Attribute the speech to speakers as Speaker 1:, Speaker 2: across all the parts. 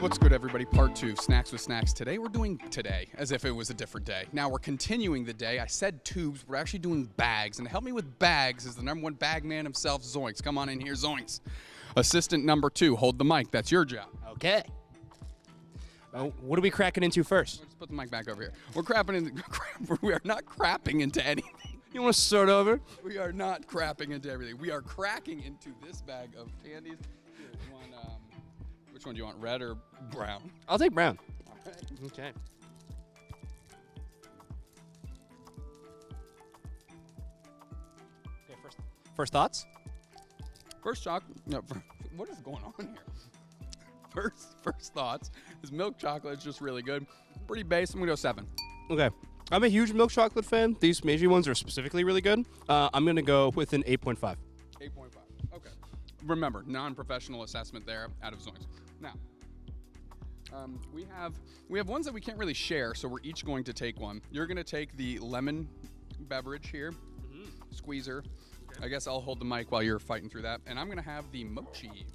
Speaker 1: What's good, everybody? Part 2, Snacks with Snacks. Today we're doing today as if it was a different day. Now we're continuing the day. I said tubes, we're actually doing bags. And to help me with bags is the #1 bag man himself, Zoinks. Come on in here, Zoinks. Assistant number 2, hold the mic. That's your job.
Speaker 2: Okay. What are we cracking into first?
Speaker 1: Let's put the mic back over here. We're crapping in. We are not crapping into anything.
Speaker 2: You want to start over?
Speaker 1: We are not crapping into everything. We are cracking into this bag of candies. Here, you want, which one do you want, red or brown?
Speaker 2: I'll take brown.
Speaker 1: All right.
Speaker 2: Okay. Okay. First thoughts?
Speaker 1: First shock. No, what is going on here? First thoughts is milk chocolate is just really good. Pretty base. I'm gonna go 7.
Speaker 2: Okay. I'm a huge milk chocolate fan. These Meiji ones are specifically really good. I'm gonna go with an 8.5.
Speaker 1: 8.5. Okay. Remember, non-professional assessment there out of Zoinks. Now, we have ones that we can't really share, so we're each going to take one. You're gonna take the lemon beverage here, squeezer. Okay. I guess I'll hold the mic while you're fighting through that, and I'm gonna have the mochi.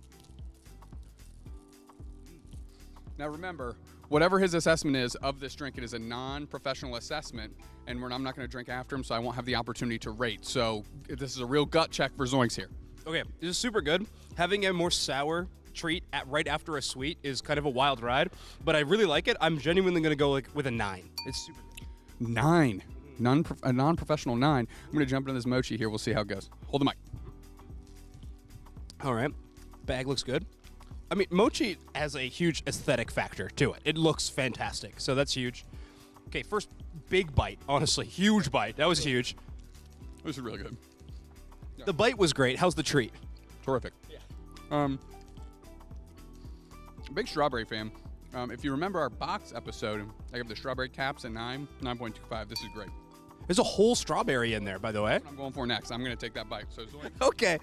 Speaker 1: Now remember, whatever his assessment is of this drink, it is a non-professional assessment, and I'm not going to drink after him, so I won't have the opportunity to rate. So this is a real gut check for Zoinks here.
Speaker 2: Okay, this is super good. Having a more sour treat right after a sweet is kind of a wild ride, but I really like it. I'm genuinely going to go with a 9. It's super good.
Speaker 1: 9. A non-professional 9. I'm going to jump into this mochi here. We'll see how it goes. Hold the mic.
Speaker 2: All right. Bag looks good. I mean, mochi has a huge aesthetic factor to it. It looks fantastic, so that's huge. Okay, first big bite, honestly. Huge bite. That was huge.
Speaker 1: This is really good.
Speaker 2: Yeah. The bite was great. How's the treat?
Speaker 1: Terrific. Yeah. Big strawberry fan. If you remember our box episode, I have the strawberry caps at 9.25. This is great.
Speaker 2: There's a whole strawberry in there, by the way.
Speaker 1: That's what I'm going for next. I'm going to take that bite. So
Speaker 2: okay.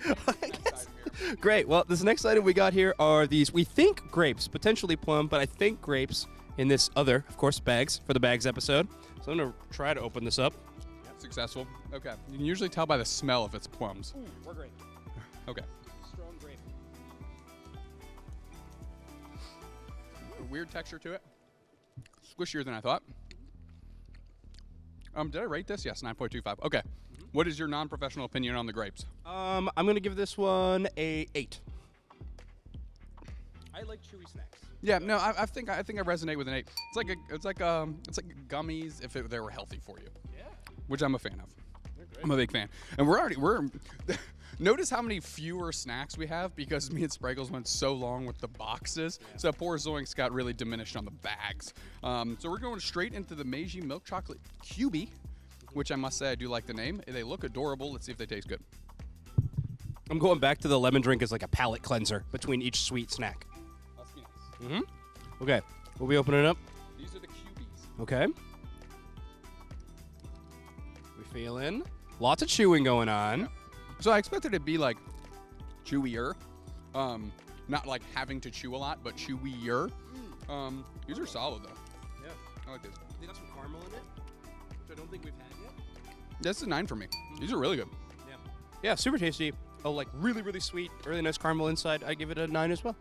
Speaker 2: Great. Well, this next item we got here are these, we think grapes, potentially plum, but I think grapes in this other, of course, bags for the bags episode. So I'm going to try to open this up.
Speaker 1: Yep. Successful. Okay. You can usually tell by the smell if it's plums.
Speaker 2: Ooh, we're great.
Speaker 1: Okay.
Speaker 2: Strong grape.
Speaker 1: A weird texture to it. Squishier than I thought. Did I rate this? Yes, 9.25. Okay. What is your non-professional opinion on the grapes?
Speaker 2: I'm gonna give this one a 8. I like chewy snacks.
Speaker 1: Yeah, no, I think I resonate with an 8. It's like gummies if they were healthy for you.
Speaker 2: Yeah.
Speaker 1: Which I'm a fan of. I'm a big fan. And we're notice how many fewer snacks we have because me and Spraggles went so long with the boxes. Yeah. So poor Zoinks got really diminished on the bags. So we're going straight into the Meiji milk chocolate cubie, which I must say I do like the name. They look adorable. Let's see if they taste good.
Speaker 2: I'm going back to the lemon drink as like a palate cleanser between each sweet snack.
Speaker 1: Must be nice.
Speaker 2: Okay, we'll be opening it up.
Speaker 1: These are the cubies.
Speaker 2: Okay. We feeling lots of chewing going on.
Speaker 1: Yeah. So I expected it to be like chewier, not like having to chew a lot, but chewier. These are solid though.
Speaker 2: Yeah,
Speaker 1: I like this.
Speaker 2: They got some caramel in it, which I don't think we've had yet.
Speaker 1: That's a 9 for me. These are really good.
Speaker 2: Yeah, yeah, super tasty. Oh, like really, really sweet, really nice caramel inside. I give it a 9 as well.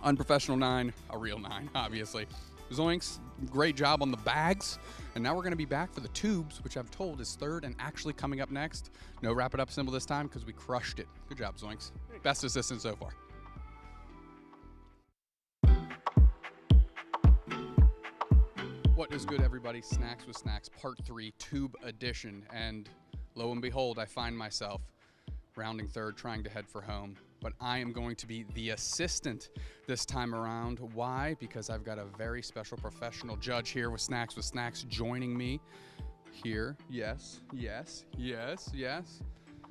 Speaker 1: Unprofessional 9, a real 9, obviously. Zoinks, great job on the bags. And now we're going to be back for the tubes, which I've told is 3rd and actually coming up next. No wrap it up symbol this time because we crushed it. Good job, Zoinks. Best assistant so far. What is good, everybody? Snacks with Snacks, Part 3, Tube Edition. And lo and behold, I find myself rounding 3rd, trying to head for home. But I am going to be the assistant this time around. Why? Because I've got a very special professional judge here with Snacks joining me here. Yes, yes, yes, yes.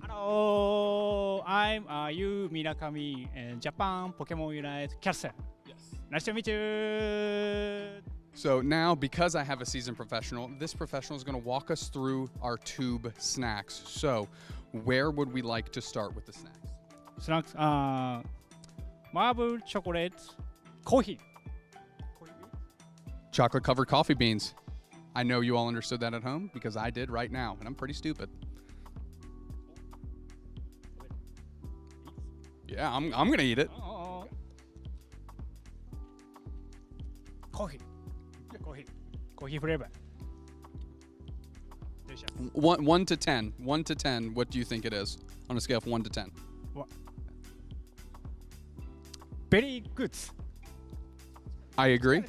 Speaker 3: Hello, I'm Yu Minakami, and Japan Pokémon UNITE caster.
Speaker 1: Yes.
Speaker 3: Nice to meet you.
Speaker 1: So now, because I have a seasoned professional, this professional is going to walk us through our tube snacks. So where would we like to start with the snacks?
Speaker 3: Snacks, marble chocolate, coffee.
Speaker 1: Chocolate covered coffee beans. I know you all understood that at home because I did right now, and I'm pretty stupid. Yeah, I'm gonna eat it.
Speaker 3: Oh. Coffee. Coffee flavor. Delicious.
Speaker 1: 1 to 10. 1 to 10. What do you think it is on a scale of 1 to 10?
Speaker 3: Very good.
Speaker 1: I agree.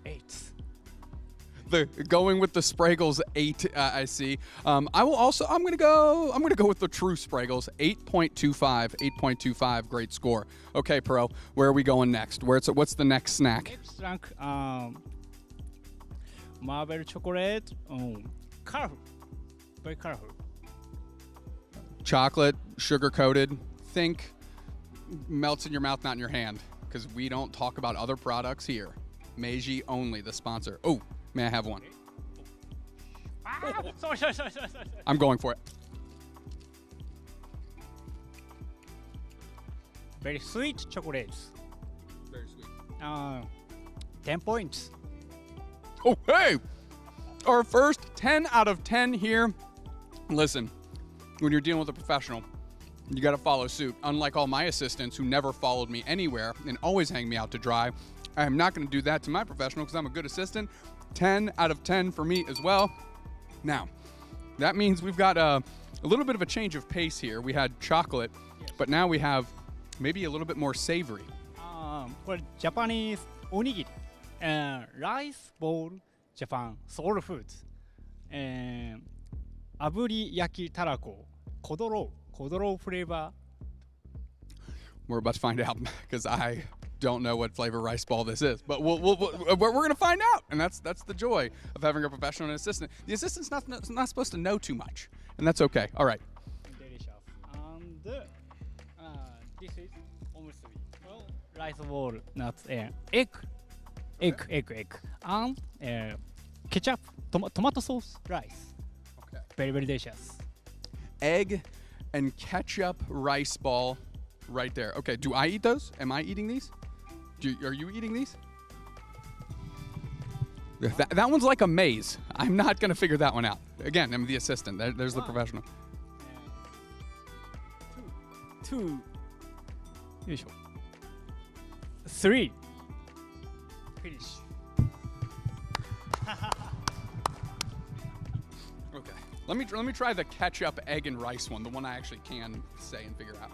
Speaker 3: 8.
Speaker 1: Going with the Spraggles 8. I see. I'm gonna go with the true Spraggles 8.25. 8.25. Great score. Okay, Pro. Where are we going next? What's the next snack?
Speaker 3: Next rank, Marble chocolate. Colorful. Very colorful.
Speaker 1: Chocolate, sugar coated. Think melts in your mouth, not in your hand, because we don't talk about other products here. Meiji only, the sponsor. Oh, may I have one?
Speaker 3: Sorry.
Speaker 1: I'm going for it.
Speaker 3: Very sweet chocolates.
Speaker 1: Very sweet.
Speaker 3: 10 points.
Speaker 1: Oh, hey! Our first 10 out of 10 here. Listen, when you're dealing with a professional, you got to follow suit. Unlike all my assistants who never followed me anywhere and always hang me out to dry, I am not going to do that to my professional because I'm a good assistant. 10 out of 10 for me as well. Now, that means we've got a little bit of a change of pace here. We had chocolate, but now we have maybe a little bit more savory.
Speaker 3: これ Japanese おにぎり、rice bowl Japan soul foods、炙り焼きたらこコドローフレーバー。
Speaker 1: We're about to find out because I don't know what flavor rice ball this is, but we're going to find out, and that's the joy of having a professional and an assistant. The assistant's not supposed to know too much, and that's okay. All right.
Speaker 3: Delicious. And this is almost rice ball, nuts, egg, and ketchup, tomato sauce, rice.
Speaker 1: Okay.
Speaker 3: Very, very delicious.
Speaker 1: Egg and ketchup rice ball right there. Okay, do I eat those? Am I eating these? Are you eating these? That one's like a maze. I'm not going to figure that one out. Again, I'm the assistant. There's the professional.
Speaker 3: 2 3 finish.
Speaker 1: Okay. Let me try the ketchup, egg, and rice one, the one I actually can say and figure out.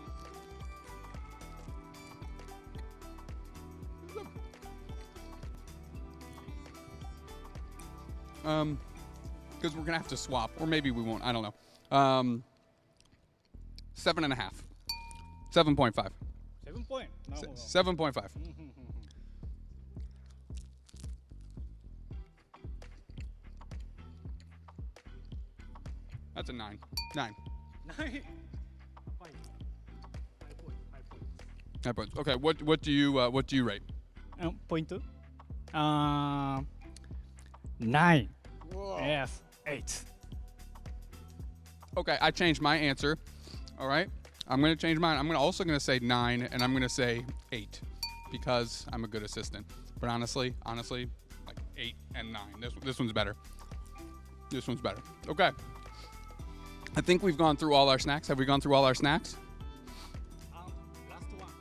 Speaker 1: Because we're gonna have to swap, or maybe we won't. I don't know. 7.5. 7.5.
Speaker 3: 7 point.
Speaker 1: 7.5. That's a 9. 9. 5 points. Okay. What do you rate?
Speaker 3: Point 9.
Speaker 1: Whoa.
Speaker 3: Yes. 8.
Speaker 1: Okay, I changed my answer. All right, I'm gonna change mine. I'm also gonna say 9, and I'm gonna say 8 because I'm a good assistant. But honestly, like 8 and 9. This one's better. This one's better. Okay. I think we've gone through all our snacks. Have we gone through all our snacks?
Speaker 3: Last one.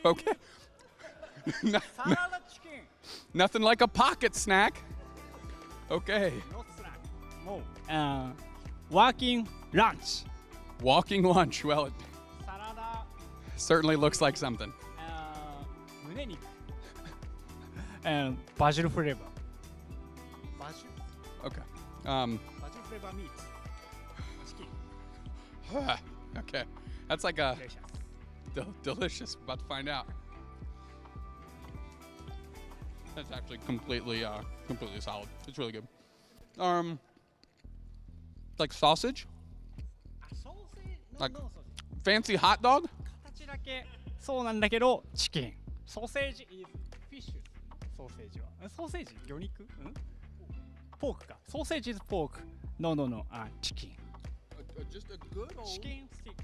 Speaker 1: Okay.
Speaker 3: Salad chicken.
Speaker 1: Nothing like a pocket snack. Okay.
Speaker 3: Not snack. More. Working lunch.
Speaker 1: Walking lunch. Well, it
Speaker 3: Salada.
Speaker 1: certainly looks like something.
Speaker 3: 胸肉。basil flavor. Basil.
Speaker 1: Okay.
Speaker 3: Basil flavor meat. Chicken.
Speaker 1: Okay. That's like a
Speaker 3: Delicious.
Speaker 1: delicious. About to find out. That's actually completely solid. It's really good. Like sausage? Like fancy hot dog?
Speaker 3: 形だけそうなんだけど、チキン。ソーセージ is fish。ソーセージは。ソーセージ魚肉？ポークか。ソーセージ is pork. No. チキン。
Speaker 1: Just a good old
Speaker 3: Chicken stick.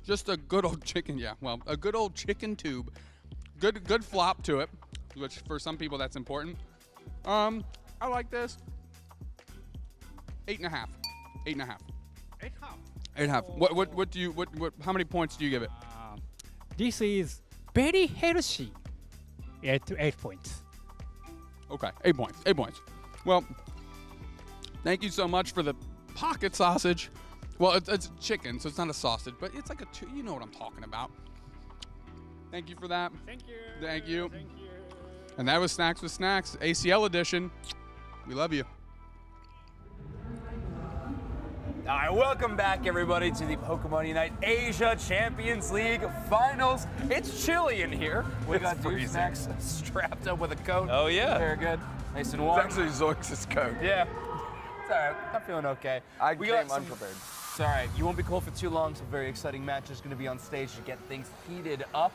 Speaker 1: Just a good old chicken, yeah. Well, a good old chicken tube. Good flop to it, which for some people that's important. I like this. 8.5. 8.5.
Speaker 3: 8 half.
Speaker 1: 8.5. What how many points do you give it?
Speaker 3: This is very healthy. 8 points.
Speaker 1: Okay, 8 points. 8 points. Well, thank you so much for the pocket sausage. Well, it's chicken, so it's not a sausage, but it's like you know what I'm talking about. Thank you for that.
Speaker 3: Thank you.
Speaker 1: Thank you.
Speaker 3: Thank you.
Speaker 1: And that was Snacks with Snacks, ACL edition. We love you.
Speaker 4: All right, welcome back, everybody, to the Pokémon UNITE Asia Champions League Finals. It's chilly in here. We got Snacks strapped up with a coat.
Speaker 5: Oh, yeah.
Speaker 4: Very good. Nice and warm.
Speaker 6: It's actually Zoix's coat.
Speaker 4: Yeah. It's all right. I'm feeling okay.
Speaker 6: I came unprepared.
Speaker 4: It's all right. You won't be cold for too long. Some very exciting matches going to be on stage to get things heated up.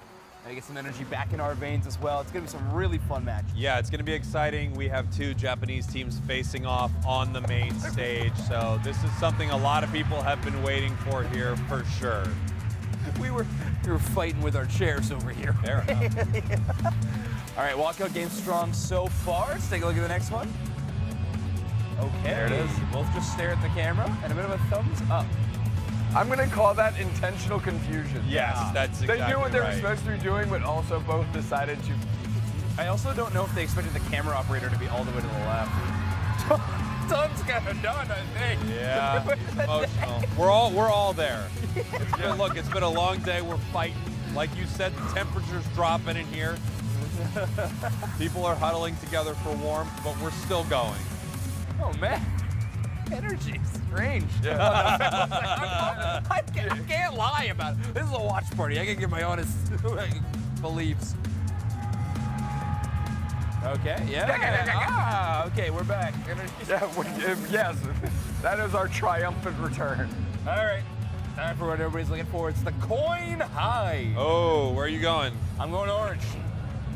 Speaker 4: And get some energy back in our veins as well. It's going to be some really fun matches.
Speaker 5: Yeah, it's going to be exciting. We have 2 Japanese teams facing off on the main stage, so this is something a lot of people have been waiting for here for sure.
Speaker 4: We were fighting with our chairs over here.
Speaker 5: Fair enough.
Speaker 4: All right, walkout game strong so far. Let's take a look at the next one. Okay.
Speaker 6: There it is.
Speaker 4: Both just stare at the camera and a bit of a thumbs up.
Speaker 6: I'm going to call that intentional confusion.
Speaker 5: Yes, that's exactly
Speaker 6: They knew what they were
Speaker 5: right.
Speaker 6: supposed to be doing, but also both decided to.
Speaker 4: I also don't know if they expected the camera operator to be all the way to the left. Tom's kind of done, I think.
Speaker 5: Yeah, emotional. We're all there. It's been a long day. We're fighting. Like you said, the temperature's dropping in here. People are huddling together for warmth, but we're still going.
Speaker 4: Oh, man. Energy, strange.
Speaker 5: Yeah.
Speaker 4: I can't lie about it. This is a watch party. I can give my honest beliefs. Okay, yeah. Okay, we're back.
Speaker 6: Yeah, yes, that is our triumphant return.
Speaker 4: All right, time for what everybody's looking for. It's the coin high.
Speaker 5: Oh, where are you going?
Speaker 4: I'm going orange.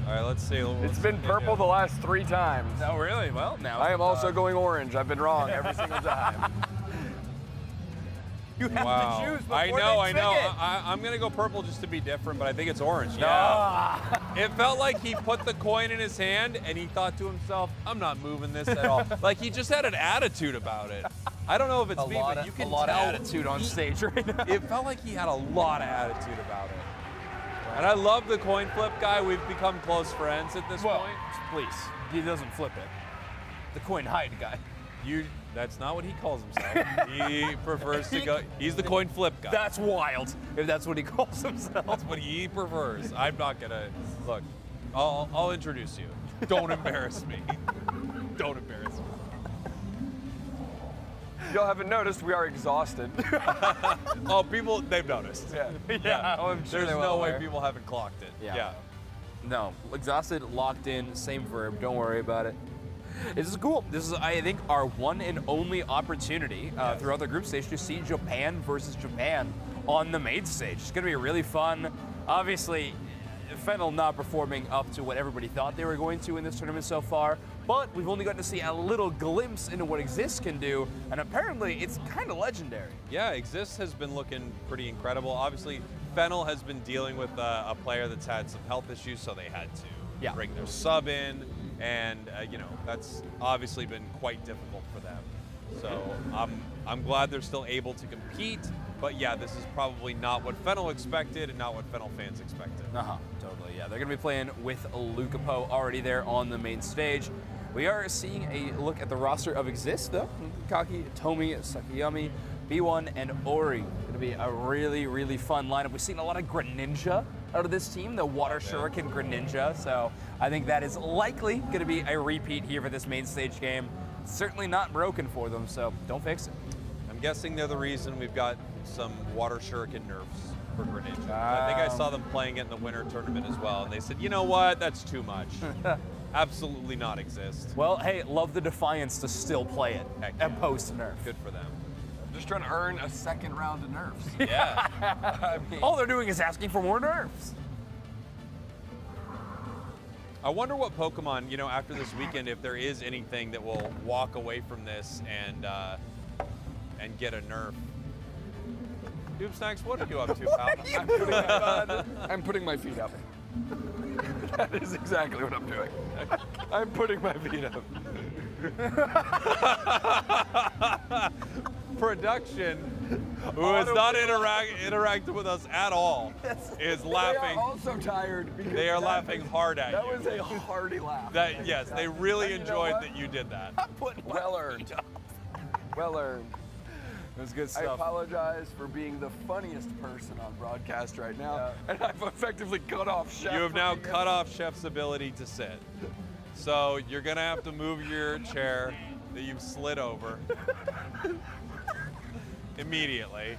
Speaker 5: All right, let's see.
Speaker 6: It's been purple the last 3 times.
Speaker 4: Oh, really? Well, now
Speaker 6: I am also going orange. I've been wrong every single time.
Speaker 4: You have
Speaker 5: Wow.
Speaker 4: to choose before
Speaker 5: I
Speaker 4: they
Speaker 5: know.
Speaker 4: pick it.
Speaker 5: I'm going to go purple just to be different, but I think it's orange. Yeah.
Speaker 4: Ah.
Speaker 5: It felt like he put the coin in his hand and he thought to himself, I'm not moving this at all. Like he just had an attitude about it. I don't know if it's me, but you can
Speaker 4: a lot
Speaker 5: tell
Speaker 4: of attitude on stage right now.
Speaker 5: It felt like he had a lot of attitude about it. And I love the coin flip guy. We've become close friends at this point.
Speaker 4: Please, he doesn't flip it. The coin hide guy.
Speaker 5: That's not what he calls himself. He prefers to go, he's the coin flip guy.
Speaker 4: That's wild, if that's what he calls himself.
Speaker 5: That's what he prefers. I'm not gonna, look, I'll introduce you. Don't embarrass me. Don't embarrass me.
Speaker 6: Y'all haven't noticed, we are exhausted.
Speaker 5: Oh, people, they've noticed.
Speaker 6: Yeah.
Speaker 4: Oh, I'm sure
Speaker 5: There's
Speaker 4: they will
Speaker 5: no way
Speaker 4: aware.
Speaker 5: people haven't clocked it.
Speaker 4: Yeah. No, exhausted, locked in, same verb. Don't worry about it. This is cool. This is, I think, our one and only opportunity throughout the group stage to see Japan versus Japan on the main stage. It's going to be really fun. Obviously, Fennel not performing up to what everybody thought they were going to in this tournament so far, but we've only gotten to see a little glimpse into what Exist can do, and apparently it's kind of legendary.
Speaker 5: Yeah, Exist has been looking pretty incredible. Obviously, Fennel has been dealing with a player that's had some health issues, so they had to bring their sub in, and that's obviously been quite difficult for them. So I'm glad they're still able to compete, but yeah, this is probably not what Fennel expected and not what Fennel fans expected.
Speaker 4: Totally, yeah. They're going to be playing with Lucapo already there on the main stage. We are seeing a look at the roster of Exist, though. Kaki, Tomi, Sakayami, B1, and Ori. Going to be a really, really fun lineup. We've seen a lot of Greninja out of this team, the Water Shuriken Greninja, so I think that is likely going to be a repeat here for this main stage game. Certainly not broken for them, so don't fix it.
Speaker 5: I'm guessing they're the reason we've got some Water Shuriken nerfs for Greninja. I think I saw them playing it in the winter tournament as well, and they said, you know what, that's too much. Absolutely not Exist.
Speaker 4: Well, hey, love the defiance to still play it at post-nerf.
Speaker 5: Good for them.
Speaker 6: Just trying to earn a second round of nerfs.
Speaker 5: Yeah.
Speaker 6: I mean,
Speaker 4: All they're doing is asking for more nerfs.
Speaker 5: I wonder what Pokemon, after this weekend, if there is anything that will walk away from this and get a nerf. Doob Snacks, what are you up to, pal?
Speaker 6: I'm putting my feet up. That is exactly what I'm doing. I'm putting my feet up.
Speaker 5: Production who has not interacted with us at all, is laughing.
Speaker 6: They are also tired.
Speaker 5: They are laughing hard at you.
Speaker 6: That was a hearty laugh.
Speaker 5: Yes, they really enjoyed that you did that.
Speaker 6: Well earned. Well earned.
Speaker 4: It was good
Speaker 6: I
Speaker 4: stuff.
Speaker 6: apologize for being the funniest person on broadcast right now, and I've effectively cut off Chef.
Speaker 5: You have now cut off Chef's ability to sit. So you're gonna have to move your chair that you've slid over immediately.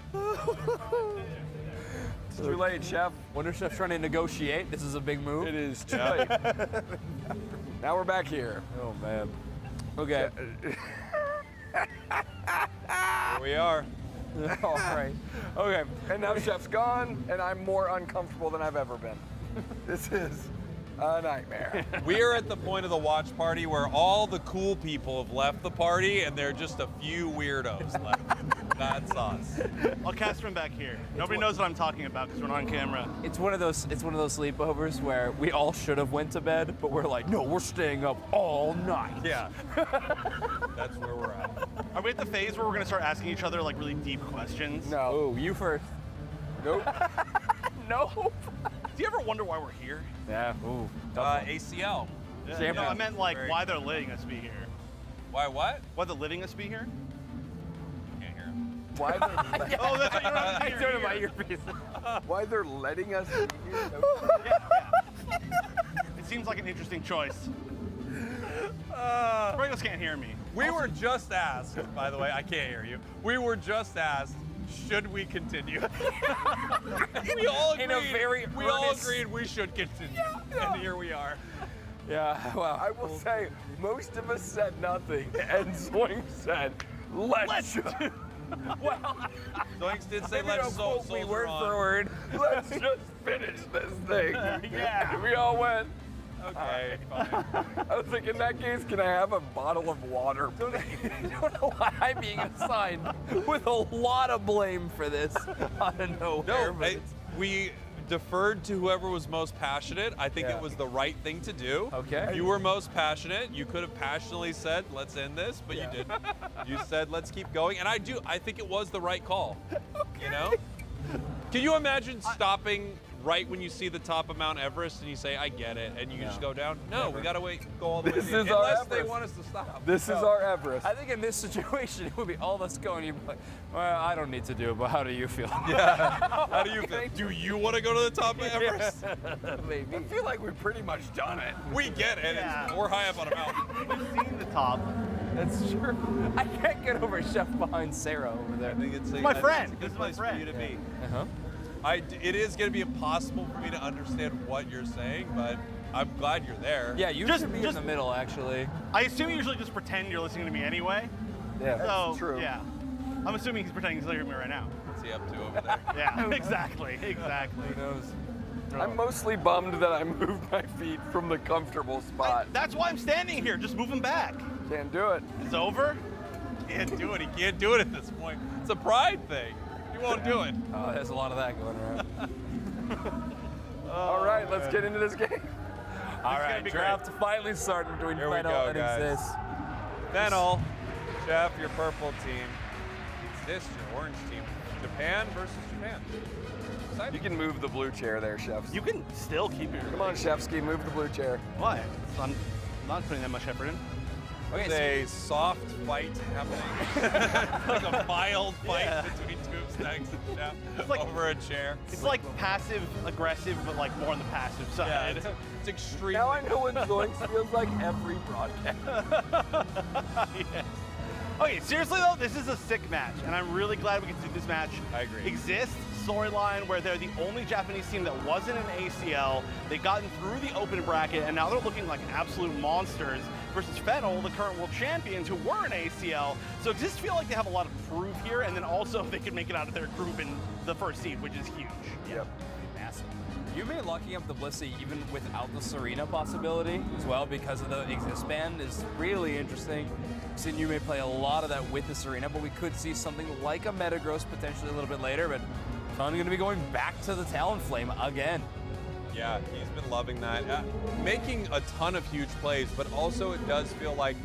Speaker 6: It's too late, Chef.
Speaker 4: Wonder if Chef's trying to negotiate. This is a big move.
Speaker 6: It is too late. Now we're back here.
Speaker 4: Oh man. Okay.
Speaker 5: Here we are.
Speaker 6: All right. Okay. And now Chef's gone, and I'm more uncomfortable than I've ever been. This is a nightmare.
Speaker 5: We are at the point of the watch party where all the cool people have left the party and there are just a few weirdos left. That's us.
Speaker 7: I'll cast from back here. Nobody knows what I'm talking about because we're not on camera.
Speaker 4: It's one of those sleepovers where we all should have went to bed, but we're like, no, we're staying up all night.
Speaker 5: Yeah. That's where we're at.
Speaker 7: Are we at the phase where we're gonna start asking each other like really deep questions?
Speaker 6: No.
Speaker 4: Oh, you first.
Speaker 6: Nope.
Speaker 7: No. Do you ever wonder why we're here?
Speaker 4: Yeah. Ooh.
Speaker 5: ACL.
Speaker 7: No, I meant like why they're letting us be here.
Speaker 5: Why what?
Speaker 7: Why they're letting us be here?
Speaker 5: Can't hear him.
Speaker 6: Why they're,
Speaker 7: Oh, that's what you're on
Speaker 4: I don't know my earpiece.
Speaker 6: why they're letting us be here?
Speaker 7: It seems like an interesting choice. Regos can't hear me.
Speaker 5: We were just asked, by the way, I can't hear you. We were just asked, should we continue? We all agreed.
Speaker 4: In a very
Speaker 5: we all
Speaker 4: earnest-
Speaker 5: agreed we should continue, and here we are.
Speaker 4: Yeah. Wow.
Speaker 6: I will say, most of us said nothing, and Zoink said, let's
Speaker 5: Zoinks did say
Speaker 4: Maybe
Speaker 5: let's
Speaker 4: don't quote me
Speaker 5: soldier
Speaker 4: word
Speaker 5: on.
Speaker 4: for word.
Speaker 6: let's just finish this thing.
Speaker 7: Yeah.
Speaker 6: We all went.
Speaker 5: Okay, fine.
Speaker 6: I was like, in that case, can I have a bottle of water, please?
Speaker 4: I don't know why I'm being assigned with a lot of blame for this out of nowhere.
Speaker 5: No,
Speaker 4: but
Speaker 5: we deferred to whoever was most passionate. I think
Speaker 6: Yeah.
Speaker 5: it was the right thing to do.
Speaker 4: Okay.
Speaker 5: You were most passionate. You could have passionately said, let's end this, but you didn't. You said, let's keep going. And I think it was the right call. Okay. You know? Can you imagine stopping right when you see the top of Mount Everest and you say, I get it, and you just go down? No, we gotta wait, go all the
Speaker 6: This
Speaker 5: way down.
Speaker 6: is our
Speaker 5: Unless they
Speaker 6: Everest.
Speaker 5: want us to stop.
Speaker 6: This is our Everest.
Speaker 4: I think in this situation, it would be all of us going. You'd be like, well, I don't need to do it, but how do you feel?
Speaker 5: How do you feel? Do you want to go to the top of Everest?
Speaker 4: Maybe.
Speaker 6: I feel like we've pretty much done it.
Speaker 5: We get it.
Speaker 7: Yeah.
Speaker 5: We're high up on a mountain.
Speaker 7: We've seen the top.
Speaker 4: That's true. I can't get over Chef behind Sarah over there.
Speaker 5: I think it's
Speaker 7: my friend. This is my
Speaker 5: place
Speaker 7: friend.
Speaker 5: for you to be.
Speaker 4: Uh-huh.
Speaker 5: It is going to be impossible for me to understand what you're saying, but I'm glad you're there.
Speaker 4: Yeah, you
Speaker 7: Just-
Speaker 4: should be in
Speaker 7: just-
Speaker 4: the middle, actually.
Speaker 7: I assume you usually just pretend you're listening to me anyway.
Speaker 6: Yeah, that's
Speaker 7: So
Speaker 6: true.
Speaker 7: yeah, I'm assuming he's pretending he's hearing me right now.
Speaker 5: What's he up to over there?
Speaker 7: Yeah, exactly.
Speaker 4: Who knows?
Speaker 6: I'm mostly bummed that I moved my feet from the comfortable spot.
Speaker 7: That's why I'm standing here. Just move him back.
Speaker 6: Can't do it.
Speaker 7: It's over.
Speaker 5: Can't do it. He can't do it at this point. It's a pride thing. He won't do it.
Speaker 4: Oh, there's a lot of that going around.
Speaker 6: All right, let's get into this game.
Speaker 4: All
Speaker 7: gonna
Speaker 4: right,
Speaker 7: be
Speaker 4: draft finally starting between
Speaker 5: Here we
Speaker 4: Fennel
Speaker 5: go,
Speaker 4: and
Speaker 5: guys.
Speaker 4: Exist.
Speaker 5: Fennel, Jeff, your purple team. This, your orange team. Japan versus Japan. Exciting.
Speaker 6: You can move the blue chair there, Chefs.
Speaker 7: You can still keep your.
Speaker 6: Come on, Chefsky, move the blue chair.
Speaker 7: Why? I'm not putting that much effort in.
Speaker 5: It's a soft fight happening. Like a mild fight between Tubesnags and Jeff
Speaker 7: like-
Speaker 5: over a chair.
Speaker 7: It's like passive aggressive, but like more on the passive
Speaker 5: Yeah,
Speaker 7: side.
Speaker 5: it's extreme.
Speaker 6: Now I know what Zoinks feels like every broadcast.
Speaker 7: Yeah. Okay, seriously though, this is a sick match, and I'm really glad we can see this match.
Speaker 5: I agree.
Speaker 7: Exist storyline where they're the only Japanese team that wasn't an ACL. They've gotten through the open bracket, and now they're looking like absolute monsters versus Fennel, the current world champions, who were an ACL. So Exist feel like they have a lot of proof here, and then also they can make it out of their group in the first seed, which is huge.
Speaker 6: Yep.
Speaker 4: Massive. You made locking up the Blissey even without the Serena possibility as well because of the Exist ban is really interesting. Seen you may play a lot of that with the Serena, but we could see something like a Metagross potentially a little bit later, but Fun going to be going back to the Talonflame again.
Speaker 5: Yeah, he's been loving that. Making a ton of huge plays, but also it does feel like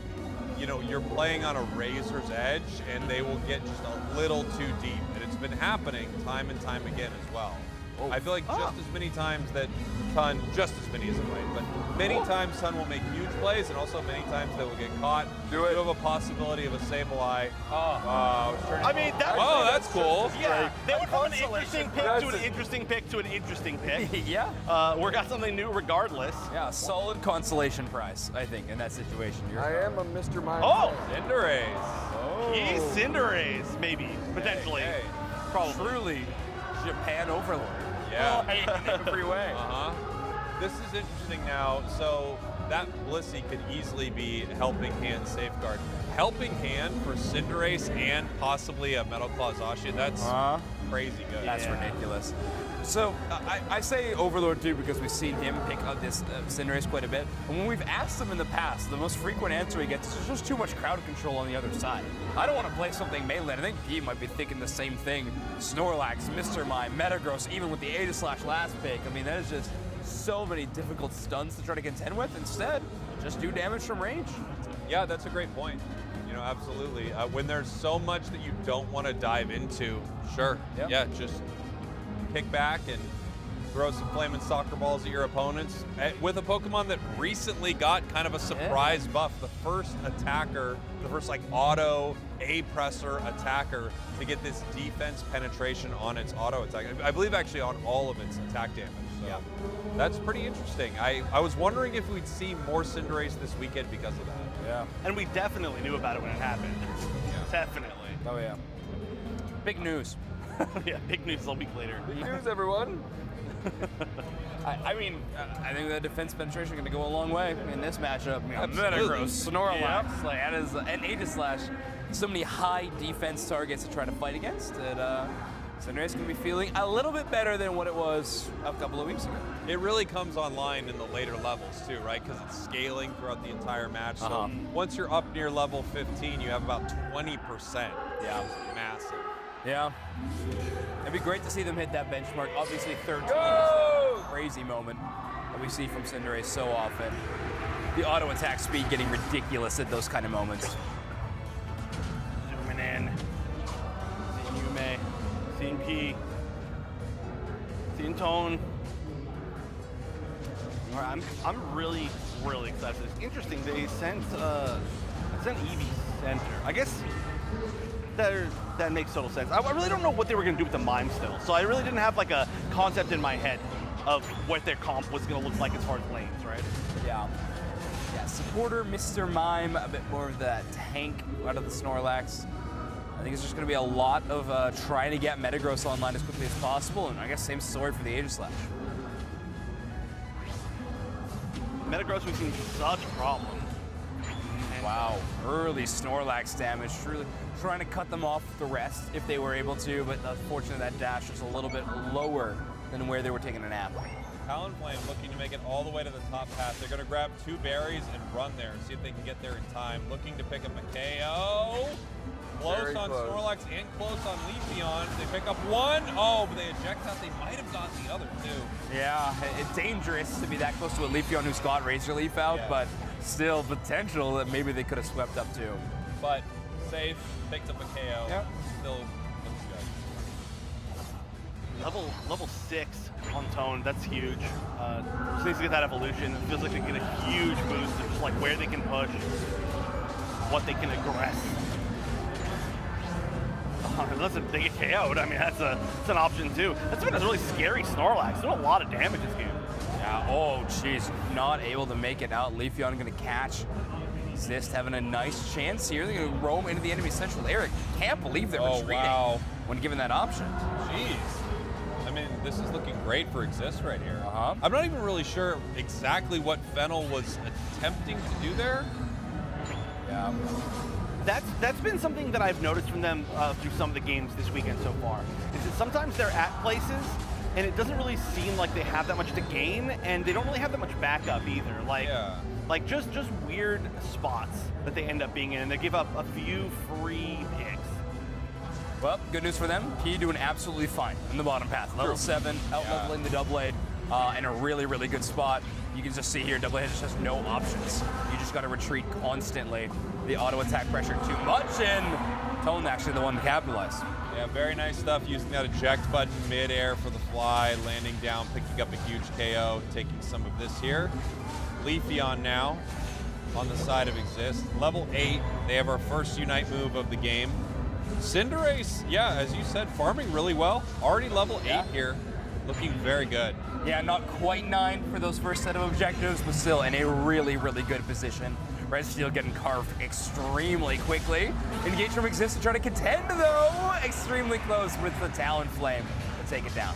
Speaker 5: you know, you're playing on a razor's edge and they will get just a little too deep. And it's been happening time and time again as well.
Speaker 4: Oh.
Speaker 5: I feel like just as many times that Tun, just as many as of late, but many times Tun will make huge plays and also many times they will get caught. Do have a possibility of a Sableye.
Speaker 7: I mean,
Speaker 5: that's cool.
Speaker 7: Yeah, they went from an interesting pick to an interesting pick to an interesting pick.
Speaker 4: Yeah.
Speaker 7: We got something new regardless.
Speaker 4: Yeah, solid consolation prize, I think, in that situation.
Speaker 6: I am a Mr. Mime.
Speaker 7: Oh!
Speaker 5: Cinderace.
Speaker 7: He's Cinderace, maybe, potentially.
Speaker 5: Hey.
Speaker 7: Probably.
Speaker 4: Truly Japan overlord.
Speaker 5: Yeah.
Speaker 4: In every way.
Speaker 5: This is interesting now. So that Blissey could easily be Helping Hand Safeguard. Helping Hand for Cinderace and possibly a Metal Claw Zacian. That's crazy good.
Speaker 4: That's ridiculous. So I say Overlord too because we've seen him pick up this Cinderace quite a bit. And when we've asked him in the past, the most frequent answer he gets is there's just too much crowd control on the other side. I don't want to play something mainland. I think he might be thinking the same thing. Snorlax, Mr. Mime, Metagross, even with the A// last pick. I mean, that is just so many difficult stunts to try to contend with. Instead, just do damage from range.
Speaker 5: Yeah, that's a great point. You know, absolutely. When there's so much that you don't want to dive into, sure.
Speaker 4: Yep.
Speaker 5: Yeah, just kick back and throw some flaming soccer balls at your opponents. With a Pokemon that recently got kind of a surprise buff, the first attacker, the first like auto A-presser attacker to get this defense penetration on its auto attack. I believe actually on all of its attack damage. So that's pretty interesting. I was wondering if we'd see more Cinderace this weekend because of that.
Speaker 4: Yeah.
Speaker 7: And we definitely knew about it when it happened. Definitely.
Speaker 4: Oh yeah. Big news.
Speaker 7: Yeah, big news a week later.
Speaker 6: Big news, everyone.
Speaker 4: I mean, I think the defense penetration is going to go a long way in this matchup.
Speaker 5: Absolutely.
Speaker 4: Metagross, Snorlax, like that is an A// so many high defense targets to try to fight against that Cinderace can be feeling a little bit better than what it was a couple of weeks ago.
Speaker 5: It really comes online in the later levels too, right? Because it's scaling throughout the entire match. So once you're up near level 15, you have about 20%.
Speaker 4: Yeah.
Speaker 5: Which is massive.
Speaker 4: Yeah. It'd be great to see them hit that benchmark. Obviously, 13 is a crazy moment that we see from Cinderace so often. The auto attack speed getting ridiculous at those kind of moments.
Speaker 7: Zooming in. Seeing Yume. Seeing P. Seeing Tone. All right, I'm really, really excited for this. Interesting, they sent Eevee Center. I guess that makes total sense. I really don't know what they were going to do with the Mime still, so I really didn't have like a concept in my head of what their comp was going to look like as far as lanes, right?
Speaker 4: Yeah. Yeah, supporter, Mr. Mime, a bit more of that tank out of the Snorlax. I think it's just going to be a lot of trying to get Metagross online as quickly as possible, and I guess same story for the Aegislash.
Speaker 7: Metagross, we've seen such a problem.
Speaker 4: Wow, early Snorlax damage, really trying to cut them off the rest if they were able to, but unfortunately that dash was a little bit lower than where they were taking a nap.
Speaker 5: Talonflame looking to make it all the way to the top path. They're going to grab 2 berries and run there and see if they can get there in time. Looking to pick up Makeo. Close on Snorlax and close on Leafeon. They pick up 1. Oh, but they eject out. They might have gotten the other 2.
Speaker 4: Yeah, it's dangerous to be that close to a Leafeon who's got Razor Leaf out, but still potential that maybe they could have swept up too.
Speaker 5: But safe, picked up a KO.
Speaker 4: Yep.
Speaker 5: Still looks good.
Speaker 7: Level 6 on Tone, that's huge. Just needs to get that evolution. It feels like they get a huge boost of just like where they can push, what they can aggress. Unless they get KO'd, I mean, that's an option too. That's been a really scary Snorlax. Doing a lot of damage this game.
Speaker 4: Yeah, oh jeez, not able to make it out. Leafeon gonna catch. Zist having a nice chance here. They're gonna roam into the enemy central area. Can't believe they're retreating when given that option.
Speaker 5: Jeez. I mean, this is looking great for Exist right here. I'm not even really sure exactly what Fennel was attempting to do there.
Speaker 4: Yeah.
Speaker 7: That's been something that I've noticed from them through some of the games this weekend so far, is that sometimes they're at places and it doesn't really seem like they have that much to gain, and they don't really have that much backup either. Like just weird spots that they end up being in, and they give up a few free picks.
Speaker 4: Well, good news for them. P doing absolutely fine in the bottom path. Level 7, out-leveling the Doublade, in a really, really good spot. you can just see here, Double Edge just has no options. You just got to retreat constantly. The auto attack pressure too much, and Tone actually the one to capitalize.
Speaker 5: Yeah, very nice stuff using that eject button mid-air for the fly, landing down, picking up a huge KO, taking some of this here. Leafeon now on the side of Exist. Level 8, they have our first Unite move of the game. Cinderace, yeah, as you said, farming really well. Already level 8 here, looking very good.
Speaker 4: Yeah, not quite 9 for those first set of objectives, but still in a really, really good position. Red Steel getting carved extremely quickly. Engage from Exist to try to contend, though. Extremely close with the Talonflame to take it down.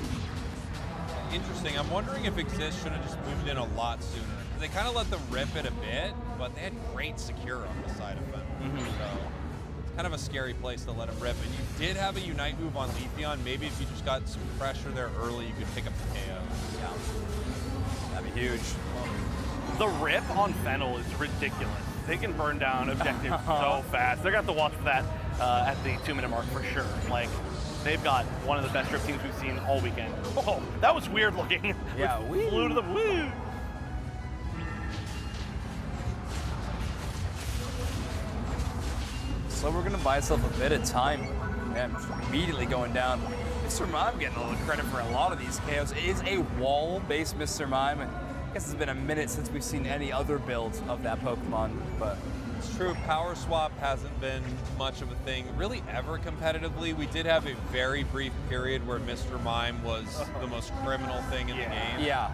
Speaker 5: Interesting. I'm wondering if Exist should have just moved in a lot sooner. They kind of let them rip it a bit, but they had great secure on the side of them. So it's kind of a scary place to let them rip. And you did have a Unite move on Leafeon. Maybe if you just got some pressure there early, you could pick up the KO.
Speaker 4: Yeah. That'd be huge.
Speaker 7: The rip on Fennel is ridiculous. They can burn down objectives so fast. They're going to have to watch for that at the 2-minute mark for sure. Like, they've got one of the best rip teams we've seen all weekend. Oh, that was weird looking.
Speaker 4: Yeah, we
Speaker 7: flew to the woo.
Speaker 4: So we're gonna buy ourselves a bit of time. Man, immediately going down. Mr. Mime getting a little credit for a lot of these KOs. It is a wall-based Mr. Mime. And I guess it's been a minute since we've seen any other builds of that Pokemon, but
Speaker 5: it's true. Power swap hasn't been much of a thing, really ever competitively. We did have a very brief period where Mr. Mime was the most criminal thing in the game.
Speaker 4: Yeah.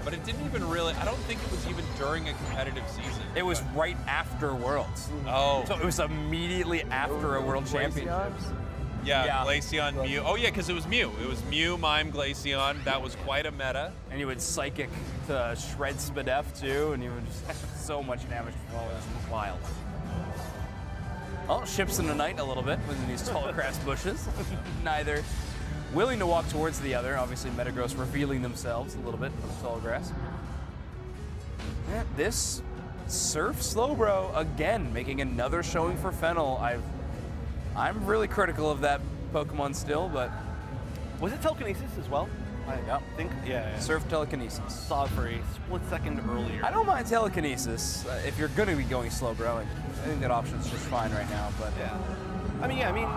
Speaker 5: But it didn't even really, I don't think it was even during a competitive season.
Speaker 4: It was right after Worlds.
Speaker 5: Oh.
Speaker 4: So it was immediately after a World Championships.
Speaker 5: Yeah, Glaceon, Mew. Oh yeah, because it was Mew. It was Mew, Mime, Glaceon. That was quite a meta.
Speaker 4: And you would Psychic to shred Spadef too, and you would just have so much damage to fall. It was wild. Well, ships in the night a little bit within these tall grass bushes. Neither willing to walk towards the other. Obviously, Metagross revealing themselves a little bit from the tall grass. And this Surf Slowbro again making another showing for Fennel. I'm really critical of that Pokemon still, but
Speaker 7: Was it telekinesis as well? I think. Yeah.
Speaker 4: Surf telekinesis.
Speaker 7: Saw it for a split second earlier.
Speaker 4: I don't mind telekinesis if you're going to be going Slowbro. And I think that option's just fine right now. But
Speaker 7: yeah. I mean,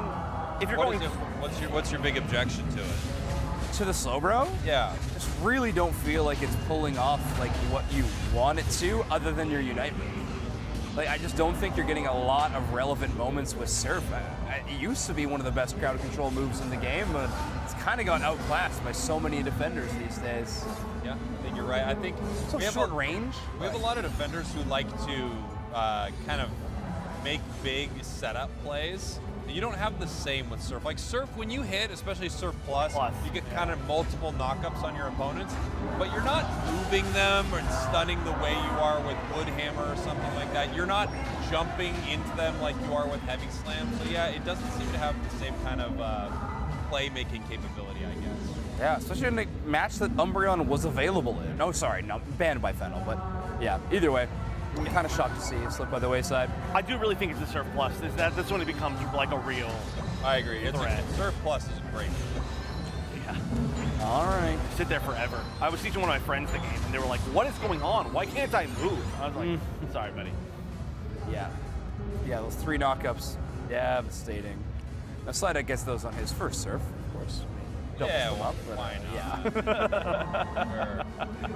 Speaker 7: if you're going,
Speaker 5: what's your big objection to it?
Speaker 4: To the Slowbro?
Speaker 5: Yeah.
Speaker 4: Just really don't feel like it's pulling off like what you want it to, other than your Unite move. Like, I just don't think you're getting a lot of relevant moments with Surf. It used to be one of the best crowd control moves in the game, but it's kind of got outclassed by so many defenders these days.
Speaker 5: Yeah, I think you're right. I think
Speaker 4: so
Speaker 5: we have
Speaker 4: short range.
Speaker 5: We have a lot of defenders who like to kind of make big setup plays. You don't have the same with Surf. Like Surf, when you hit, especially Surf Plus, you get kind of multiple knockups on your opponents, but you're not moving them or stunning the way you are with Wood Hammer or something like that. You're not jumping into them like you are with Heavy Slam. So yeah, it doesn't seem to have the same kind of playmaking capability, I guess.
Speaker 4: Yeah, especially in a match that Umbreon was available in. Oh, sorry, no, banned by Fennel, but yeah, either way. I'm kind of shocked to see it slip by the wayside.
Speaker 7: I do really think it's a Surf Plus. That's when it becomes like a real
Speaker 5: I agree.
Speaker 7: threat.
Speaker 5: Surf Plus is great.
Speaker 7: Yeah.
Speaker 4: All right.
Speaker 7: Sit there forever. I was teaching one of my friends the game, and they were like, "What is going on? Why can't I move?" I was like, "Sorry, buddy."
Speaker 4: Yeah. Yeah, those 3 knockups, devastating. Now, Slida gets those on his first Surf, of course. Doubles them up, but,
Speaker 5: why not?
Speaker 4: Yeah.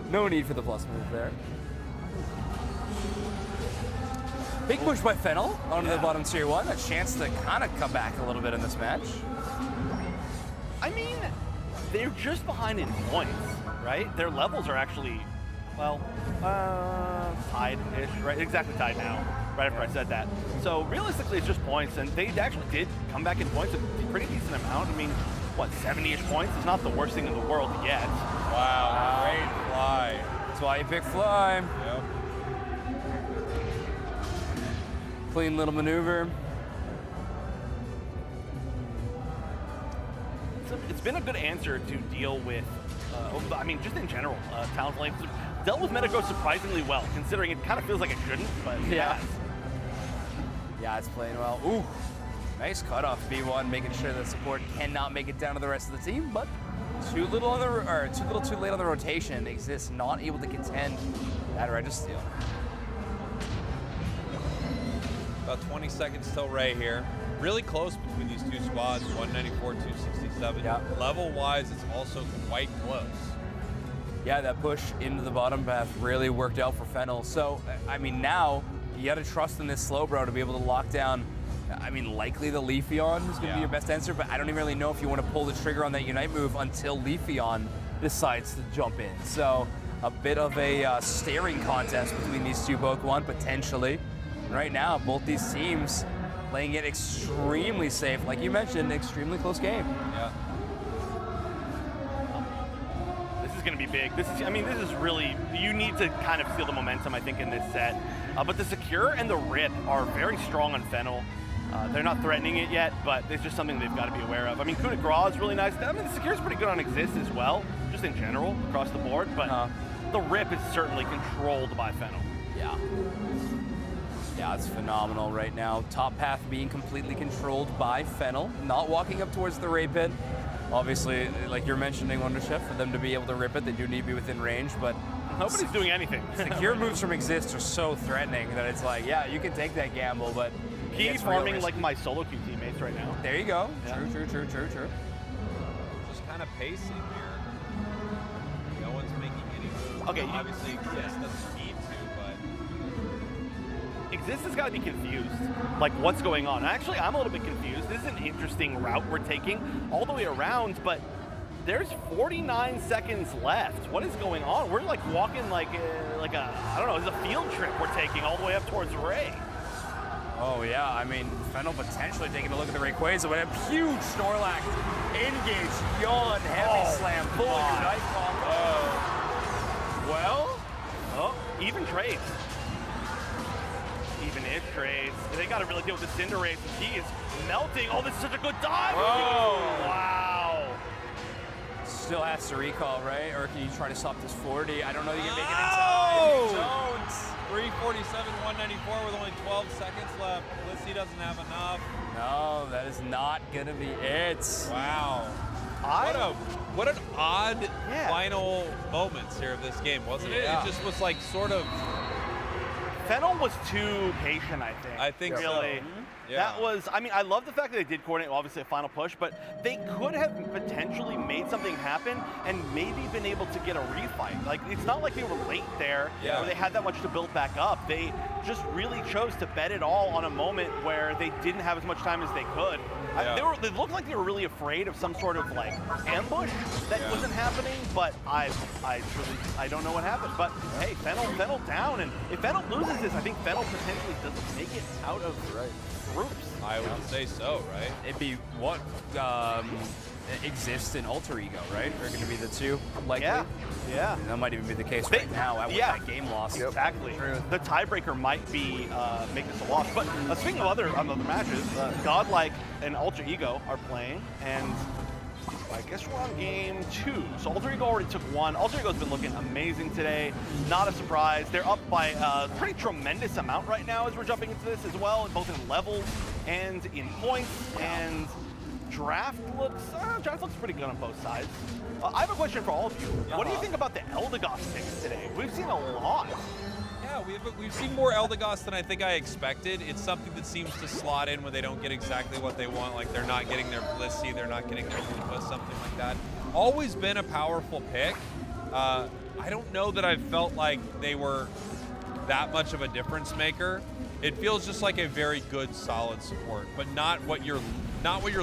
Speaker 4: No need for the plus move there. Big push by Fennel onto the bottom tier 1. A chance to kind of come back a little bit in this match.
Speaker 7: I mean, they're just behind in points, right? Their levels are actually, well, tied-ish, right? Exactly tied now, right after I said that. So realistically, it's just points, and they actually did come back in points a pretty decent amount. I mean, what, 70-ish points is not the worst thing in the world yet.
Speaker 5: Wow, great fly.
Speaker 4: That's why you pick Fly.
Speaker 5: Yep.
Speaker 4: Clean little maneuver.
Speaker 7: It's been a good answer to deal with, I mean, just in general, Talonflame dealt with Metagross surprisingly well, considering it kind of feels like it shouldn't, but
Speaker 4: yeah. Yeah, it's playing well. Ooh, nice cutoff, B1, making sure that support cannot make it down to the rest of the team, but Too little too late on the rotation. Exists not able to contend that Registeel.
Speaker 5: About 20 seconds till Ray here. Really close between these two squads, 194, 267.
Speaker 4: Yeah.
Speaker 5: Level-wise, it's also quite close.
Speaker 4: Yeah, that push into the bottom path really worked out for Fennel. So, I mean, now you got to trust in this slow bro to be able to lock down. I mean, likely the Leafeon is going to be your best answer, but I don't even really know if you want to pull the trigger on that Unite move until Leafeon decides to jump in. So, a bit of a staring contest between these two Pokemon, potentially. Right now, both these teams playing it extremely safe. Like you mentioned, extremely close game.
Speaker 5: Yeah.
Speaker 7: This is going to be big. This is really, you need to kind of feel the momentum, I think, in this set. But the Secure and the Rip are very strong on Fennel. They're not threatening it yet, but it's just something they've got to be aware of. I mean, Coup de Grace is really nice. I mean, the Secure is pretty good on Exist as well, just in general, across the board. But the Rip is certainly controlled by Fennel.
Speaker 4: Yeah. Yeah, it's phenomenal right now. Top path being completely controlled by Fennel, not walking up towards the Ray Pit. Obviously, like you're mentioning, Wonderchef, for them to be able to rip it, they do need to be within range, but
Speaker 7: nobody's doing anything.
Speaker 4: Secure moves from Exist are so threatening that it's like, yeah, you can take that gamble, but
Speaker 7: He's farming like my solo queue teammates right now.
Speaker 4: There you go.
Speaker 7: Yeah.
Speaker 4: True.
Speaker 5: Just kind of pacing here. No one's making any moves.
Speaker 7: Okay,
Speaker 5: Obviously, Exist doesn't need to, but
Speaker 7: Exist has got to be confused, like what's going on. Actually, I'm a little bit confused. This is an interesting route we're taking all the way around, but there's 49 seconds left. What is going on? We're like walking like a, I don't know, it's a field trip we're taking all the way up towards Ray.
Speaker 4: Oh yeah, I mean, Fennel potentially taking a look at the Rayquaza, but a huge Snorlax, engage, yawn, heavy slam, full Unite combo. Well,
Speaker 7: even trades. Even-ish trades. They got to really deal with the Cinderace. He is melting. Oh, this is such a good dive.
Speaker 4: Whoa.
Speaker 7: Wow.
Speaker 4: Still has to recall, right? Or can you try to stop this 40? I don't know. You can make it in time. Don't.
Speaker 5: 347, 194 with only 12 seconds left. Lissy doesn't have enough.
Speaker 4: No, that is not gonna be it.
Speaker 5: Wow. What an odd final moments here of this game, wasn't it? It just was like sort of.
Speaker 7: Fennel was too patient, I think.
Speaker 5: I think
Speaker 7: really.
Speaker 5: so.
Speaker 7: That was, I mean, I love the fact that they did coordinate, obviously, a final push, but they could have potentially made something happen and maybe been able to get a refight. Like, it's not like they were late there or they had that much to build back up. They just really chose to bet it all on a moment where they didn't have as much time as they could. They looked like they were really afraid of some sort of, like, ambush that wasn't happening, but I don't know what happened. But, hey, Fennel down, and if Fennel loses this, I think Fennel potentially doesn't make it out of groups.
Speaker 5: I would say so, right?
Speaker 4: It'd be what Exist and Alter Ego, right? Are going to be the two, likely.
Speaker 7: Yeah.
Speaker 4: And that might even be the case right now with that game loss.
Speaker 7: Exactly. The tiebreaker might be make this a loss. But speaking of other matches, Godlike and Alter Ego are playing, and I guess we're on game 2. So Alter Ego already took 1. Alter Ego's been looking amazing today. Not a surprise. They're up by a pretty tremendous amount right now as we're jumping into this as well, both in levels and in points. And draft looks pretty good on both sides. I have a question for all of you. What do you think about the Eldegoss picks today? We've seen a lot.
Speaker 5: Yeah, we've seen more Eldegoss than I think I expected. It's something that seems to slot in when they don't get exactly what they want, like they're not getting their Blissey, they're not getting their Koopa, something like that. Always been a powerful pick. I don't know that I've felt like they were that much of a difference maker. It feels just like a very good, solid support, but not what you're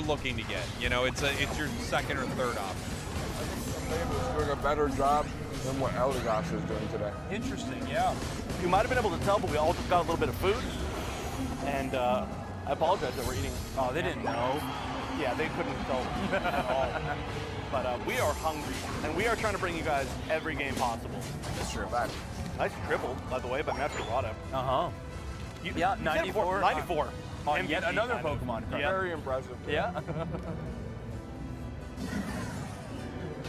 Speaker 5: looking to get. You know, it's your second or third option.
Speaker 6: I think Flavor's doing a better job than what Eldegoss is doing today.
Speaker 4: Interesting, yeah.
Speaker 7: You might have been able to tell, but we all just got a little bit of food. And I apologize that we're eating.
Speaker 4: Oh, they didn't know.
Speaker 7: Yeah, they couldn't tell at all. But we are hungry, and we are trying to bring you guys every game possible.
Speaker 6: That's true. Back.
Speaker 7: Nice triple, by the way, by Master Rado.
Speaker 4: Uh-huh. Yeah, 94.
Speaker 7: 94.
Speaker 4: On yet another Pokemon card.
Speaker 7: Yeah.
Speaker 6: Very impressive.
Speaker 4: Yeah.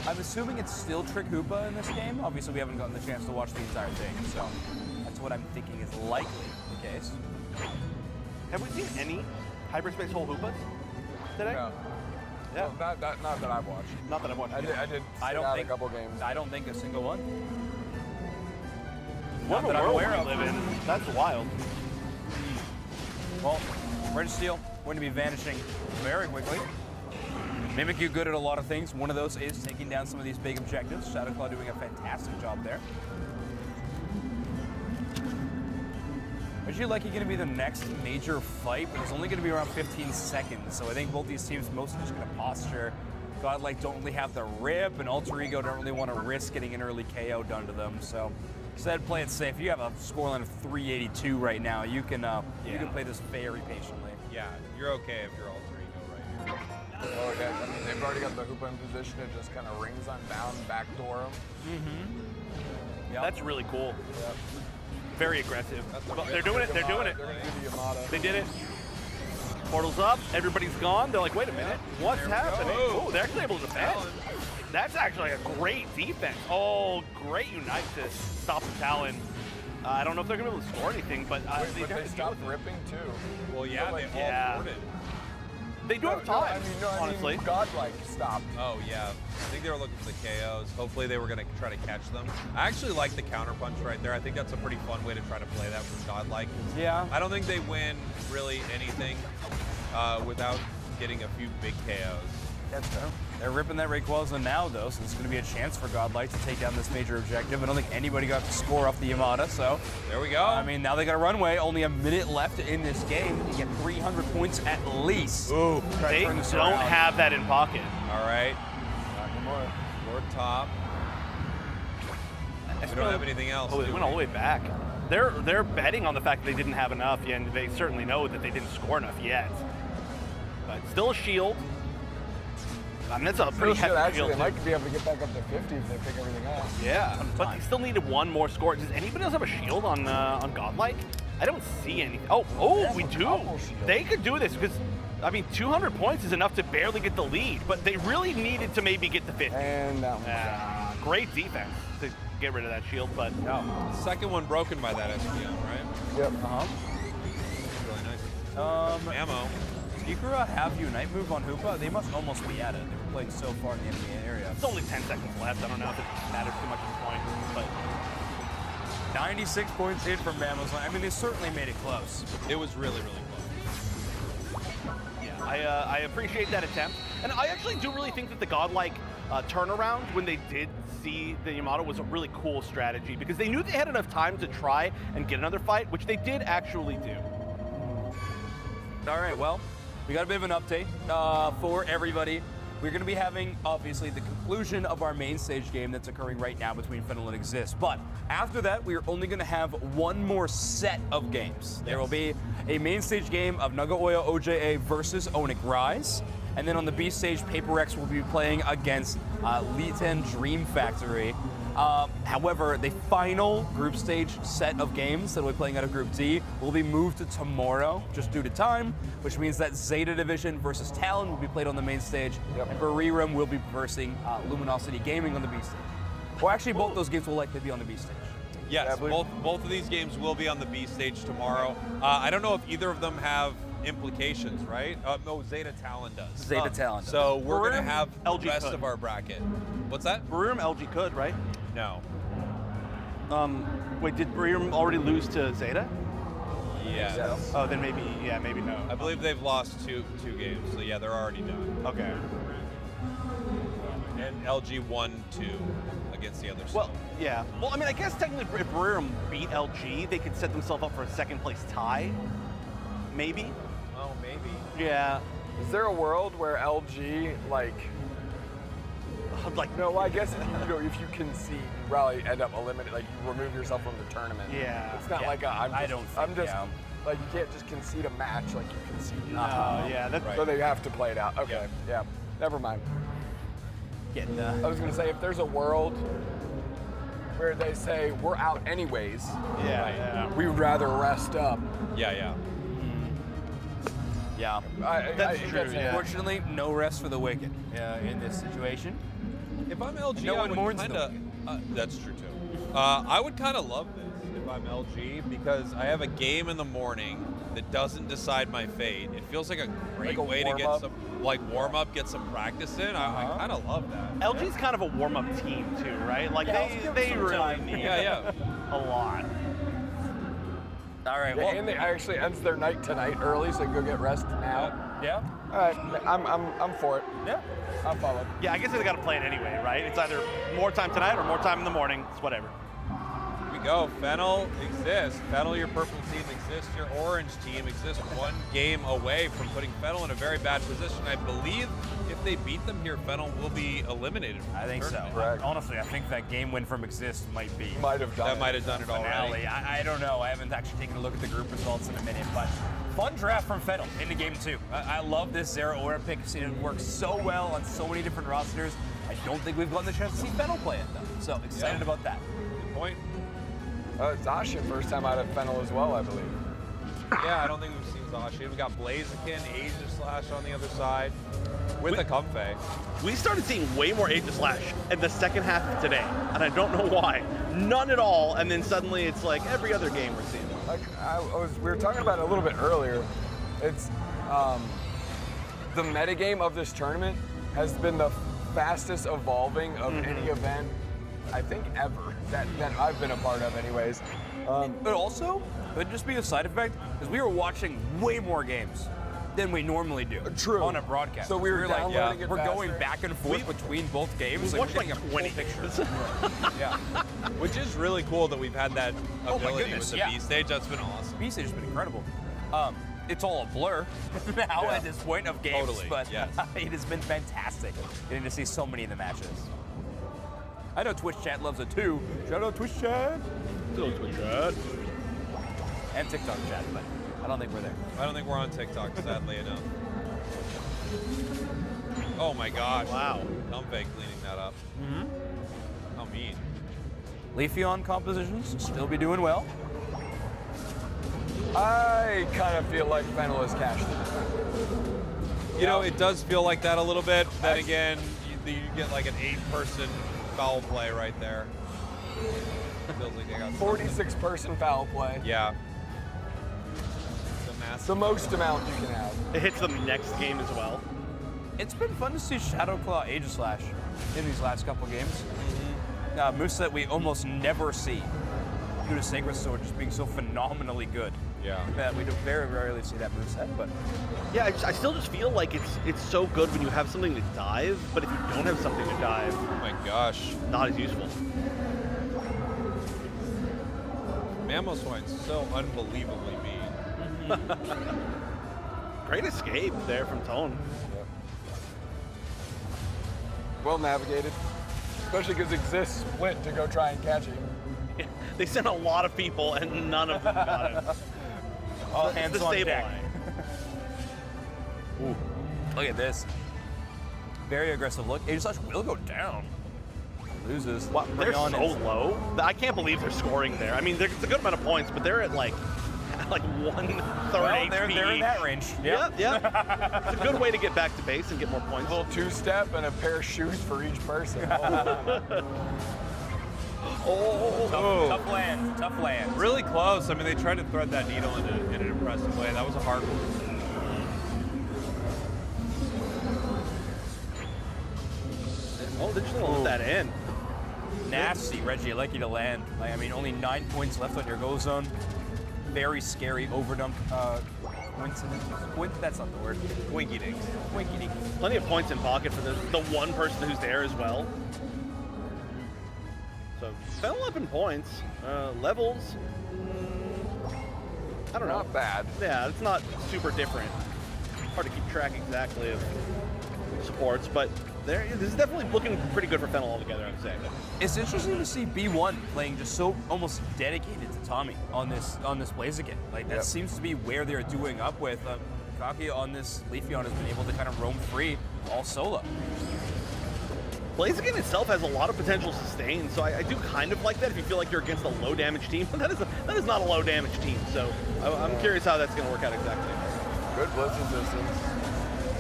Speaker 4: I'm assuming it's still Trick Hoopa in this game. Obviously, we haven't gotten the chance to watch the entire thing, so that's what I'm thinking is likely the case.
Speaker 7: Have we seen any Hyperspace Hole Hoopas today?
Speaker 6: No.
Speaker 7: Yeah.
Speaker 6: Well, not that I've watched.
Speaker 7: Not that I've watched.
Speaker 6: I did
Speaker 4: I don't
Speaker 6: sit out
Speaker 4: think
Speaker 6: a couple games.
Speaker 4: I don't think a single one.
Speaker 7: What
Speaker 4: Not that
Speaker 7: a
Speaker 4: I'm
Speaker 7: world
Speaker 4: aware
Speaker 7: we
Speaker 4: of.
Speaker 7: live in. That's wild.
Speaker 4: Well, Registeel going to be vanishing very quickly. Mimikyu good at a lot of things. One of those is taking down some of these big objectives. Shadowclaw doing a fantastic job there. Registeel going to be the next major fight, but it's only going to be around 15 seconds. So I think both these teams mostly just going to posture. Godlike don't really have the rip, and Alter Ego don't really want to risk getting an early KO done to them. So instead, play it safe. You have a scoreline of 382 right now. You can play this very patiently.
Speaker 5: Yeah, you're okay if you're Alter Ego right here.
Speaker 6: Oh, yeah, I mean, they've already got the Hoopa in position. It just kind of rings unbound, backdoor him.
Speaker 7: Mm-hmm. Yep. That's really cool.
Speaker 6: Yep.
Speaker 7: Very aggressive. But they're doing it. They're doing it.
Speaker 6: They're going to do the Yamada.
Speaker 7: They did it. Portal's up. Everybody's gone. They're like, wait a minute. What's happening? Oh, they're actually able to defend. That's actually a great defense. Oh, great Unite to stop the Talon. I don't know if they're going to be able to score anything, but
Speaker 6: they stopped ripping too.
Speaker 5: Well, yeah,
Speaker 6: like,
Speaker 5: they all boarded.
Speaker 7: They do have time,
Speaker 6: honestly. Godlike stopped.
Speaker 5: Oh, yeah. I think they were looking for the KOs. Hopefully they were going to try to catch them. I actually like the counterpunch right there. I think that's a pretty fun way to try to play that from Godlike.
Speaker 4: Yeah.
Speaker 5: I don't think they win really anything without getting a few big KOs.
Speaker 4: That's fair. They're ripping that Rayquaza now, though, so it's going to be a chance for Godlike to take down this major objective. I don't think anybody got to score off the Yamada, so
Speaker 5: there we go.
Speaker 4: I mean, now they got a runway. Only a minute left in this game. You get 300 points at least.
Speaker 5: Ooh.
Speaker 7: They don't have that in pocket.
Speaker 5: All right. Lord top. We don't have anything else.
Speaker 7: Oh, they went all the way back. They're betting on the fact that they didn't have enough, and they certainly know that they didn't score enough yet. But still a shield. I mean, that's a pretty hefty
Speaker 6: actually,
Speaker 7: shield.
Speaker 6: they might be able to get back up to 50 if they pick everything up.
Speaker 7: Yeah, but they still needed one more score. Does anybody else have a shield on Godlike? I don't see anything. Oh, we do. They could do this because, I mean, 200 points is enough to barely get the lead, but they really needed to maybe get the 50.
Speaker 6: And now.
Speaker 7: Great defense to get rid of that shield, but no.
Speaker 5: Second one broken by that SPM, right?
Speaker 6: Yep.
Speaker 5: Really nice. Ammo.
Speaker 4: Does Ikura have Unite move on Hoopa? They must almost be at it. They were playing so far in the enemy area.
Speaker 7: It's only 10 seconds left. I don't know if it matters too much at this point, but
Speaker 4: 96 points in from Mammo's. I mean, they certainly made it close.
Speaker 5: It was really, really close.
Speaker 7: Yeah, I appreciate that attempt. And I actually do really think that the Godlike turnaround, when they did see the Yamato, was a really cool strategy because they knew they had enough time to try and get another fight, which they did actually do.
Speaker 4: All right, well, we got a bit of an update for everybody. We're going to be having, obviously, the conclusion of our main stage game that's occurring right now between Fennel and Exist. But after that, we are only going to have one more set of games. There will be a main stage game of Nagoya OJA versus Onic Rise. And then on the B stage, Paper X will be playing against Liten Dream Factory. However, the final group stage set of games that we'll be playing out of Group D will be moved to tomorrow, just due to time, which means that Zeta Division versus Talon will be played on the main stage, and Bariram will be versing Luminosity Gaming on the B stage. Well, actually, both those games will likely be on the B stage.
Speaker 5: Yes, both of these games will be on the B stage tomorrow. I don't know if either of them have implications, right? No, Zeta Talon does.
Speaker 4: Zeta Talon does.
Speaker 5: So we're going to have the
Speaker 7: LG
Speaker 5: rest
Speaker 7: could.
Speaker 5: of our bracket. What's that?
Speaker 7: Bariram LG could, right?
Speaker 5: No.
Speaker 7: Wait, did Bariram already lose to Zeta?
Speaker 5: Yes.
Speaker 7: Oh, then maybe, maybe no.
Speaker 5: I believe they've lost two games, so yeah, they're already done.
Speaker 7: Okay.
Speaker 5: And LG won 2 against the other side.
Speaker 7: Well, yeah. Well, I mean, I guess technically if Bariram beat LG, they could set themselves up for a second place tie. Maybe.
Speaker 5: Oh, maybe.
Speaker 7: Yeah.
Speaker 6: Is there a world where LG, like, no, well, I guess if you concede, you probably end up eliminated, like you remove yourself from the tournament.
Speaker 7: Yeah.
Speaker 6: It's not like I'm just,
Speaker 4: yeah.
Speaker 6: like you can't just concede a match like you concede.
Speaker 7: Yeah, that's
Speaker 6: So they have to play it out. Okay, yeah. Never mind. I was gonna say if there's a world where they say we're out anyways, we would rather rest up.
Speaker 5: Yeah.
Speaker 4: Yeah.
Speaker 7: That's true.
Speaker 4: Unfortunately, no rest for the wicked in this situation.
Speaker 5: If I'm LG,
Speaker 4: No
Speaker 5: I
Speaker 4: one
Speaker 5: would
Speaker 4: mourns
Speaker 5: kind of. That's true too. I would kind of love this. If I'm LG because I have a game in the morning that doesn't decide my fate. It feels like a great way to get some warm up, get some practice in. I kind of love that.
Speaker 7: LG's kind of a warm up team too, right? Like they really need a lot.
Speaker 4: All right. Well,
Speaker 6: and it actually ends their night tonight early, so they can go get rest now.
Speaker 4: Yeah.
Speaker 6: All right, I'm for it.
Speaker 4: Yeah.
Speaker 6: I'll follow.
Speaker 7: Yeah, I guess they got to plan anyway, right? It's either more time tonight or more time in the morning. It's whatever.
Speaker 5: Here we go. Fennel exists. Fennel, your purple team exists. Your orange team exists 1 game away from putting Fennel in a very bad position. I believe if they beat them here, Fennel will be eliminated from
Speaker 4: I think
Speaker 5: the
Speaker 4: so.
Speaker 5: tournament.
Speaker 4: Honestly, I think that game win from Exist might be.
Speaker 6: Might have done
Speaker 5: it already.
Speaker 4: I don't know. I haven't actually taken a look at the group results in a minute, but fun draft from Fennel into game 2. I love this Zero Aura pick. I've seen it work so well on so many different rosters. I don't think we've gotten the chance to see Fennel play it though. So excited about that.
Speaker 5: Good point.
Speaker 6: Zasha, first time out of Fennel as well, I believe.
Speaker 5: Yeah, I don't think we've seen Zasha. We got Blaziken, Aegis on the other side with a Comfey.
Speaker 7: We started seeing way more Aegis in the second half of today, and I don't know why. None at all, and then suddenly it's like every other game we're seeing.
Speaker 6: Like we were talking about it a little bit earlier. It's the metagame of this tournament has been the fastest evolving of any event I think ever that I've been a part of, anyways.
Speaker 4: But also, could just be a side effect because we were watching way more games than we normally do.
Speaker 6: True.
Speaker 4: On a broadcast.
Speaker 6: So we were downloading it
Speaker 4: we're
Speaker 6: faster.
Speaker 4: going back and forth between both games.
Speaker 7: We watched
Speaker 4: we're
Speaker 7: like
Speaker 4: getting a
Speaker 7: 20
Speaker 4: full picture.
Speaker 5: Yeah. Which is really cool that we've had that ability
Speaker 4: goodness,
Speaker 5: with the B stage. That's been awesome.
Speaker 4: B stage has been incredible. It's all a blur now at this point of games,
Speaker 5: Totally,
Speaker 4: but
Speaker 5: yes.
Speaker 4: it has been fantastic getting to see so many of the matches. I know Twitch chat loves it too. Shout out Twitch chat.
Speaker 7: Still Twitch chat.
Speaker 4: And TikTok chat, but I don't think we're there.
Speaker 5: I don't think we're on TikTok, sadly enough. Oh my gosh.
Speaker 7: Wow.
Speaker 5: Comfey cleaning that up. How mean.
Speaker 4: Leafeon compositions still be doing well.
Speaker 6: I kind of feel like Fennel has cashed it.
Speaker 5: You know, it does feel like that a little bit. Then again, you get like an 8-person foul play right there. Feels like they got
Speaker 6: 46-person foul play.
Speaker 5: Yeah.
Speaker 6: The most amount you can have.
Speaker 7: It hits them next game as well.
Speaker 4: It's been fun to see Shadowclaw Aegislash in these last couple games. Moveset we almost never see due to Sacred Sword just being so phenomenally good.
Speaker 5: Yeah.
Speaker 4: That we don't very rarely see that moveset, but
Speaker 7: Yeah, I still just feel like it's so good when you have something to dive, but if you don't have something to dive,
Speaker 5: Oh my gosh.
Speaker 7: not as useful.
Speaker 5: Mamoswine's so unbelievably mean.
Speaker 7: Great escape there from Tone.
Speaker 6: Well navigated. Especially because Exist split to go try and catch him.
Speaker 7: They sent a lot of people and none of them got it.
Speaker 4: all hands
Speaker 7: the
Speaker 4: on
Speaker 7: stable
Speaker 4: deck.
Speaker 7: line.
Speaker 4: Ooh, look at this. Very aggressive look. Aegislash will go down. Loses.
Speaker 7: Wow, they're
Speaker 4: Brion
Speaker 7: so
Speaker 4: is-
Speaker 7: low. I can't believe they're scoring there. I mean, it's a good amount of points, but they're at like 1/3
Speaker 4: Well,
Speaker 7: HP.
Speaker 4: they're in that range.
Speaker 7: Yeah, yeah. It's a good way to get back to base and get more points.
Speaker 6: A little 2-step and a pair of shoes for each person.
Speaker 4: Tough land. Tough land.
Speaker 5: Really close. I mean, they tried to thread that needle in an impressive way. That was a hard one.
Speaker 7: Oh, they're just gonna let that in.
Speaker 4: Nasty, Reggie. I'd like you to land. I mean, only 9 points left on your go zone. Very scary overdunk coincidence. That's not the word.
Speaker 5: Winky dinks.
Speaker 4: Winky dink.
Speaker 7: Plenty of points in pocket for the one person who's there as well. So, Fennel up in points. Levels, I don't know.
Speaker 6: Not bad.
Speaker 7: Yeah, it's not super different. Hard to keep track exactly of supports, but this is definitely looking pretty good for Fennel altogether, I would say.
Speaker 4: It's interesting to see B1 playing just so almost dedicated to Tommy on this Blaziken. Like that seems to be where they're doing up with. Kaki on this Leafeon has been able to kind of roam free all solo.
Speaker 7: Blaziken itself has a lot of potential sustain, so I do kind of like that if you feel like you're against a low damage team. That is not a low damage team, so I'm curious how that's going to work out exactly.
Speaker 6: Good blitz resistance.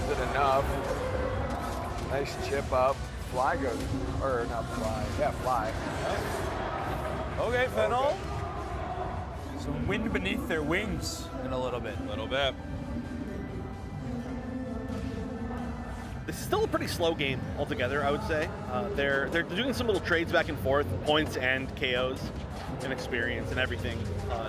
Speaker 6: Is it enough? Nice chip up. Fly goes, or not fly. Yeah, fly.
Speaker 5: Okay, Fennel.
Speaker 4: Some wind beneath their wings in a little bit.
Speaker 5: A little bit.
Speaker 7: This is still a pretty slow game altogether, I would say. They're doing some little trades back and forth, points and KOs, and experience and everything.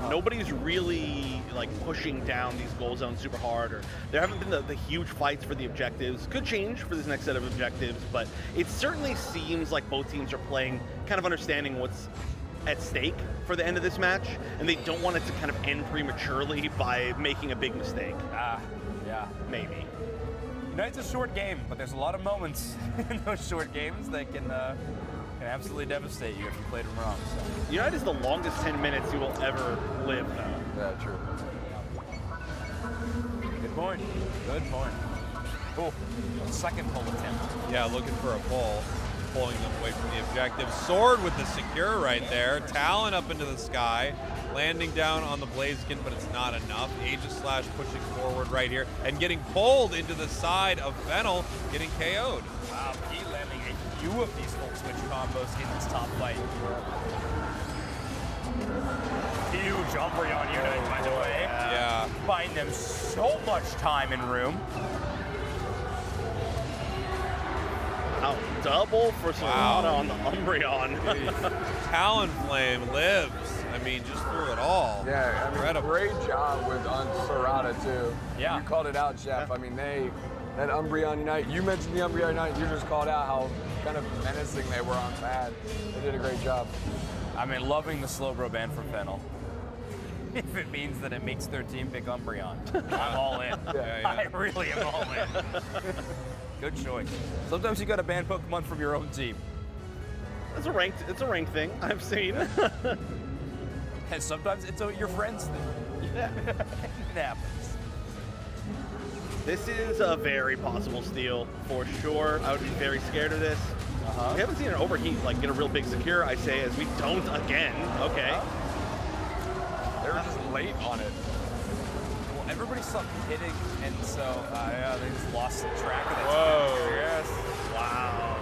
Speaker 7: Nobody's really like pushing down these goal zones super hard, or there haven't been the huge fights for the objectives. Could change for this next set of objectives, but it certainly seems like both teams are playing kind of understanding what's at stake for the end of this match, and they don't want it to kind of end prematurely by making a big mistake.
Speaker 4: Yeah.
Speaker 7: Maybe.
Speaker 4: Unite's a short game, but there's a lot of moments in those short games that can absolutely devastate you if you played them wrong. So.
Speaker 7: Unite is the longest 10 minutes you will ever live, though.
Speaker 6: Yeah, true.
Speaker 4: Good point. Good point. Oh, second pull attempt.
Speaker 5: Yeah, looking for a pull, pulling them away from the objective. Sword with the secure right there. Talon up into the sky, landing down on the Blaziken, but it's not enough. Aegis pushing forward right here and getting pulled into the side of Fennel, getting KO'd.
Speaker 4: Wow, he landing a few of these full switch combos in this top fight. Huge Umbreon Unite, by the way.
Speaker 5: Yeah.
Speaker 4: Buying them so much time and room.
Speaker 7: Wow, double for Serrata on the Umbreon.
Speaker 5: Talonflame lives. I mean, just through it all.
Speaker 6: Yeah, I mean,
Speaker 5: Incredible.
Speaker 6: great job on Serrata too.
Speaker 4: Yeah.
Speaker 6: You called it out, Chef.
Speaker 7: Yeah.
Speaker 6: I mean, that Umbreon Unite, you mentioned the Umbreon Unite, you just called out how kind of menacing they were on pad. They did a great job.
Speaker 4: I mean, loving the slow bro ban from Fennel. If it means that it makes their team pick Umbreon, I'm all in.
Speaker 6: Yeah.
Speaker 4: I really am all in. Good choice. Sometimes you gotta ban Pokemon from your own team.
Speaker 7: It's a ranked thing, I've seen.
Speaker 4: And sometimes it's your friend's thing.
Speaker 7: Yeah.
Speaker 4: It happens.
Speaker 7: This is a very possible steal for sure. I would be very scared of this. We haven't seen an overheat like get a real big secure, I say, as we don't again. Okay.
Speaker 6: They were just late on it.
Speaker 4: Well, everybody stopped hitting, and so yeah, they just lost track of that.
Speaker 5: Whoa.
Speaker 4: Yes. Wow.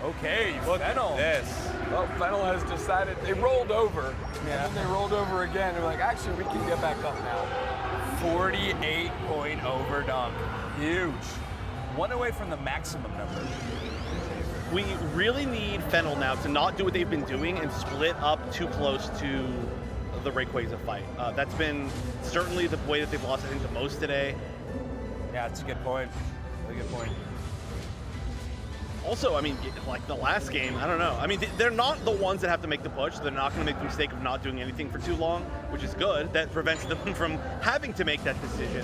Speaker 4: Okay,
Speaker 5: Look
Speaker 4: Fennel.
Speaker 5: at this.
Speaker 6: Well, Fennel has decided, they rolled over,
Speaker 4: Yeah.
Speaker 6: and then they rolled over again. They're like, actually, we can get back up now.
Speaker 4: 48-point overdunk. Huge. One away from the maximum number.
Speaker 7: We really need Fennel now to not do what they've been doing and split up too close to the Rayquaza fight. That's been certainly the way that they've lost, I think, the most today.
Speaker 4: Yeah, that's a good point. Really good point.
Speaker 7: Also, I mean, like the last game, I don't know. I mean, they're not the ones that have to make the push. They're not going to make the mistake of not doing anything for too long, which is good. That prevents them from having to make that decision.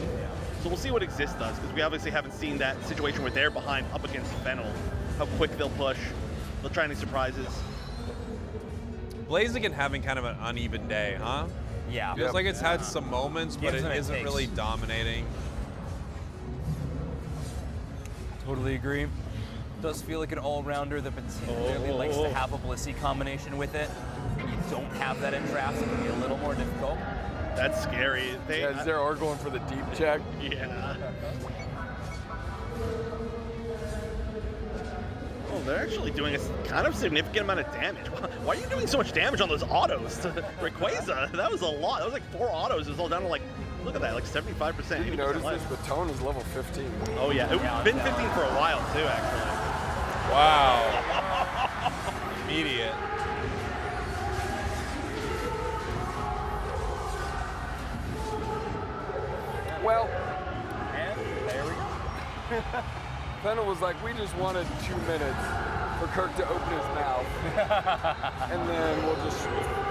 Speaker 7: So we'll see what Exist does, because we obviously haven't seen that situation where they're behind up against Fennel. How quick they'll push. They'll try any surprises.
Speaker 5: Blaziken having kind of an uneven day, huh?
Speaker 4: Yeah.
Speaker 5: Feels like it's had some moments, but
Speaker 4: Gives
Speaker 5: it
Speaker 4: and it
Speaker 5: isn't
Speaker 4: takes.
Speaker 5: really dominating.
Speaker 4: Totally agree. Does feel like an all-rounder that particularly likes to have a Blissey combination with it. You don't have that in drafts, it can be a little more difficult.
Speaker 7: That's scary.
Speaker 6: Yeah, Zero are going for the deep check.
Speaker 7: Yeah. Oh, they're actually doing a kind of significant amount of damage. Why are you doing so much damage on those autos to Rayquaza? That was a lot. That was like 4 autos. It was all down to like, look at that, like 75%.
Speaker 6: Did you
Speaker 7: 80%
Speaker 6: notice
Speaker 7: life.
Speaker 6: this? But Tone is level 15.
Speaker 7: Oh yeah, it's been 15 for a while too, actually.
Speaker 5: Wow. Immediate.
Speaker 6: Well,
Speaker 4: And there we go.
Speaker 6: Fennel was like, we just wanted 2 minutes for Kirk to open his mouth, and then we'll just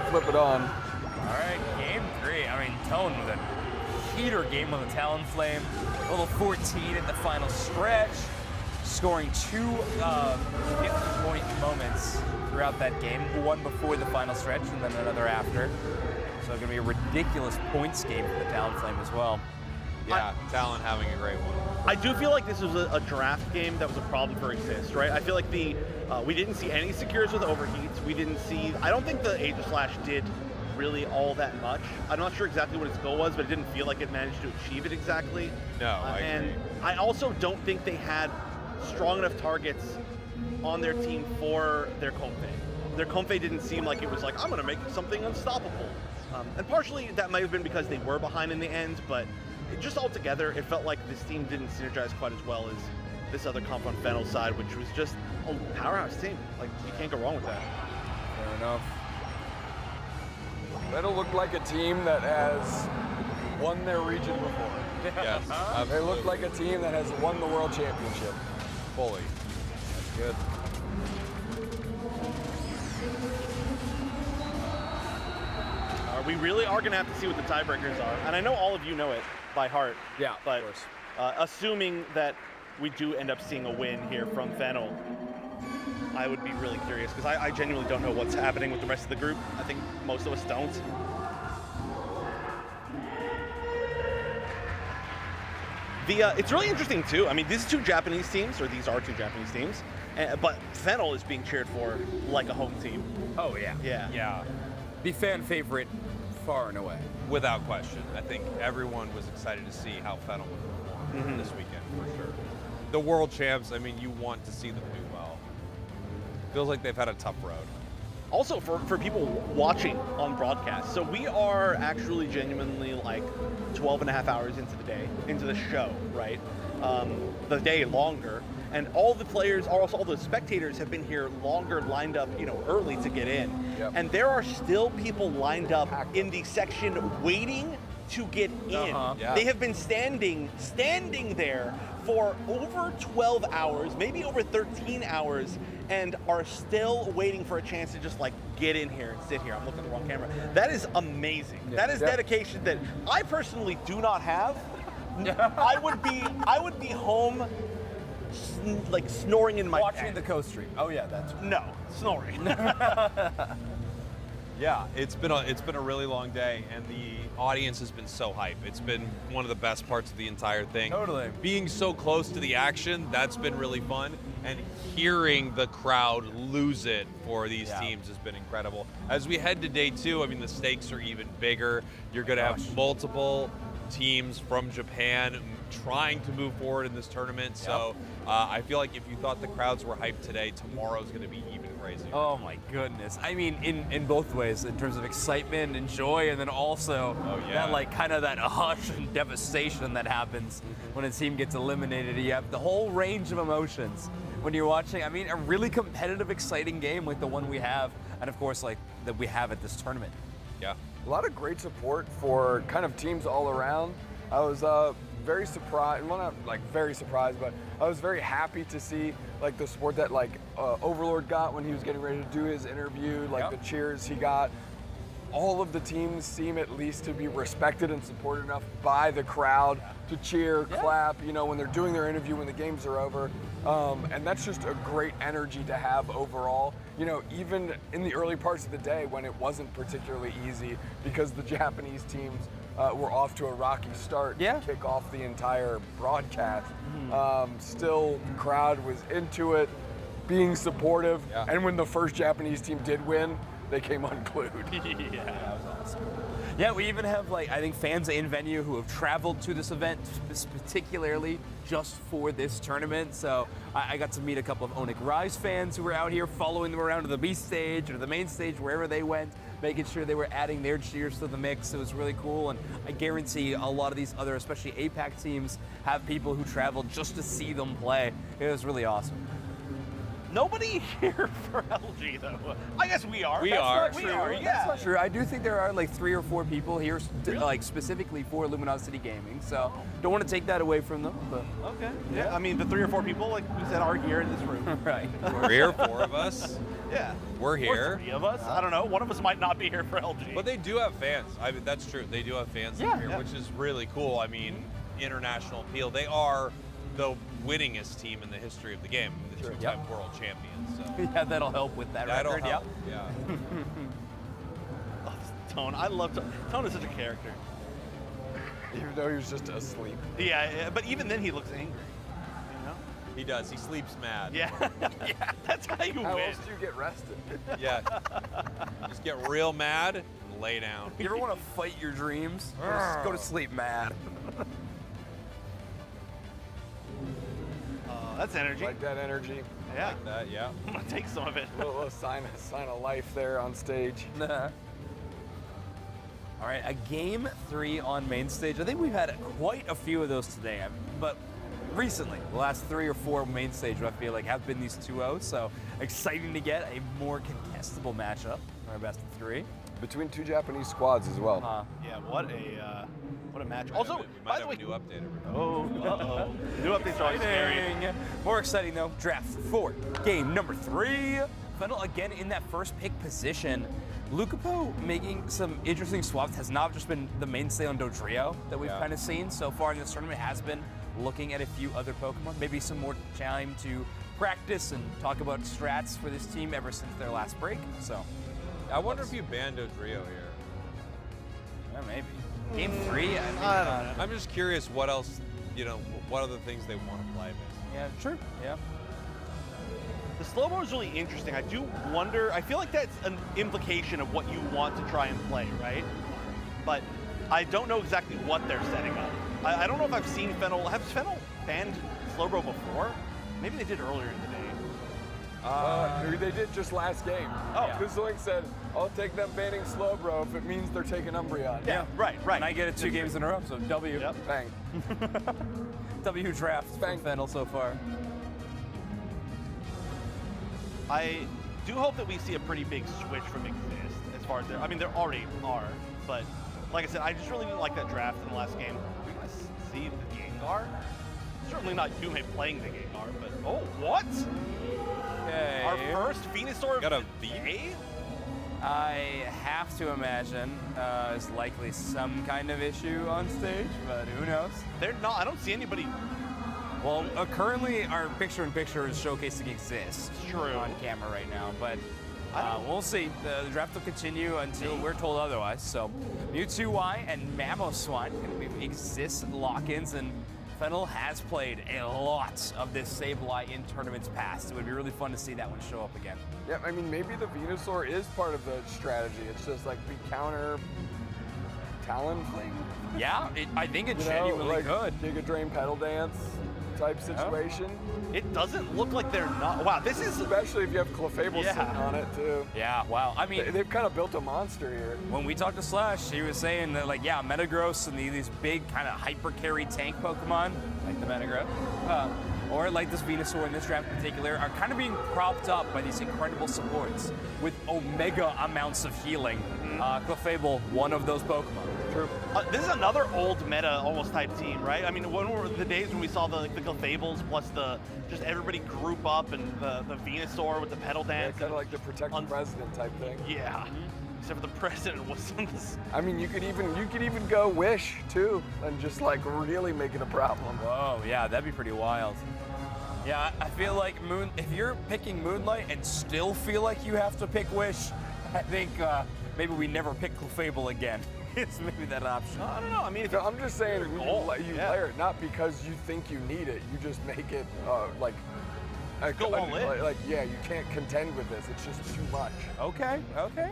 Speaker 6: flip it on.
Speaker 4: All right, game 3. I mean, Tone with a heater game on the Talonflame. Level 14 in the final stretch. Scoring 2 50-point moments throughout that game. One before the final stretch and then another after. So it's going to be a ridiculous points game for the Talonflame as well.
Speaker 5: Yeah, Talon having a great one.
Speaker 7: I do feel like this was a draft game that was a problem for Exist, right? I feel like we didn't see any secures with overheats. We didn't see, I don't think the Aegis did really all that much. I'm not sure exactly what its goal was, but it didn't feel like it managed to achieve it exactly.
Speaker 5: No, I
Speaker 7: and
Speaker 5: agree.
Speaker 7: I also don't think they had strong enough targets on their team for their Comfey. Their Comfey didn't seem like it was like, I'm going to make something unstoppable. And partially that might have been because they were behind in the end, but just altogether, it felt like this team didn't synergize quite as well as this other comp on Fennel's side, which was just a powerhouse team. Like, you can't go wrong with that.
Speaker 6: Fair enough. Fennel looked like a team that has won their region before.
Speaker 5: Yes,
Speaker 6: They look like a team that has won the World Championship.
Speaker 5: fully. That's good.
Speaker 7: We really are going to have to see what the tiebreakers are. And I know all of you know it by heart.
Speaker 6: Yeah,
Speaker 7: but
Speaker 6: of course.
Speaker 7: Assuming that we do end up seeing a win here from Fennel, I would be really curious because I genuinely don't know what's happening with the rest of the group. I think most of us don't. It's really interesting too. I mean, these are two Japanese teams, but Fennel is being cheered for like a home team.
Speaker 4: Oh, yeah.
Speaker 7: Yeah.
Speaker 4: The fan favorite far and away.
Speaker 5: Without question. I think everyone was excited to see how Fennel would perform this weekend, for sure. The world champs, I mean, you want to see them do well. Feels like they've had a tough road.
Speaker 7: Also, for people watching on broadcast, so we are actually genuinely like 12 and a half hours into the show, right? The day longer. And all the players, also all the spectators have been here longer, lined up, early to get in.
Speaker 6: Yep.
Speaker 7: And there are still people lined up in the section waiting to get in.
Speaker 5: Yeah.
Speaker 7: They have been standing there for over 12 hours, maybe over 13 hours, and are still waiting for a chance to just like get in here and sit here. I'm looking at the wrong camera. That is amazing.
Speaker 6: Yeah.
Speaker 7: That is dedication that I personally do not have. I would be home like snoring in my
Speaker 4: Watching
Speaker 7: bed.
Speaker 4: the Coast Stream. Oh, yeah, that's right.
Speaker 7: No, snoring.
Speaker 5: Yeah, it's been a really long day, and the audience has been so hype. It's been one of the best parts of the entire thing.
Speaker 4: Totally.
Speaker 5: Being so close to the action, that's been really fun, and hearing the crowd lose it for these teams has been incredible. As we head to day 2, I mean, the stakes are even bigger. You're going to have multiple teams from Japan trying to move forward in this tournament. So I feel like if you thought the crowds were hyped today, tomorrow's going to be even crazier.
Speaker 4: Oh my goodness. I mean, in both ways, in terms of excitement and joy, and then also that like kind of that hush and devastation that happens when a team gets eliminated. You have the whole range of emotions when you're watching. I mean, a really competitive, exciting game like the one we have, and of course like that we have at this tournament.
Speaker 5: Yeah.
Speaker 6: A lot of great support for kind of teams all around. I was very surprised, well, not like very surprised, but I was very happy to see like the support that like Overlord got when he was getting ready to do his interview, like the cheers he got. All of the teams seem at least to be respected and supported enough by the crowd to cheer, clap, when they're doing their interview, when the games are over. And that's just a great energy to have overall. Even in the early parts of the day when it wasn't particularly easy because the Japanese teams were off to a rocky start to kick off the entire broadcast. Still, the crowd was into it, being supportive. And when the first Japanese team did win, they came unglued.
Speaker 4: That was awesome. Yeah, we even have I think fans in venue who have traveled to this event particularly just for this tournament. So I got to meet a couple of Onic Rise fans who were out here following them around to the B stage or the main stage, wherever they went, making sure they were adding their cheers to the mix. It was really cool, and I guarantee a lot of these other, especially APAC teams, have people who traveled just to see them play. It was really awesome.
Speaker 7: Nobody here for LG though. I guess we are.
Speaker 5: We are.
Speaker 4: That's not true. I do think there are like 3 or 4 people here, like specifically for Luminosity Gaming. So don't want to take that away from them. But
Speaker 7: okay. Yeah. I mean, the 3 or 4 people, like we said, are here in this room.
Speaker 4: Right.
Speaker 5: 3 or 4 of us.
Speaker 7: Yeah.
Speaker 5: We're here.
Speaker 7: Or 3 of us. I don't know. One of us might not be here for LG.
Speaker 5: But they do have fans. I mean, that's true. They do have fans here, which is really cool. I mean, international appeal. They are the winningest team in the history of the game, the 2-time world champions. So.
Speaker 4: Yeah, that'll help with that
Speaker 5: That'll
Speaker 4: record.
Speaker 5: help. Yeah.
Speaker 7: Tone. I love Tone. Tone is such a character.
Speaker 6: Even though he was just asleep.
Speaker 7: Yeah, but even then he looks angry.
Speaker 5: He does. He sleeps mad.
Speaker 7: Yeah. That's how you win.
Speaker 6: How else do you get rested?
Speaker 5: Yeah. Just get real mad and lay down.
Speaker 4: You ever want to fight your dreams? Just go to sleep mad.
Speaker 7: That's energy.
Speaker 6: Like that energy.
Speaker 7: Yeah.
Speaker 5: Like that, yeah.
Speaker 7: I'm gonna take some of it.
Speaker 6: A little sign of life there on stage.
Speaker 4: All right, a game 3 on main stage. I think we've had quite a few of those today, but recently, the last 3 or 4 main stage, I feel like, have been these 2-0, so exciting to get a more contestable matchup, our best of 3.
Speaker 6: Between 2 Japanese squads as well.
Speaker 7: Yeah, what a match. Also, by the way,
Speaker 5: new update.
Speaker 7: New updates are always scary.
Speaker 4: More exciting though, draft 4, game number 3. Fennel again in that first pick position. Lucapo making some interesting swaps, has not just been the mainstay on Dodrio that we've kind of seen so far in this tournament, has been looking at a few other Pokemon, maybe some more time to practice and talk about strats for this team ever since their last break. So
Speaker 5: I wonder if you banned Dodrio here.
Speaker 4: Yeah, maybe. Game 3,
Speaker 5: I'm just curious what else, what other things they want to play, basically.
Speaker 4: Yeah, true. Yeah.
Speaker 7: The slow-mo is really interesting. I do wonder, I feel like that's an implication of what you want to try and play, right? But I don't know exactly what they're setting up. I don't know if I've seen Fennel, has Fennel banned Slowbro before? Maybe they did earlier in the day.
Speaker 6: They did just last game.
Speaker 7: Oh.
Speaker 6: Because Zoink said, I'll take them banning Slowbro if it means they're taking Umbreon.
Speaker 7: Yeah, right.
Speaker 4: And I get it 2 games in a row, so W.
Speaker 7: Yep.
Speaker 6: Bang.
Speaker 4: W draft from Fennel so far.
Speaker 7: I do hope that we see a pretty big switch from Exist as far as there. I mean, there already are, but like I said, I just really didn't like that draft in the last game. We're going to see the Gengar. Certainly not Yume playing the Gengar, but oh, what?
Speaker 4: Okay.
Speaker 7: Our first Venusaur
Speaker 5: Got a
Speaker 7: of the day?
Speaker 4: I have to imagine is likely some kind of issue on stage, but who knows?
Speaker 7: They're not. I don't see anybody.
Speaker 4: Well, currently our picture-in-picture is showcasing Exist
Speaker 7: True.
Speaker 4: on camera right now, but we'll see. The draft will continue until we're told otherwise. So Mewtwo Y and Mamoswine going to be Exist lock-ins, and Fennel has played a lot of this Sableye in tournaments past. It would be really fun to see that one show up again.
Speaker 6: Yeah, I mean, maybe the Venusaur is part of the strategy. It's just like we counter Talonflame.
Speaker 4: Yeah, I think it genuinely could.
Speaker 6: Giga Drain Pedal Dance type situation.
Speaker 7: It doesn't look like they're not. Wow, this is.
Speaker 6: Especially if you have Clefable sitting on it, too.
Speaker 4: Yeah, wow. I mean,
Speaker 6: they've kind of built a monster here.
Speaker 4: When we talked to Slash, he was saying that, like, yeah, Metagross and these big kind of hyper carry tank Pokemon, like the Metagross, or like this Venusaur in this draft in particular, are kind of being propped up by these incredible supports with omega amounts of healing. Clefable, one of those Pokemon.
Speaker 7: True. This is another old meta almost type team, right? I mean, when were the days when we saw the Clefables plus just everybody group up and the Venusaur with the pedal dance?
Speaker 6: Yeah, kind of like the Protect the President type thing.
Speaker 7: Yeah. Except for the president wasn't.
Speaker 6: I mean, you could even go Wish too, and just like really make it a problem.
Speaker 4: Whoa, yeah, that'd be pretty wild. Yeah, I feel like if you're picking Moonlight and still feel like you have to pick Wish, I think maybe we never pick Clefable again. It's maybe that option.
Speaker 7: I don't know. I mean,
Speaker 6: I'm just saying you layer it not because you think you need it. You just make it
Speaker 7: go all in.
Speaker 6: Like, yeah, you can't contend with this. It's just too much.
Speaker 4: Okay.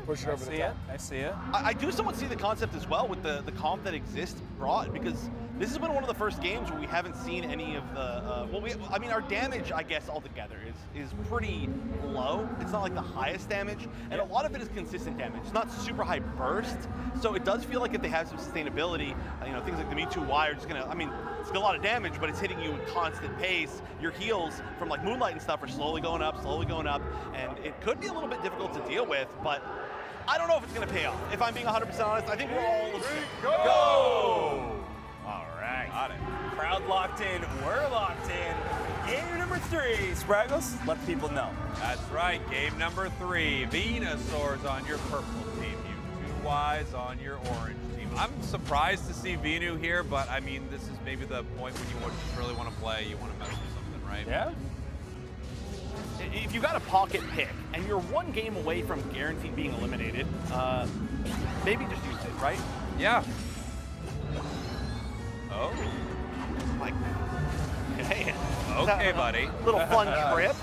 Speaker 6: Push it over the top.
Speaker 4: I see it.
Speaker 7: I do somewhat see the concept as well with the comp that Exist brought, because this has been one of the first games where we haven't seen any of the, I mean, our damage, I guess, altogether is pretty low. It's not like the highest damage, and a lot of it is consistent damage. It's not super high burst, so it does feel like if they have some sustainability, things like the Mewtwo Y are just gonna, I mean, it's a lot of damage, but it's hitting you at constant pace. Your heals from like Moonlight and stuff are slowly going up, and it could be a little bit difficult to deal with, but I don't know if it's gonna pay off. If I'm being 100% honest, I think we're all
Speaker 4: go! All right. Got it. Crowd locked in. We're locked in. Game number 3. Spraggles, let people know.
Speaker 5: That's right. Game number 3. Venusaur's on your purple team. Mewtwo Y's on your orange team. I'm surprised to see Venu here, but I mean, this is maybe the point when you just really want to play. You want to mess with something, right?
Speaker 4: Yeah.
Speaker 7: If you got a pocket pick and you're one game away from guaranteed being eliminated, maybe just use it, right?
Speaker 5: Yeah. Oh.
Speaker 7: Like, okay.
Speaker 5: Okay, buddy.
Speaker 7: Little fun trip.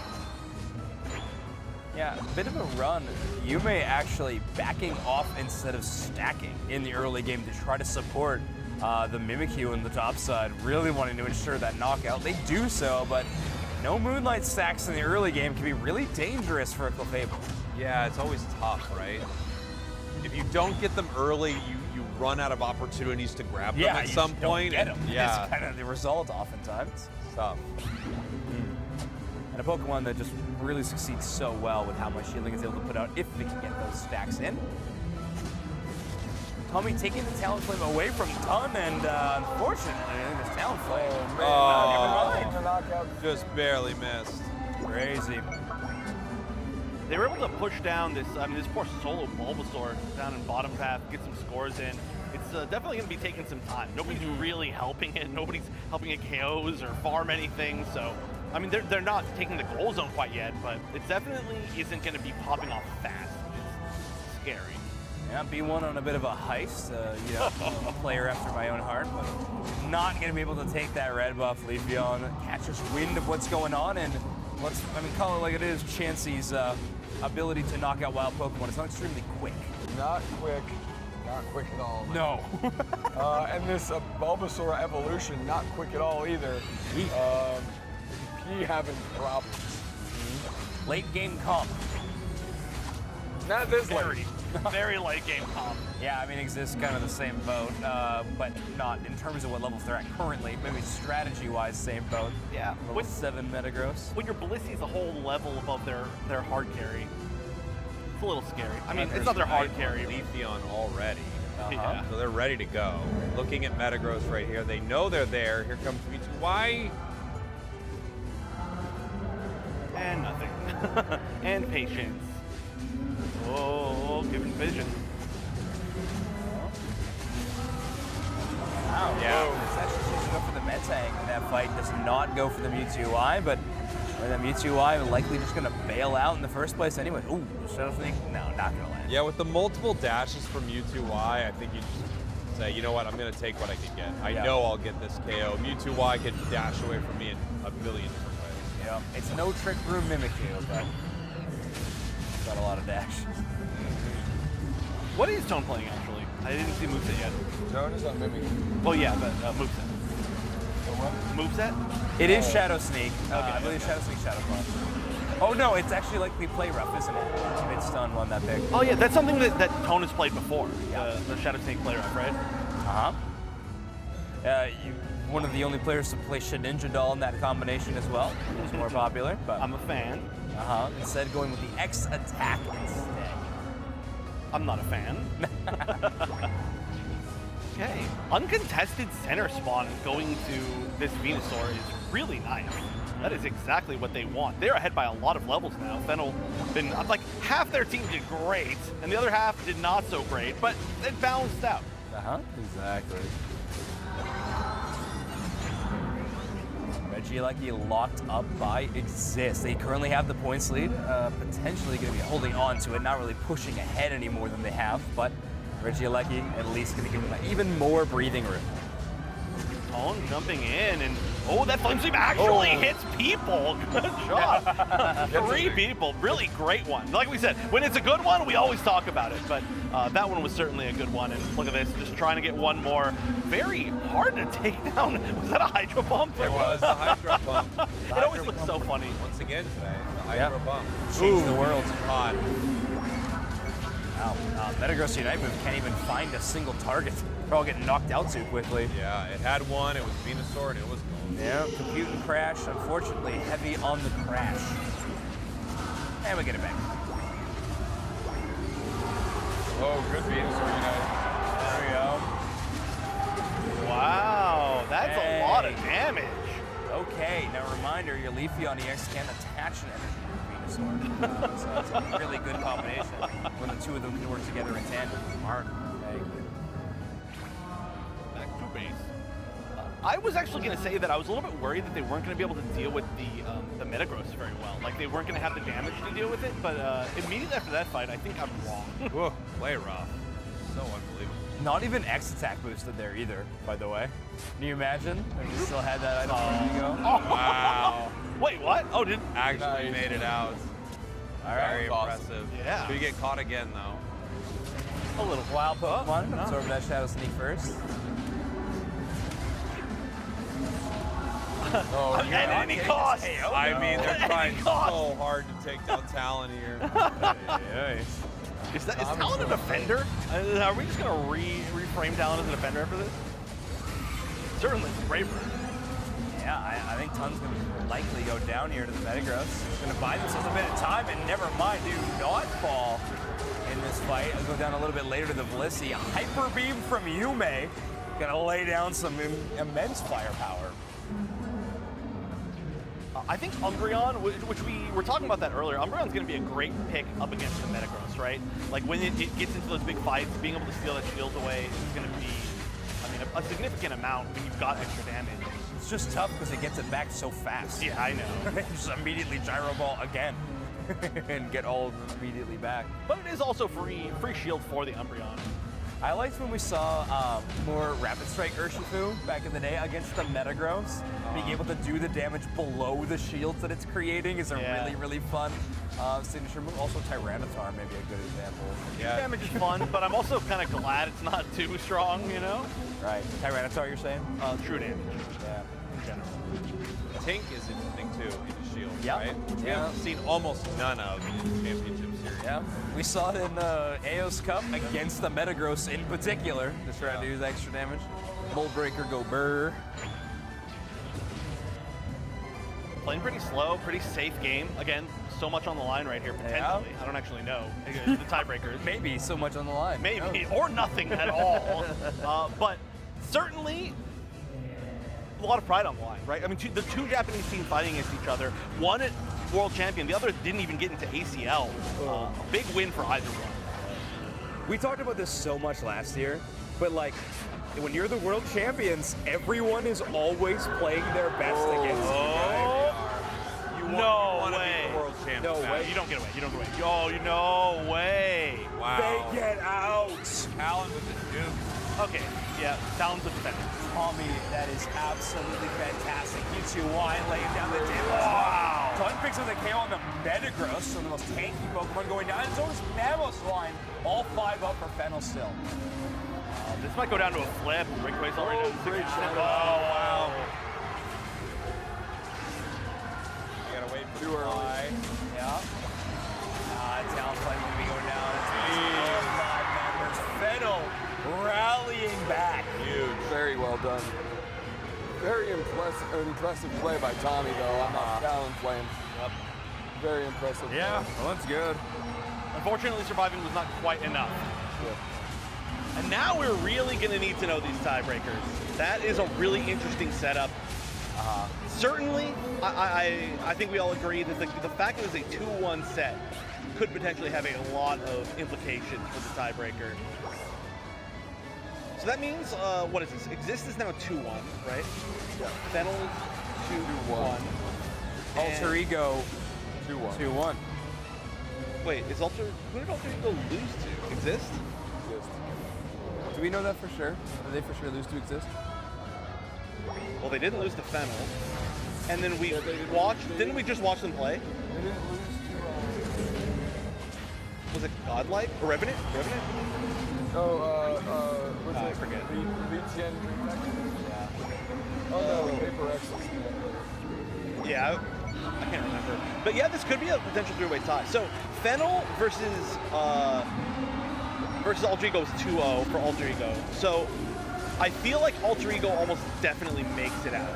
Speaker 4: Yeah, a bit of a run. Yume actually backing off instead of stacking in the early game to try to support the Mimikyu in the top side, really wanting to ensure that knockout. They do so, but no Moonlight stacks in the early game can be really dangerous for a Clefable.
Speaker 5: Yeah, it's always tough, right? If you don't get them early, you run out of opportunities to grab them at some point.
Speaker 4: Get them.
Speaker 5: Yeah.
Speaker 4: That's kind of the result oftentimes.
Speaker 5: Tough.
Speaker 4: And a Pokemon that just really succeeds so well with how much shielding it's able to put out if they can get those stacks in. Tommy taking the Talon Flame away from Ton, and unfortunately, this Talon Flame.
Speaker 5: Just barely missed.
Speaker 4: Crazy.
Speaker 7: They were able to push down this, this poor solo Bulbasaur down in bottom path, get some scores in. It's definitely going to be taking some time. Nobody's really helping it. Nobody's helping it KOs or farm anything. So, I mean, they're not taking the goal zone quite yet, but it definitely isn't going to be popping off fast, which is scary.
Speaker 4: Yeah, B1 on a bit of a heist. You know, a player after my own heart, but not going to be able to take that red buff. Leafeon catches wind of what's going on, and call it like it is. Chansey's ability to knock out wild Pokemon is not extremely quick.
Speaker 6: Not quick. Not quick at all.
Speaker 4: No.
Speaker 6: And this Bulbasaur evolution, not quick at all either. He having problems.
Speaker 4: Late game comp.
Speaker 6: Not this late.
Speaker 7: Very late game comp.
Speaker 4: Yeah, I mean, exists kind of the same boat, but not in terms of what levels they're at currently. Maybe strategy-wise, same boat.
Speaker 7: Yeah.
Speaker 4: Level 7 Metagross.
Speaker 7: When your Blissey's a whole level above their hard carry, it's a little scary. I mean, it's not their hard carry.
Speaker 5: Leafeon already.
Speaker 7: Yeah.
Speaker 5: So they're ready to go. Looking at Metagross right here. They know they're there. Here comes Mewtwo. Why?
Speaker 7: And nothing. And patience. Oh, giving vision.
Speaker 4: Wow. Yeah. It's actually choosing to go for the Metang in that fight. Does not go for the Mewtwo-I, but that Mewtwo-I likely just going to bail out in the first place anyway. Ooh, the Shadow Sneak? No, not going to land.
Speaker 5: Yeah, with the multiple dashes from Mewtwo-I, I think you just say, you know what, I'm going to take what I can get. I know I'll get this KO. Mewtwo-I can dash away from me in a million different ways.
Speaker 4: Yeah, it's no Trick Room Mimikyu, but it's got a lot of dash.
Speaker 7: What is Tone playing, actually? I didn't see moveset yet.
Speaker 6: Tone is on Mimikyu.
Speaker 7: Oh, yeah, but moveset. Moveset?
Speaker 4: It is Shadow Sneak. I believe Shadow Sneak, Shadow Claw. Oh, no, it's actually like we play rough, isn't it? Mid-stun one that big.
Speaker 7: Oh, yeah, that's something that Tone has played before. Yeah. The Shadow Sneak play rough, right?
Speaker 4: One of the only players to play Shedinja Doll in that combination as well. It was more popular, but
Speaker 7: I'm a fan.
Speaker 4: Instead, going with the X attack instead.
Speaker 7: I'm not a fan. Okay. Uncontested center spawn going to this Venusaur is really nice. That is exactly what they want. They're ahead by a lot of levels now. Fennel been like half their team did great, and the other half did not so great, but it balanced out.
Speaker 4: Exactly. Regieleki locked up by Exist. They currently have the points lead, potentially going to be holding on to it, not really pushing ahead any more than they have, but Regieleki at least going to give them even more breathing room.
Speaker 7: Tone jumping in, and oh, that Flame Sweep actually hits people. Good job. 3 people, really great one. Like we said, when it's a good one, we always talk about it, but that one was certainly a good one, and look at this, just trying to get one more. Very hard to take down. Was that a Hydro Bump?
Speaker 5: It was a Hydro Bump.
Speaker 7: It always looks so funny.
Speaker 5: Once again today, the Hydro Bump.
Speaker 4: Changed the world.
Speaker 5: Hot.
Speaker 4: Wow. Metagross Unite move can't even find a single target. They're all getting knocked out too quickly.
Speaker 5: Yeah, it had one, it was Venusaur, and it was gone.
Speaker 4: Yeah, compute and crash, unfortunately heavy on the crash. And we get it back.
Speaker 6: Oh, good Venusaur Unite.
Speaker 4: There we go.
Speaker 7: Wow, that's a lot of damage.
Speaker 4: Okay, now reminder, your Leafeon EX can attach an energy to Venusaur. So it's a really good combination when the two of them can work together in tandem. Smart. Thank you.
Speaker 7: Back to base. I was actually going to say that I was a little bit worried that they weren't going to be able to deal with the Metagross very well. Like, they weren't going to have the damage to deal with it, but immediately after that fight, I think I'm wrong.
Speaker 5: Whoa, play rough. So unbelievable.
Speaker 4: Not even X attack boosted there either, by the way. Can you imagine? If you still had that item ready to go.
Speaker 7: Oh,
Speaker 5: wow.
Speaker 7: Wait, what? Oh, did
Speaker 5: actually made it out.
Speaker 4: All right,
Speaker 5: very impressive.
Speaker 7: Yeah.
Speaker 5: Could you get caught again though?
Speaker 7: A little
Speaker 4: wild Pokemon. Absorb that Shadow Sneak first.
Speaker 7: At any cost.
Speaker 5: I mean, they're trying so hard to take down Talon here.
Speaker 7: Is Talon a defender? Are we just going to reframe Talon as a defender after this? Certainly, braver.
Speaker 4: Yeah, I think Tun's going to likely go down here to the Metagross. He's going to buy themselves a bit of time, and never mind, do not fall in this fight. I'll go down a little bit later to the Blissey. Hyper Beam from Yume. Going to lay down some immense firepower.
Speaker 7: I think Umbreon, which we were talking about that earlier, Umbreon's going to be a great pick up against the Metagross, right? Like when it gets into those big fights, being able to steal that shield away is going to be, I mean, a significant amount when you've got extra damage.
Speaker 4: It's just tough because it gets it back so fast.
Speaker 7: Yeah, I know.
Speaker 4: Just immediately Gyro Ball again and get all of them immediately back.
Speaker 7: But it is also free shield for the Umbreon.
Speaker 4: I liked when we saw more Rapid Strike Urshifu back in the day against the Metagross. Being able to do the damage below the shields that it's creating is a really, really fun signature move. Also, Tyranitar may be a good example.
Speaker 7: Yeah. Damage is fun, but I'm also kind of glad it's not too strong, you know?
Speaker 4: Right. Tyranitar, you're saying?
Speaker 7: True damage.
Speaker 4: Yeah.
Speaker 7: In general.
Speaker 5: Tink is interesting too in the shield,
Speaker 4: Yep.
Speaker 5: right? We
Speaker 4: Yeah.
Speaker 5: haven't seen almost none of in the championship series.
Speaker 4: Yeah. We saw it in Aos Cup against the Metagross in particular. Just trying to use extra damage. Mold Breaker go burr.
Speaker 7: Playing pretty slow, pretty safe game. Again, so much on the line right here, potentially. I don't actually know. The tiebreakers.
Speaker 4: Maybe so much on the line.
Speaker 7: Maybe, or nothing at all. But certainly, a lot of pride on the line, right? I mean, the two Japanese teams fighting against each other. One world champion, the other didn't even get into ACL. A big win for either one.
Speaker 4: We talked about this so much last year, but like, when you're the world champions, everyone is always playing their best against you. Right?
Speaker 7: No
Speaker 5: way.
Speaker 7: way.
Speaker 5: World champion.
Speaker 4: No way.
Speaker 7: You don't get away. You don't get away. Oh, no way.
Speaker 5: Wow.
Speaker 4: They get out.
Speaker 5: Talon with the Duke.
Speaker 7: Okay, yeah, Talon's a defender.
Speaker 4: Tommy, that is absolutely fantastic. You 2-1, laying down the damage.
Speaker 7: Wow.
Speaker 4: Ton picks up the KO on the Metagross, so the most tanky Pokemon going down. And so is Mamoswine. All 5 up for Fennel still.
Speaker 7: This might go down to a flip. Breakaway's already down to 60%. Oh, wow.
Speaker 5: You gotta wait for
Speaker 4: Too
Speaker 5: the
Speaker 4: early.
Speaker 5: fly.
Speaker 4: Yeah. Talon's fight going to be going down. It's 5 members. Fennel rallying back.
Speaker 5: Huge.
Speaker 6: Very well done. Very impressive play by Tommy, though, on that Talon flame.
Speaker 5: Yep.
Speaker 6: Very impressive.
Speaker 4: Yeah, well, that's good.
Speaker 7: Unfortunately, surviving was not quite enough.
Speaker 6: Yeah.
Speaker 7: And now we're really going to need to know these tiebreakers. That is a really interesting setup. Certainly, I think we all agree that the fact that it's a 2-1 set could potentially have a lot of implications for the tiebreaker. So that means, what is this? Exist is now 2-1, right?
Speaker 6: Yeah.
Speaker 7: Fennel is 2-1.
Speaker 4: Alter Ego
Speaker 6: 2-1.
Speaker 4: 2-1.
Speaker 7: Wait, who did Alter Ego lose to? Exist?
Speaker 6: Do we know that for sure? Did they for sure lose to Exist?
Speaker 7: Well, they didn't lose to Fennel. And then we didn't we just watch them play?
Speaker 6: They didn't lose
Speaker 7: Was it Godlike? Or Revenant? Revenant?
Speaker 6: I
Speaker 7: forget.
Speaker 6: Tien. Yeah. Oh no, Paper X.
Speaker 7: Yeah, I can't remember. But yeah, this could be a potential 3-way tie. So Fennel versus Alter Ego is 2-0 for Alter Ego. So I feel like Alter Ego almost definitely makes it out,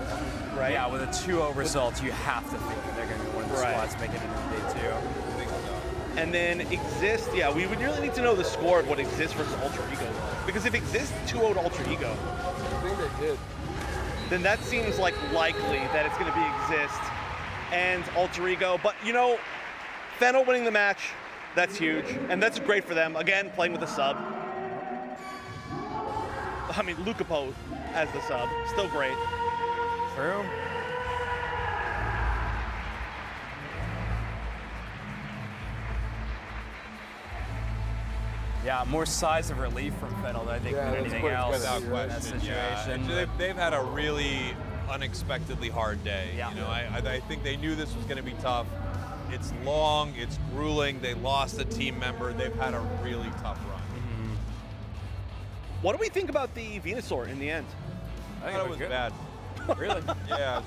Speaker 7: right?
Speaker 4: Yeah, with a 2-0 result, you have to think that they're going to be one of the squads making it into day 2.
Speaker 7: And then Exist, yeah, we would really need to know the score of what Exist versus Alter Ego was. Because if Exist 2-0'd Alter Ego,
Speaker 6: I think they did.
Speaker 7: then that seems like likely that it's going to be Exist and Alter Ego. But, you know, Fennel winning the match, that's huge. And that's great for them. Again, playing with a sub. I mean, Lucapo as the sub, still great.
Speaker 4: True. Yeah, more size of relief from Fennel than I think than anything else
Speaker 5: Without
Speaker 4: in that
Speaker 5: question,
Speaker 4: situation.
Speaker 5: yeah. They've had a really unexpectedly hard day.
Speaker 4: Yeah.
Speaker 5: You know, I think they knew this was going to be tough. It's long, it's grueling. They lost a team member. They've had a really tough run.
Speaker 7: What do we think about the Venusaur in the end?
Speaker 5: I thought it was bad.
Speaker 2: Really?
Speaker 5: Yeah.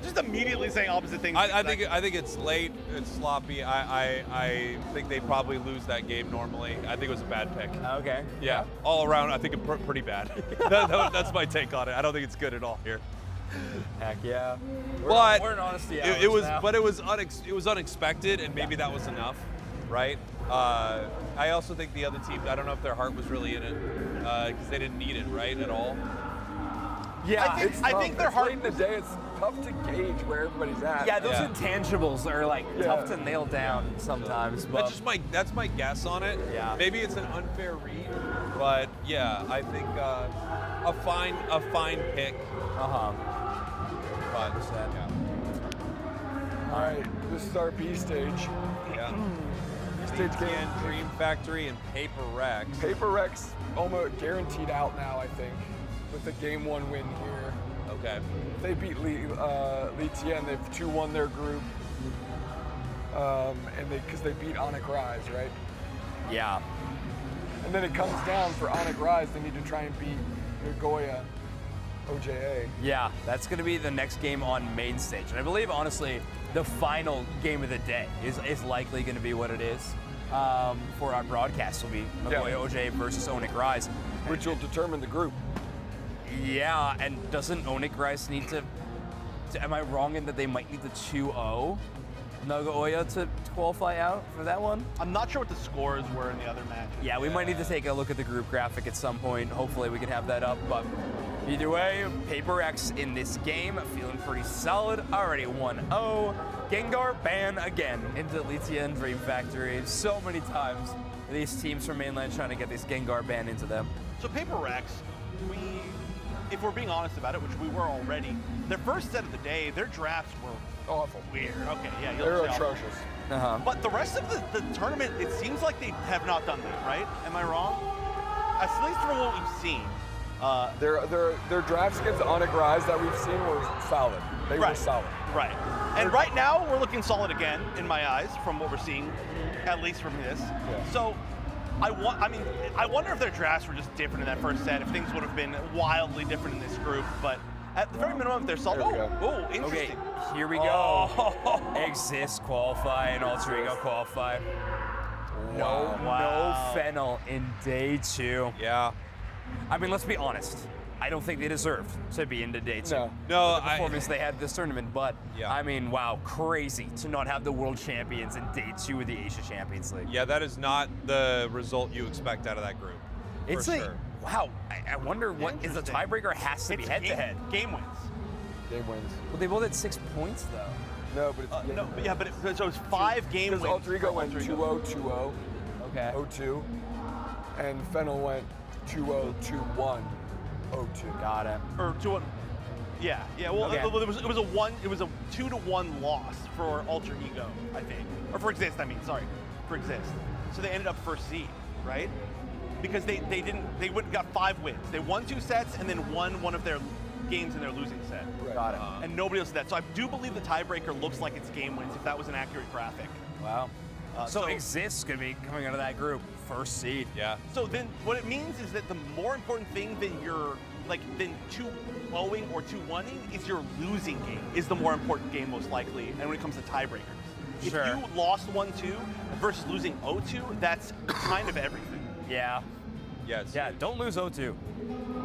Speaker 7: Just immediately saying opposite things.
Speaker 5: I think it's late. It's sloppy. I think they probably lose that game normally. I think it was a bad pick.
Speaker 4: Okay.
Speaker 5: Yeah. All around, I think it's pretty bad. That's my take on it. I don't think it's good at all here.
Speaker 4: Heck yeah.
Speaker 5: But
Speaker 4: we're in honesty hours
Speaker 5: it was
Speaker 4: now.
Speaker 5: but it was unexpected, and maybe that was enough, right? I also think the other team, I don't know if their heart was really in it because they didn't need it, right, at all.
Speaker 4: Yeah,
Speaker 6: I think their heart in the day. It's tough to gauge where everybody's at.
Speaker 4: yeah, those intangibles are like tough to nail down sometimes. But
Speaker 5: That's my guess on it.
Speaker 4: Yeah.
Speaker 5: Maybe it's an unfair read, but yeah, I think a fine pick. But yeah.
Speaker 6: All right, this is our B stage.
Speaker 5: Yeah.
Speaker 6: B stage game.
Speaker 5: ATN, Dream Factory, and Paper Rex.
Speaker 6: Paper Rex almost guaranteed out now, I think, with a game 1 win here.
Speaker 5: Okay.
Speaker 6: If they beat Tien, they've 2-1 their group. And because they beat Onic Rise, right?
Speaker 4: yeah.
Speaker 6: And then it comes down for Onic Rise, they need to try and beat Nagoya OJA.
Speaker 4: Yeah, that's going to be the next game on main stage. And I believe, honestly, the final game of the day is likely going to be what it is for our broadcast. Will be Nagoya OJA versus Onic Rise.
Speaker 6: Which will determine the group.
Speaker 4: Yeah, and doesn't Onic Rise need to am I wrong in that they might need to 2-0 Nagoya to qualify out for that one?
Speaker 7: I'm not sure what the scores were in the other matches.
Speaker 4: Yeah, we might need to take a look at the group graphic at some point. Hopefully we can have that up, but either way, Paper X in this game, feeling pretty solid. Already 1-0. Gengar ban again into Litian Dream Factory. So many times these teams from mainland trying to get this Gengar ban into them.
Speaker 7: So Paper Rex, if we're being honest about it, which we were already, their first set of the day, their drafts were
Speaker 6: Awful.
Speaker 7: weird. Okay, yeah,
Speaker 6: They're
Speaker 7: say awful.
Speaker 6: atrocious.
Speaker 7: But the rest of the tournament, it seems like they have not done that, right? Am I wrong? At least from what we've seen.
Speaker 6: Their drafts against Onic Rise that we've seen were solid. They were solid.
Speaker 7: Right. And right now, we're looking solid again, in my eyes, from what we're seeing, at least from this.
Speaker 6: Yeah.
Speaker 7: So, I wonder if their drafts were just different in that first set, if things would have been wildly different in this group, but at the very minimum, if they're solid. Oh, interesting.
Speaker 4: Okay, here we go. Exist qualify and Alter Ego qualify. No Fennel in day 2.
Speaker 5: Yeah.
Speaker 4: I mean, let's be honest. I don't think they deserved to be into day 2.
Speaker 5: No,
Speaker 4: the performance they had this tournament, but
Speaker 5: Yeah.
Speaker 4: I mean, wow, crazy to not have the world champions in day 2 of the Asia Champions League.
Speaker 5: Yeah, that is not the result you expect out of that group.
Speaker 4: It's
Speaker 5: for
Speaker 4: like,
Speaker 5: sure.
Speaker 4: wow, I wonder what is the
Speaker 7: Interesting.
Speaker 4: tiebreaker has to be
Speaker 7: It's
Speaker 4: head-to-head.
Speaker 7: Game wins.
Speaker 6: Game wins.
Speaker 4: Well, they both had 6 points, though.
Speaker 6: No, but it's game
Speaker 7: No,
Speaker 6: wins.
Speaker 7: yeah, but so it's 5 game wins.
Speaker 6: Because Alter Ego
Speaker 7: for
Speaker 6: went
Speaker 7: Alter Ego.
Speaker 6: 2-0, 2-0,
Speaker 4: Okay.
Speaker 6: 0-2, and Fennel went 2-0, 2-1, 0-2.
Speaker 4: Got it.
Speaker 7: Or 2-1. Yeah. Well,
Speaker 4: Okay.
Speaker 7: it was a 2-1 loss for Alter Ego, I think, or for Exist. For Exist. So they ended up first seed, right? Because they got 5 wins. They won 2 sets and then won one of their games in their losing set.
Speaker 6: Right.
Speaker 4: Got it.
Speaker 7: And nobody else did that. So I do believe the tiebreaker looks like it's game wins if that was an accurate graphic.
Speaker 4: Wow. So
Speaker 7: so-
Speaker 4: Exist's going to be coming out of that group, first seed.
Speaker 5: Yeah.
Speaker 7: So then what it means is that the more important thing than than 2-0ing or 2-1ing is your losing game is the more important game most likely, and when it comes to tiebreakers.
Speaker 4: Sure.
Speaker 7: If you lost 1-2 versus losing 0-2, that's kind of everything.
Speaker 4: Yeah.
Speaker 5: Yes.
Speaker 4: Yeah, don't lose 0-2.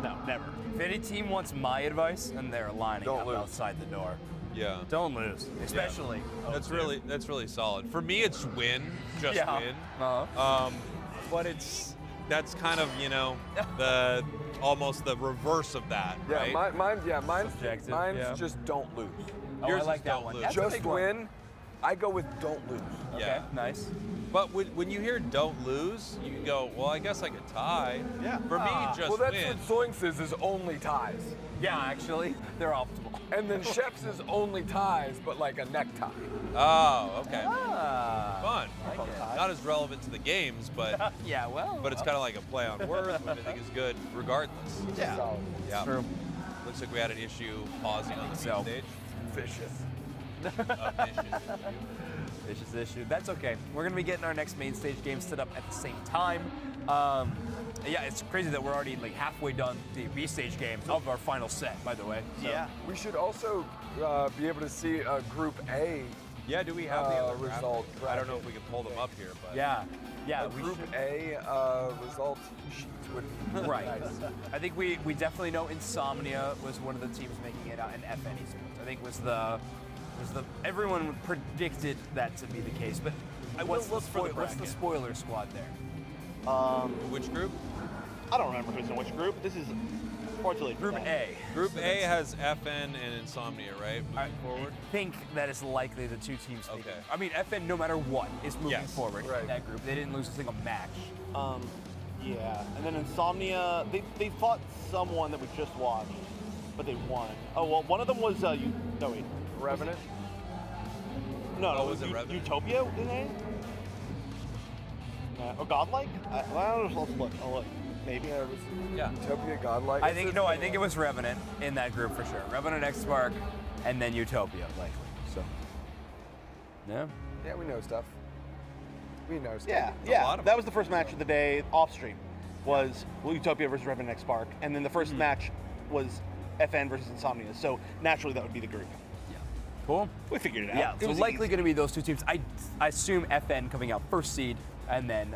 Speaker 7: No, never.
Speaker 4: If any team wants my advice, and they're lining
Speaker 6: Don't
Speaker 4: up
Speaker 6: lose.
Speaker 4: outside the door,
Speaker 5: Yeah.
Speaker 4: don't lose, especially.
Speaker 5: That's really solid. For me, it's win, just
Speaker 4: Yeah.
Speaker 5: win.
Speaker 4: Uh-huh.
Speaker 5: But that's kind of the almost the reverse of that,
Speaker 6: Yeah,
Speaker 5: right?
Speaker 6: mine's
Speaker 4: Subjective,
Speaker 6: mine's
Speaker 4: yeah.
Speaker 6: just don't lose.
Speaker 4: Oh,
Speaker 5: Yours
Speaker 4: I like
Speaker 5: is
Speaker 4: that
Speaker 5: don't
Speaker 4: one.
Speaker 5: lose.
Speaker 4: That's a
Speaker 6: Just
Speaker 4: big one.
Speaker 6: win. I go with don't lose.
Speaker 4: Okay,
Speaker 5: Yeah.
Speaker 4: nice.
Speaker 5: But when you hear don't lose, you go, well, I guess I could tie.
Speaker 7: Yeah.
Speaker 5: For me, just
Speaker 6: Well, that's
Speaker 5: win.
Speaker 6: what Zoinks is only ties.
Speaker 4: Yeah, actually, they're optimal.
Speaker 6: And then Sheps is only ties, but like a necktie.
Speaker 5: Oh, okay.
Speaker 4: Ah.
Speaker 5: Fun.
Speaker 4: like it.
Speaker 5: Not as relevant to the games, but
Speaker 4: Yeah, well.
Speaker 5: it's kind of like a play on words, which I think is good regardless.
Speaker 7: Yeah.
Speaker 6: Solid.
Speaker 5: Yeah.
Speaker 4: True.
Speaker 5: Looks like we had an issue pausing on the
Speaker 4: So.
Speaker 5: stage.
Speaker 6: Vicious.
Speaker 4: Vicious issue. That's okay. We're going to be getting our next main stage game set up at the same time. Yeah, it's crazy that we're already like halfway done the B stage games of our final set, by the way. So.
Speaker 7: Yeah.
Speaker 6: We should also be able to see Group A.
Speaker 5: Yeah, do we have the other
Speaker 6: result?
Speaker 5: I don't know if we can pull them up here, but
Speaker 4: Yeah,
Speaker 6: Group A result sheets would be
Speaker 4: right.
Speaker 6: nice.
Speaker 4: I think we definitely know Insomnia was one of the teams making it out in FN Esports. I think was the everyone predicted that to be the case, but what's the spoiler squad there?
Speaker 5: which group?
Speaker 7: I don't remember who's in which group. This is unfortunately
Speaker 4: Group A.
Speaker 5: Group A has FN and Insomnia, right? Moving forward.
Speaker 4: I think that is likely the two teams.
Speaker 5: Okay.
Speaker 4: I mean, FN, no matter what, is moving forward
Speaker 6: right.
Speaker 4: in that group. They didn't lose a single match.
Speaker 7: Yeah, and then Insomnia, they fought someone that we just watched, but they won. Oh well, one of them was no wait,
Speaker 6: Revenant?
Speaker 7: no,
Speaker 5: was it Revenant?
Speaker 7: Utopia, didn't they? Or Godlike? I don't know. Let's look. I'll look. Maybe.
Speaker 5: Yeah.
Speaker 6: Utopia, Godlike.
Speaker 4: I think it was Revenant in that group for sure. Revenant, X Spark, and then Utopia likely. So. Yeah.
Speaker 6: Yeah, we know stuff. We know stuff.
Speaker 7: Yeah, yeah. That was the first match of the day off stream. Was Utopia versus Revenant X Spark, and then the first match was FN versus Insomnia. So naturally, that would be the group.
Speaker 4: Cool.
Speaker 7: We figured it out.
Speaker 4: Yeah,
Speaker 7: It
Speaker 4: so
Speaker 7: was
Speaker 4: likely
Speaker 7: easy.
Speaker 4: going to be those two teams. I assume FN coming out first seed, and then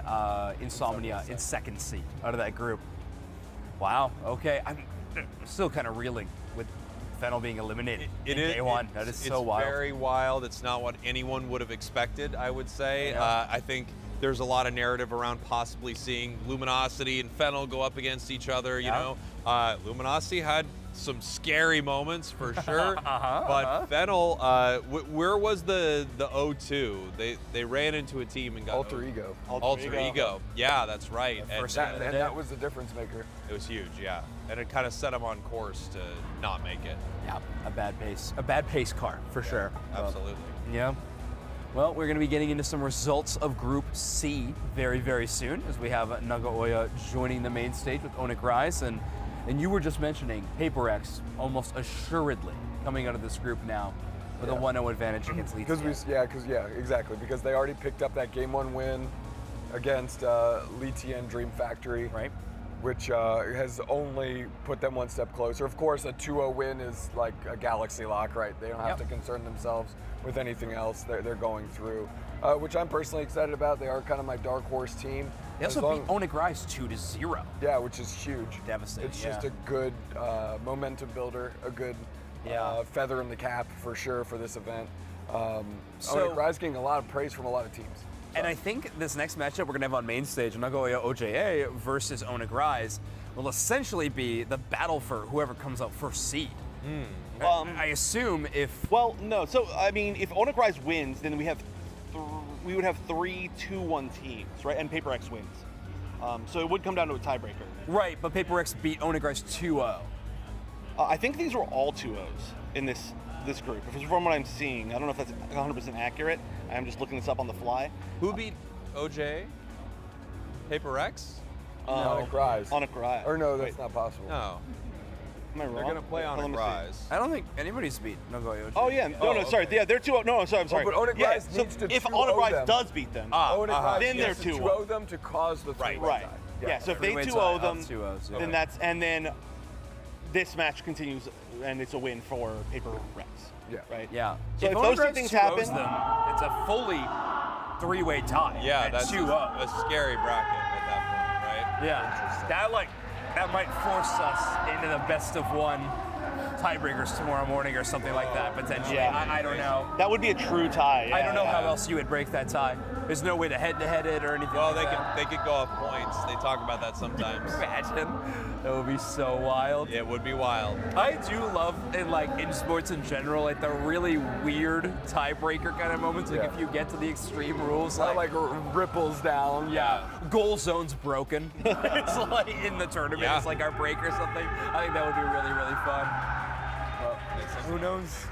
Speaker 4: Insomnia in second seed out of that group. Wow. Okay. I'm still kind of reeling with Fennel being eliminated in day one. That is so wild.
Speaker 5: It's very wild. It's not what anyone would have expected, I would say.
Speaker 4: Yeah.
Speaker 5: I think there's a lot of narrative around possibly seeing Luminosity and Fennel go up against each other. You know, Luminosity had some scary moments for sure, but Fennel, where was the 0-2? They ran into a team and got
Speaker 6: Alter Ego.
Speaker 5: Alter Ego. Yeah, that's right. And
Speaker 6: That was the difference maker.
Speaker 5: it was huge, yeah. And it kind of set them on course to not make it.
Speaker 4: Yeah, a bad pace car for sure.
Speaker 5: Absolutely.
Speaker 4: Yeah. Well, we're going to be getting into some results of Group C very, very soon, as we have Nagoya joining the main stage with Onic Rise, and you were just mentioning PaperX almost assuredly coming out of this group now with a 1-0 advantage against Leeds.
Speaker 6: Exactly, because they already picked up that Game 1 win against Litien Dream Factory,
Speaker 4: right?
Speaker 6: Which has only put them one step closer. Of course, a 2-0 win is like a galaxy lock, right? They don't have to concern themselves with anything else. They're going through, which I'm personally excited about. They are kind of my dark horse team.
Speaker 4: They also beat Onic Rise 2-0.
Speaker 6: Yeah, which is huge.
Speaker 4: Devastating.
Speaker 6: It's just a good momentum builder, a good feather in the cap for sure for this event. Onic Rise getting a lot of praise from a lot of teams.
Speaker 4: And I think this next matchup we're going to have on main stage, Nagoya OJA versus Onic Rise, will essentially be the battle for whoever comes out first seed. I assume if...
Speaker 7: Well, no. So, I mean, if Onic Rise wins, then we would have 3 2-1 teams, right? And PaperX wins. So it would come down to a tiebreaker.
Speaker 4: Right, but PaperX beat Onic Rise 2-0.
Speaker 7: I think these were all 2-0s in this group. If it's from what I'm seeing, I don't know if that's 100% accurate. I'm just looking this up on the fly.
Speaker 5: Who beat OJ? PaperX?
Speaker 6: Onic Rise.
Speaker 7: Onic Rise.
Speaker 6: Or no, that's not possible.
Speaker 5: No.
Speaker 7: Am I wrong?
Speaker 5: They're going to play
Speaker 7: Let me
Speaker 5: Onic
Speaker 7: see.
Speaker 5: Rise.
Speaker 4: I don't think anybody's beat Nagoya OJA.
Speaker 7: Oh, yeah. No, sorry. Yeah, they're 2-0. No, I'm sorry.
Speaker 6: but Onic Rise needs to
Speaker 7: if
Speaker 6: 2-0
Speaker 7: Onic Rise
Speaker 6: them.
Speaker 7: does beat them,
Speaker 6: Onic Rise
Speaker 7: then they're
Speaker 6: needs to
Speaker 7: 2-0.
Speaker 6: 2-0 them to cause the three-way
Speaker 7: Right.
Speaker 6: tie.
Speaker 7: Yeah, so if they
Speaker 4: Three-way
Speaker 7: 2-0
Speaker 4: tie,
Speaker 7: them,
Speaker 4: 2-0s, yeah.
Speaker 7: then that's, and then this match continues, and it's a win for PaperX.
Speaker 6: Yeah.
Speaker 7: Right?
Speaker 4: Yeah.
Speaker 7: So if
Speaker 4: Onic
Speaker 7: those two
Speaker 4: Rise
Speaker 7: things
Speaker 4: 2-0s
Speaker 7: happen-
Speaker 4: them, it's a fully three-way tie.
Speaker 5: Yeah,
Speaker 4: at
Speaker 5: that's
Speaker 4: 2-0.
Speaker 5: a scary bracket at that point, right?
Speaker 4: Yeah. That might force us into the best of one tiebreakers tomorrow morning or something like that, potentially.
Speaker 7: Yeah.
Speaker 4: I don't know.
Speaker 7: That would be a true tie.
Speaker 4: I don't know how
Speaker 7: yeah.
Speaker 4: else you would break that tie. There's no way to head-to-head it or anything
Speaker 5: Well,
Speaker 4: like that.
Speaker 5: they could go off points. They talk about that sometimes.
Speaker 4: Imagine. That would be so wild.
Speaker 5: It would be wild.
Speaker 4: I do love in sports in general, like the really weird tiebreaker kind of moments. Like if you get to the extreme rules,
Speaker 6: Like ripples down.
Speaker 4: yeah, goal zone's broken. It's like in the tournament,
Speaker 5: Yeah.
Speaker 4: it's like our break or something. I think that would be really, really fun. But who knows?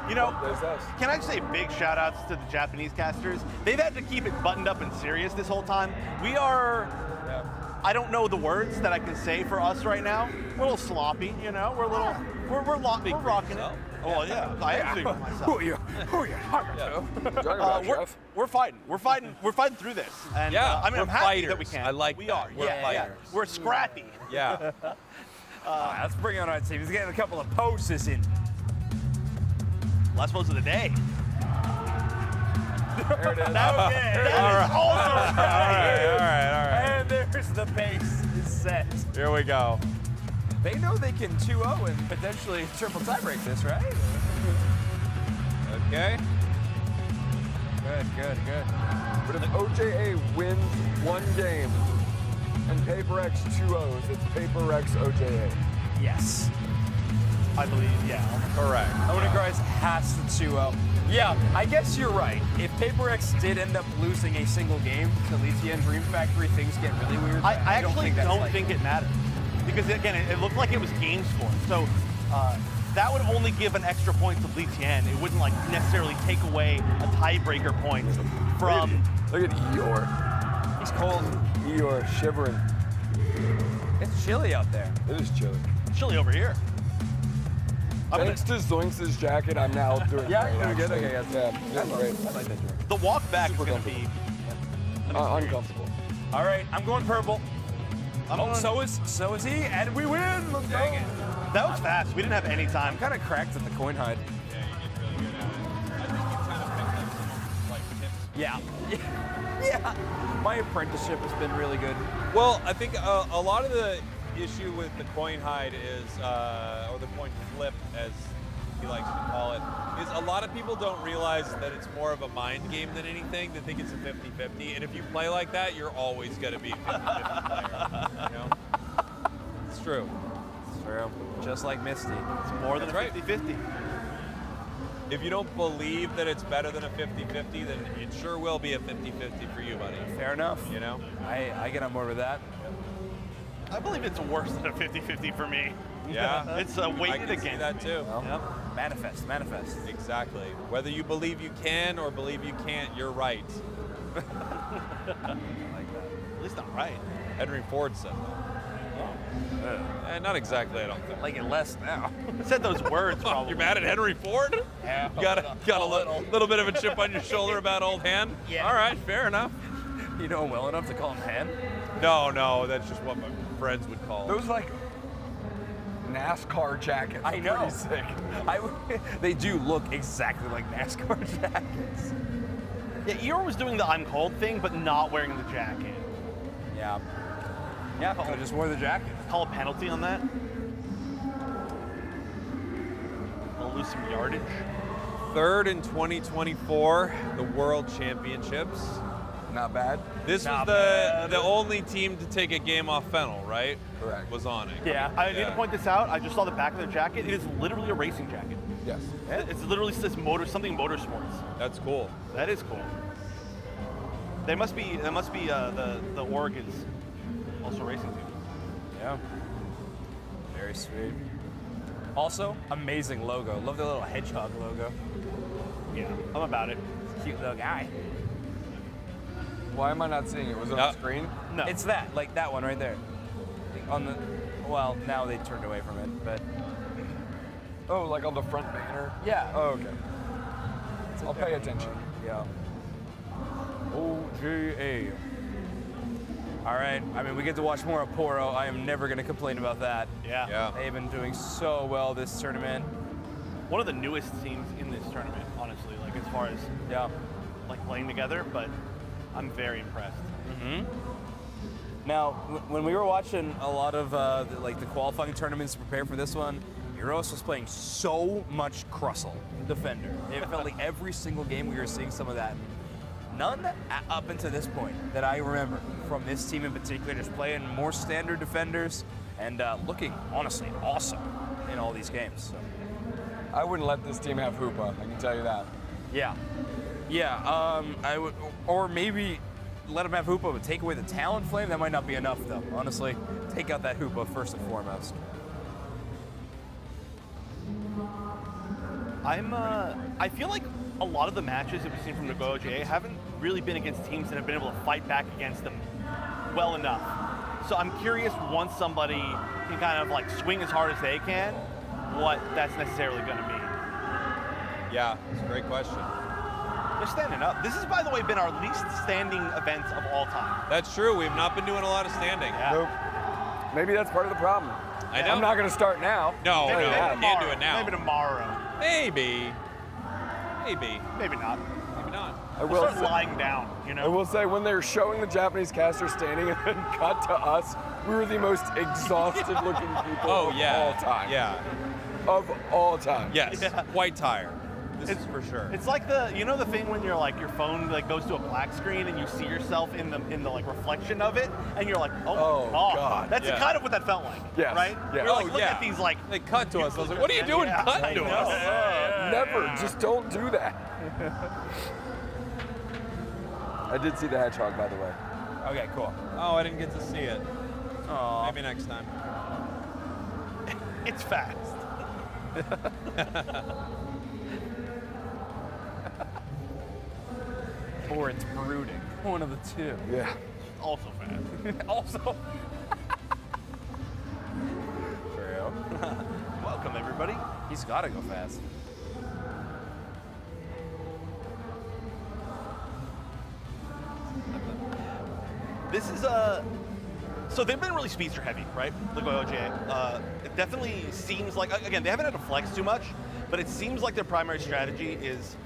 Speaker 7: You know,
Speaker 6: There's us.
Speaker 7: can I just say big shout outs to the Japanese casters? They've had to keep it buttoned up and serious this whole time. We are, I don't know the words that I can say for us right now. We're a little sloppy, you know. We're a little, we're rocking it. Oh yeah, I am speaking for myself.
Speaker 6: Who are you talking to?
Speaker 7: We're fighting. We're fighting through this. And
Speaker 5: Yeah,
Speaker 7: I mean, I'm
Speaker 5: we're
Speaker 7: happy that we
Speaker 5: fighters.
Speaker 7: can.
Speaker 5: I like
Speaker 7: we
Speaker 5: that.
Speaker 7: are.
Speaker 5: We're
Speaker 7: Yeah.
Speaker 5: fighters.
Speaker 7: We're scrappy.
Speaker 5: Yeah.
Speaker 4: Let's bring on our team. He's getting a couple of posts in.
Speaker 7: Last pose of the day.
Speaker 6: There it is.
Speaker 7: That is also
Speaker 5: All right.
Speaker 4: And there's the pace is set.
Speaker 5: Here we go.
Speaker 4: They know they can 2-0 and potentially triple tiebreak this, right?
Speaker 5: Okay.
Speaker 4: Good.
Speaker 6: But if OJA wins one game and Paper X 2-0s, it's Paper X OJA.
Speaker 4: Yes.
Speaker 7: I believe, yeah.
Speaker 5: Correct.
Speaker 4: Onic has to 2-0. Yeah, I guess you're right. If Paper X did end up losing a single game to Lycian Dream Factory, things get really weird.
Speaker 7: I actually don't
Speaker 4: that's
Speaker 7: think it matters. Because again, it looked like it was game score. So that would only give an extra point to Lycian. It wouldn't like necessarily take away a tiebreaker point from.
Speaker 6: Look at Eeyore.
Speaker 4: He's cold.
Speaker 6: Eeyore shivering.
Speaker 4: It's chilly out there.
Speaker 6: It is chilly.
Speaker 7: Chilly over here.
Speaker 6: Thanks to Zoinks' jacket, I'm now doing
Speaker 4: Yeah,
Speaker 6: great,
Speaker 4: you're doing good?
Speaker 6: actually.
Speaker 4: Okay,
Speaker 6: Yeah, doing great.
Speaker 4: I like that joke.
Speaker 7: The walk back is
Speaker 6: Super
Speaker 7: going to be
Speaker 6: Uncomfortable.
Speaker 4: All right, I'm going purple.
Speaker 7: I'm
Speaker 4: Oh,
Speaker 7: going-
Speaker 4: so is he, and we win. Let's go.
Speaker 7: That was fast. We didn't have any time.
Speaker 4: I'm kind of cracked at the coin hide. Yeah. Yeah. My apprenticeship has been really good.
Speaker 5: Well, I think a lot of the issue with the coin hide is, or the coin flip, as he likes to call it, is a lot of people don't realize that it's more of a mind game than anything. They think it's a 50-50, and if you play like that, you're always going to be a 50-50 player. You know? It's true.
Speaker 4: It's true. Just like Misty.
Speaker 7: It's more than
Speaker 5: That's
Speaker 7: a
Speaker 5: right.
Speaker 7: 50-50.
Speaker 5: If you don't believe that it's better than a 50-50, then it sure will be a 50-50 for you, buddy.
Speaker 4: Fair enough.
Speaker 5: You know?
Speaker 4: I get on board with that.
Speaker 7: I believe it's worse than a 50-50 for me.
Speaker 5: Yeah.
Speaker 7: It's a
Speaker 5: I
Speaker 7: weighted
Speaker 5: can see
Speaker 7: against
Speaker 5: that too.
Speaker 4: Well,
Speaker 7: Yep.
Speaker 4: Manifest.
Speaker 5: Exactly. Whether you believe you can or believe you can't, you're right.
Speaker 4: I like that.
Speaker 7: At least I'm right.
Speaker 5: Henry Ford said that. Not exactly, I don't think.
Speaker 4: I like it less now.
Speaker 7: I said those words probably.
Speaker 5: You're mad at Henry Ford?
Speaker 4: Yeah.
Speaker 5: You got a little bit of a chip on your shoulder about old Han?
Speaker 4: Yeah.
Speaker 5: All right, fair enough.
Speaker 4: You know him well enough to call him Han?
Speaker 5: No, that's just what my friends would call him.
Speaker 6: Those like NASCAR jackets.
Speaker 4: I
Speaker 6: are
Speaker 4: know.
Speaker 6: Pretty sick.
Speaker 4: They do look exactly like NASCAR jackets.
Speaker 7: Yeah, Eeyore was doing the I'm cold thing, but not wearing the jacket.
Speaker 4: Yeah. Yeah, I just wore the jacket.
Speaker 7: Call a penalty on that. I'll lose some yardage.
Speaker 5: Third in 2024, the World Championships.
Speaker 6: Not bad.
Speaker 5: This
Speaker 4: Not
Speaker 5: was the only team to take a game off Fennel, right?
Speaker 6: Correct.
Speaker 5: Was Onic.
Speaker 4: Yeah.
Speaker 7: I need to point this out. I just saw the back of the jacket. It is literally a racing jacket.
Speaker 6: Yes.
Speaker 7: It's literally says something motorsports.
Speaker 5: That's cool.
Speaker 7: That is cool. That must be the Oregon's also racing team.
Speaker 4: Yeah. Very sweet. Also, amazing logo. Love the little hedgehog logo.
Speaker 7: Yeah, I'm about it.
Speaker 4: Cute little guy.
Speaker 6: Why am I not seeing it? Was it
Speaker 5: No.
Speaker 6: on screen?
Speaker 7: No,
Speaker 4: It's that, like that one right there. On the, well, now they turned away from it, but
Speaker 6: Oh, like on the front banner?
Speaker 4: yeah.
Speaker 6: Oh, okay. I'll pay attention.
Speaker 4: Yeah. OGA. All right. I mean, we get to watch more of Poro. I am never going to complain about that.
Speaker 7: yeah.
Speaker 5: Yeah.
Speaker 4: They've been doing so well this tournament.
Speaker 7: One of the newest teams in this tournament, honestly, like as far as
Speaker 4: Yeah.
Speaker 7: like playing together, but I'm very impressed.
Speaker 4: Now, when we were watching a lot of the qualifying tournaments to prepare for this one, Euros was playing so much Crustle defender. It felt like every single game we were seeing some of that. None up until this point that I remember from this team in particular, just playing more standard defenders and looking honestly awesome in all these games. So.
Speaker 6: I wouldn't let this team have Hoopa, I can tell you that.
Speaker 4: Yeah. I would, or maybe let them have Hoopa, but take away the Talon Flame. That might not be enough, though. Honestly, take out that Hoopa first and foremost.
Speaker 7: I feel like a lot of the matches that we've seen from Nagoya haven't really been against teams that have been able to fight back against them well enough. So I'm curious, once somebody can kind of like swing as hard as they can, what that's necessarily going to mean.
Speaker 5: Yeah, it's a great question.
Speaker 7: They're standing up. This has, by the way, been our least standing events of all time.
Speaker 5: That's true. We've not been doing a lot of standing.
Speaker 7: Yeah.
Speaker 6: Nope. Maybe that's part of the problem.
Speaker 5: I know.
Speaker 6: I'm not going to start now.
Speaker 5: No,
Speaker 7: Maybe
Speaker 5: no,
Speaker 7: tomorrow.
Speaker 5: can't do it now.
Speaker 7: Maybe tomorrow.
Speaker 5: Maybe. Maybe.
Speaker 7: Maybe not.
Speaker 5: Maybe not.
Speaker 7: We'll start lying down, you know?
Speaker 6: I will say, when they're showing the Japanese caster standing and then cut to us, we were the most exhausted looking people of all time.
Speaker 5: Yeah.
Speaker 6: Of all time.
Speaker 5: Yes.
Speaker 7: Yeah.
Speaker 5: Quite tired. This is for sure.
Speaker 7: It's like the thing when you're like your phone like goes to a black screen and you see yourself in the like reflection of it and you're like, oh God. That's kind of what that felt like.
Speaker 6: Yes.
Speaker 7: Right?
Speaker 6: Yeah.
Speaker 7: You're like, look at these like
Speaker 5: they cut to us. I was like, what are you doing cutting to us?
Speaker 6: Never. Just don't do that. I did see the hedgehog, by the way.
Speaker 4: Okay, cool.
Speaker 5: Oh, I didn't get to see it.
Speaker 4: Aw.
Speaker 5: Maybe next time.
Speaker 7: It's fast.
Speaker 4: Or it's brooding. One of the two.
Speaker 6: Yeah.
Speaker 7: Also fast.
Speaker 4: Also.
Speaker 7: True. Welcome everybody.
Speaker 4: He's got to go fast.
Speaker 7: This is so they've been really speedster heavy, right? Nagoya. It definitely seems like, again, they haven't had to flex too much, but it seems like their primary strategy is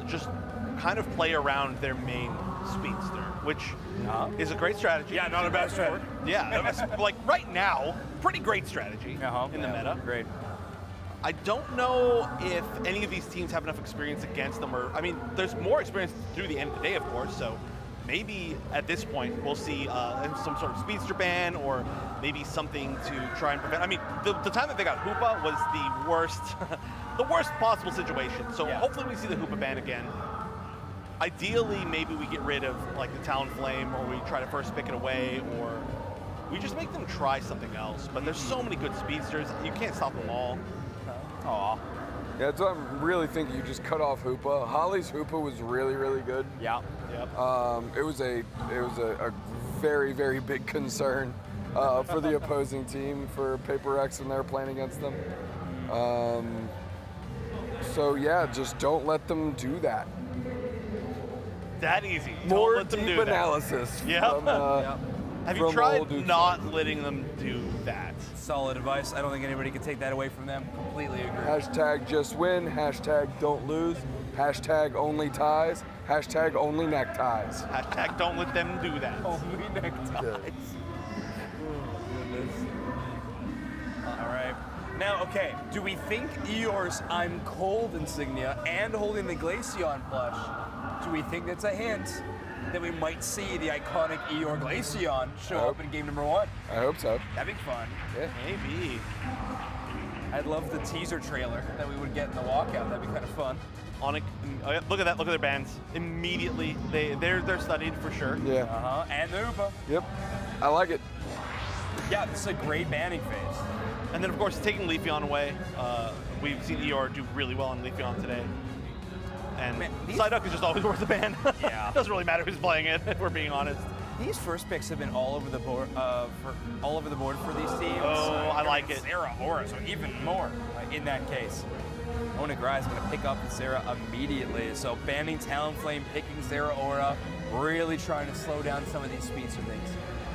Speaker 7: just kind of play around their main speedster, which is a great strategy.
Speaker 4: Yeah, not a bad strategy.
Speaker 7: Yeah, that's, like right now, pretty great strategy in the meta.
Speaker 4: Great.
Speaker 7: I don't know if any of these teams have enough experience against them, or, I mean, there's more experience through the end of the day, of course, so maybe at this point we'll see some sort of speedster ban, or maybe something to try and prevent. I mean, the time that they got Hoopa was the worst, the worst possible situation. So hopefully we see the Hoopa ban again. Ideally, maybe we get rid of like the Talonflame, or we try to first pick it away, or we just make them try something else. But there's so many good speedsters, you can't stop them all. Aw.
Speaker 6: Yeah, that's what I'm really thinking. You just cut off Hoopa. Holly's Hoopa was really, really good.
Speaker 4: Yeah.
Speaker 7: Yep.
Speaker 6: It was a very, very big concern for the opposing team, for Paper X when they're playing against them. So yeah, just don't let them do that.
Speaker 7: That easy.
Speaker 6: More
Speaker 7: don't let them
Speaker 6: deep
Speaker 7: do
Speaker 6: analysis.
Speaker 7: Yep.
Speaker 6: From,
Speaker 7: Have you
Speaker 6: from
Speaker 7: tried
Speaker 6: old dudes.
Speaker 7: not letting them do that?
Speaker 4: Solid advice. I don't think anybody can take that away from them. Completely agree.
Speaker 6: Hashtag just win. Hashtag don't lose. Hashtag only ties. Hashtag only neckties.
Speaker 7: Hashtag don't let them do that.
Speaker 4: Only neckties. All right. Now, okay, do we think Eeyore's I'm Cold insignia and holding the Glaceon plush, do we think that's a hint that we might see the iconic Eeyore Glaceon show up in game number 1?
Speaker 6: I hope so.
Speaker 4: That'd be fun.
Speaker 6: Yeah.
Speaker 7: Maybe.
Speaker 4: I'd love the teaser trailer that we would get in the walkout. That'd be kind of fun.
Speaker 7: Onic, look at that, look at their bands. Immediately, they're studied for sure.
Speaker 6: Yeah.
Speaker 4: And the Hoopa.
Speaker 6: Yep. I like it.
Speaker 4: Yeah, this is a great banning phase.
Speaker 7: And then, of course, taking Leafeon away. We've seen Eeyore do really well on Leafeon today. And Psyduck is just always worth a ban.
Speaker 4: Yeah.
Speaker 7: Doesn't really matter who's playing it, if we're being honest.
Speaker 4: These first picks have been all over the board for these teams.
Speaker 7: Oh, I like it.
Speaker 4: Sarah Aura, so even more in that case. Onic is going to pick up the Sarah immediately. So banning Talonflame, picking Sarah Aura, really trying to slow down some of these speedster things.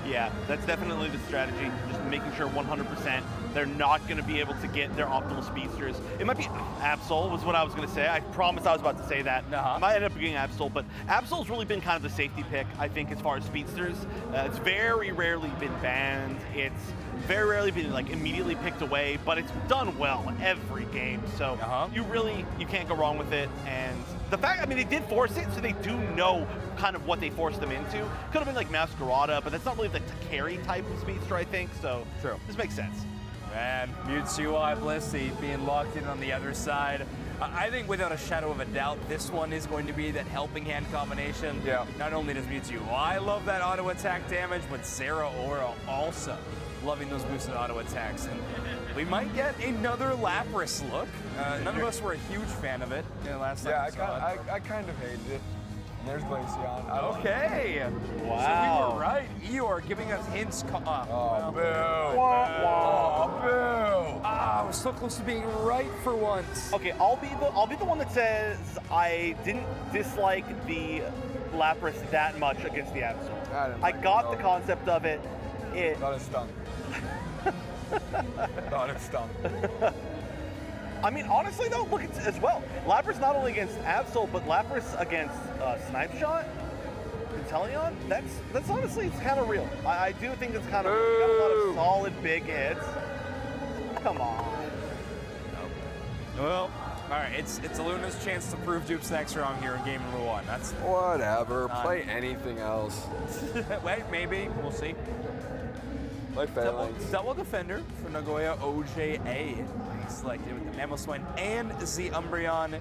Speaker 7: Yeah, that's definitely the strategy. Just making sure 100% they're not going to be able to get their optimal speedsters. It might be Absol was what I was going to say. I promised I was about to say that. It might end up being Absol, but Absol's really been kind of the safety pick, I think, as far as speedsters. It's very rarely been banned. It's very rarely been like immediately picked away, but it's done well every game. So you can't go wrong with it. And the fact, I mean, they did force it, so they do know kind of what they forced them into. Could have been like Masquerada, but that's not really the carry type of speedster, I think. So this makes sense.
Speaker 4: Man, Mewtwo Blissey being locked in on the other side. I think without a shadow of a doubt, this one is going to be that helping hand combination.
Speaker 6: Yeah.
Speaker 4: Not only does Mewtwo love that auto attack damage, but Sarah Aura also loving those boosted auto attacks. And we might get another Lapras look. None of us were a huge fan of it in the last time.
Speaker 6: Yeah, I kind of hated it. And there's Glaceon.
Speaker 4: Okay.
Speaker 7: Wow.
Speaker 4: So we were right. Eeyore giving us hints.
Speaker 6: Oh, boo. Boo.
Speaker 4: Ah, I was so close to being right for once.
Speaker 7: Okay, I'll be the one that says I didn't dislike the Lapras that much against the Absol. I got the concept of it.
Speaker 6: Thought it stung. Thought it stung.
Speaker 7: I mean, honestly though, look as well. Lapras not only against Absol, but Lapras against Snipe Shot, Inteleon. That's honestly, it's kind of real. I do think it's kind of got a lot of solid big hits. Come on.
Speaker 4: Well, all right. It's Luna's chance to prove Dupe Snacks wrong here in game number 1. That's
Speaker 6: whatever. Play anything else.
Speaker 4: Wait, maybe we'll see.
Speaker 6: Play Phalanx.
Speaker 4: Double defender for Nagoya OJA. Selected with the Mamoswine and the Umbreon.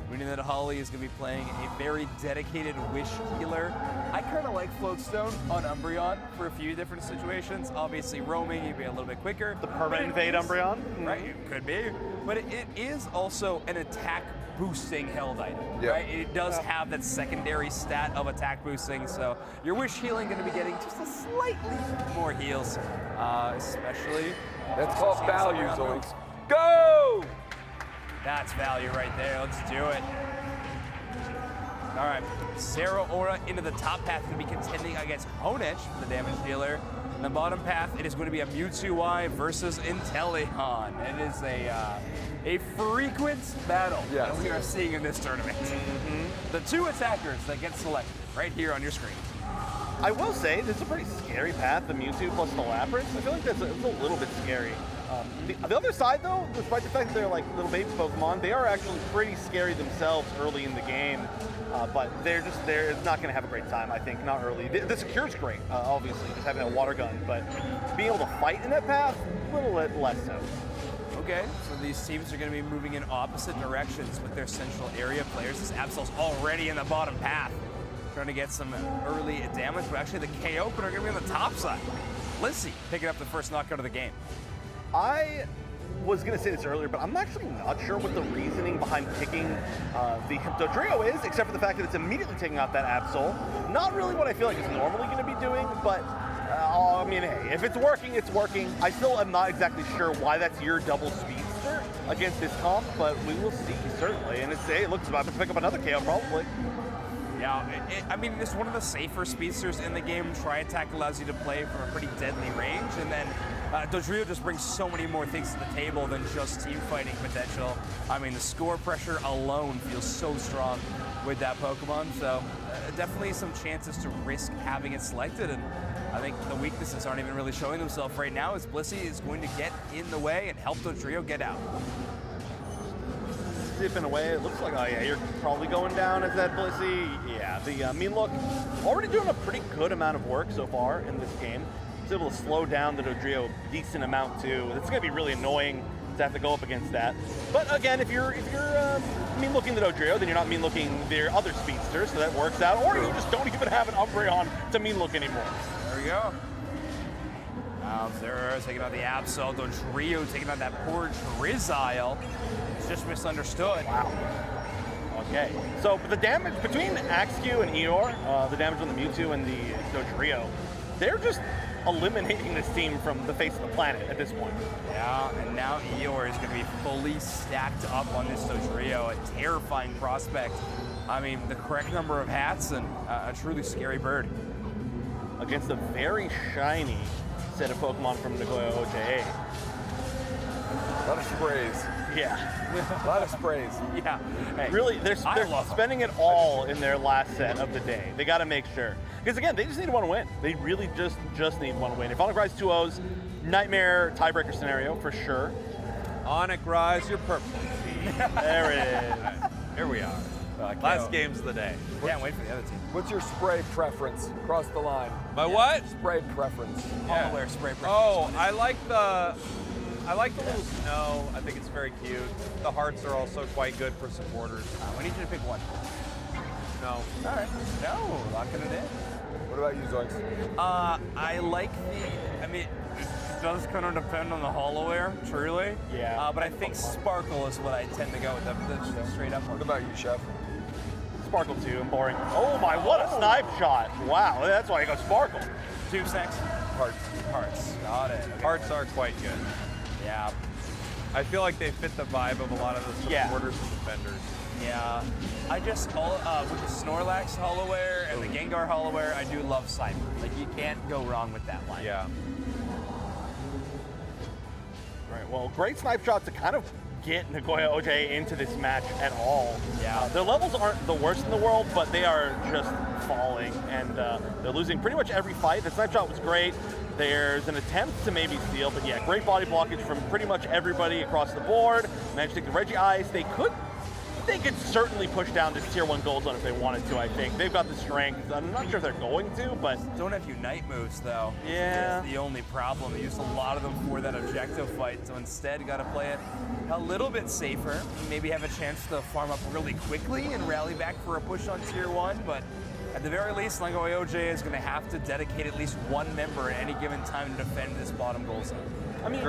Speaker 4: Meaning that Holly is going to be playing a very dedicated Wish healer. I kind of like Floatstone on Umbreon for a few different situations. Obviously, roaming, you'd be a little bit quicker.
Speaker 7: The permanent invade Umbreon?
Speaker 4: Right, it could be. But it is also an attack boosting held item,
Speaker 6: yep.
Speaker 4: right? It does have that secondary stat of attack boosting, so your Wish healing going to be getting just a slightly more heals, especially.
Speaker 6: That's called value, Zoinks. Go!
Speaker 4: That's value right there. Let's do it. All right, Sarah Aura into the top path, going to be contending against Honech for the damage dealer. In the bottom path, it is going to be a Mewtwo versus Inteleon. It is a frequent battle that we are seeing in this tournament. The two attackers that get selected right here on your screen.
Speaker 7: I will say, this is a pretty scary path, the Mewtwo plus the Lapras. I feel like that's a little bit scary. The other side, though, despite the fact that they're like little baby Pokemon, they are actually pretty scary themselves early in the game. But they're not going to have a great time, I think, not early. The Secure's great, obviously, just having a water gun, but being able to fight in that path, a little bit less so.
Speaker 4: Okay, so these teams are going to be moving in opposite directions with their central area players. This Absol's already in the bottom path, trying to get some early damage, but actually the KO opener are going to be on the top side. Lissy picking up the first knockout of the game.
Speaker 7: I was going to say this earlier, but I'm actually not sure what the reasoning behind picking the Dodrio is, except for the fact that it's immediately taking out that Absol. Not really what I feel like it's normally going to be doing, but I mean, hey, if it's working, it's working. I still am not exactly sure why that's your double speedster against this comp, but we will see, certainly. And it looks about to pick up another KO, probably.
Speaker 4: Yeah, I mean, it's one of the safer speedsters in the game. Tri-Attack allows you to play from a pretty deadly range, and then Dodrio just brings so many more things to the table than just team fighting potential. I mean, the score pressure alone feels so strong with that Pokemon, so definitely some chances to risk having it selected, and I think the weaknesses aren't even really showing themselves right now as Blissey is going to get in the way and help Dodrio get out.
Speaker 7: Zipping away, it looks like, oh yeah, you're probably going down as that Blissey. Yeah, I mean, look, already doing a pretty good amount of work so far in this game. He's able to slow down the Dodrio a decent amount too. It's going to be really annoying to have to go up against that. But again, if you're mean looking the Dodrio, then you're not mean looking their other speedsters, so that works out. Or you just don't even have an Umbreon to mean look anymore.
Speaker 4: There we go. Zero taking out the Absol. Dodrio taking out that poor Drizzile. It's just misunderstood.
Speaker 7: Wow. Okay. So the damage between Axew and Eeyore, the damage on the Mewtwo and the Dodrio, they're just eliminating this team from the face of the planet at this point.
Speaker 4: Yeah, and now Eeyore is going to be fully stacked up on this Dodrio, a terrifying prospect. I mean, the correct number of hats and a truly scary bird.
Speaker 7: Against a very shiny set of Pokemon from Nagoya OJA.
Speaker 6: A lot of sprays.
Speaker 7: Yeah.
Speaker 6: A lot of sprays.
Speaker 7: Yeah. Hey, really, they're spending it all in their last set of the day. They got to make sure. Because again, they just need one win. They really just need one win. If Onic Rise 2-0s, nightmare tiebreaker scenario for sure.
Speaker 5: Onic Rise, you're purple.
Speaker 7: There it is.
Speaker 5: Here we are. Last games of the day.
Speaker 4: Can't wait for the other team.
Speaker 6: What's your spray preference? Cross the line.
Speaker 5: My what?
Speaker 6: Spray preference.
Speaker 4: Yeah. Wear spray preference.
Speaker 5: Oh, I like the little snow. I think it's very cute. The hearts are also quite good for supporters.
Speaker 4: We need you to pick one.
Speaker 5: No.
Speaker 4: All right. No, locking it in.
Speaker 6: What about you, Zoinks?
Speaker 4: I like I mean, it does kind of depend on the hollow-air, truly.
Speaker 7: Yeah.
Speaker 4: But I think Sparkle is what I tend to go with, the straight up one.
Speaker 6: What about you, Chef?
Speaker 7: Sparkle 2 and boring. Oh my, what a snipe shot. Wow, that's why I go Sparkle.
Speaker 4: Tube snacks? Hearts. Got it. Okay.
Speaker 5: Hearts are quite good.
Speaker 4: Yeah.
Speaker 5: I feel like they fit the vibe of a lot of the supporters and defenders.
Speaker 4: Yeah. I just, with the Snorlax Hollowair and the Gengar Hollowair, I do love Cyber. Like, you can't go wrong with that line.
Speaker 5: Yeah.
Speaker 7: Right, well, great snipe shot to kind of get Nagoya OJ into this match at all.
Speaker 4: Yeah.
Speaker 7: Their levels aren't the worst in the world, but they are just falling, and they're losing pretty much every fight. The snipe shot was great. There's an attempt to maybe steal, but yeah, great body blockage from pretty much everybody across the board. Managed to take the Reggie Eyes. They could certainly push down this tier 1 gold zone if they wanted to, I think. They've got the strength. I'm not sure if they're going to, but...
Speaker 4: Don't have Unite moves, though.
Speaker 7: Yeah.
Speaker 4: That's the only problem. They used a lot of them for that objective fight, so instead got to play it a little bit safer. Maybe have a chance to farm up really quickly and rally back for a push on tier 1, but at the very least, Nagoya OJ is going to have to dedicate at least one member at any given time to defend this bottom goal zone.
Speaker 7: I mean,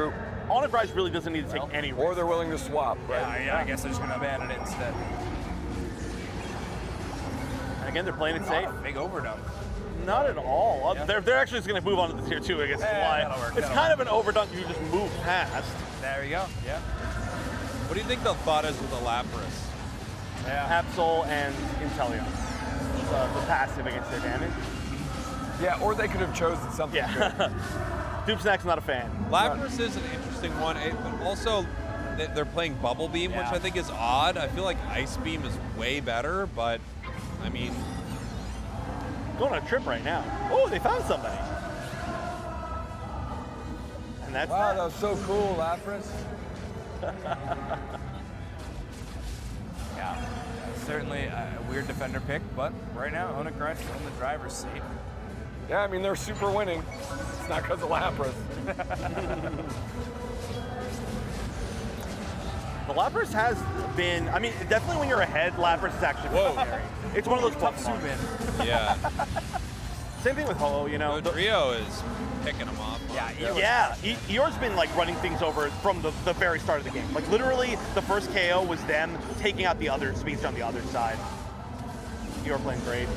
Speaker 7: Onic Rise really doesn't need to take any risk.
Speaker 6: Or they're willing to swap, right?
Speaker 4: Yeah, I guess they're just going to abandon it instead.
Speaker 7: And again, they're playing it safe.
Speaker 4: Big overdunk.
Speaker 7: Not at all.
Speaker 4: Yeah.
Speaker 7: They're actually just going to move on to the tier 2 against
Speaker 4: that'll work,
Speaker 7: It's kind of an overdunk if you just move past.
Speaker 4: There you go, yeah.
Speaker 5: What do you think the thought is with the Lapras?
Speaker 7: Yeah. Absol and Inteleon. The passive against their damage.
Speaker 6: Yeah, or they could have chosen something good.
Speaker 7: Dupe Snack's not a fan.
Speaker 5: Lapras is an interesting one, but also they're playing Bubble Beam, which I think is odd. I feel like Ice Beam is way better, but I mean...
Speaker 7: Going on a trip right now. Oh, they found somebody. And that's
Speaker 6: Wow, that was so cool, Lapras.
Speaker 4: Yeah, certainly a weird defender pick, but right now, Onic Rise is in the driver's seat.
Speaker 6: Yeah, I mean, they're super winning. It's not because of Lapras.
Speaker 7: The Lapras has been, I mean, definitely when you're ahead, Lapras is actually scary. It's one of those tough Pokemon.
Speaker 5: Yeah.
Speaker 7: Same thing with Ho, you know.
Speaker 5: Trio is picking them off.
Speaker 7: Yeah, Eeyore's been like running things over from the very start of the game. Like literally, the first KO was them taking out the other speeds on the other side. Eeyore playing great.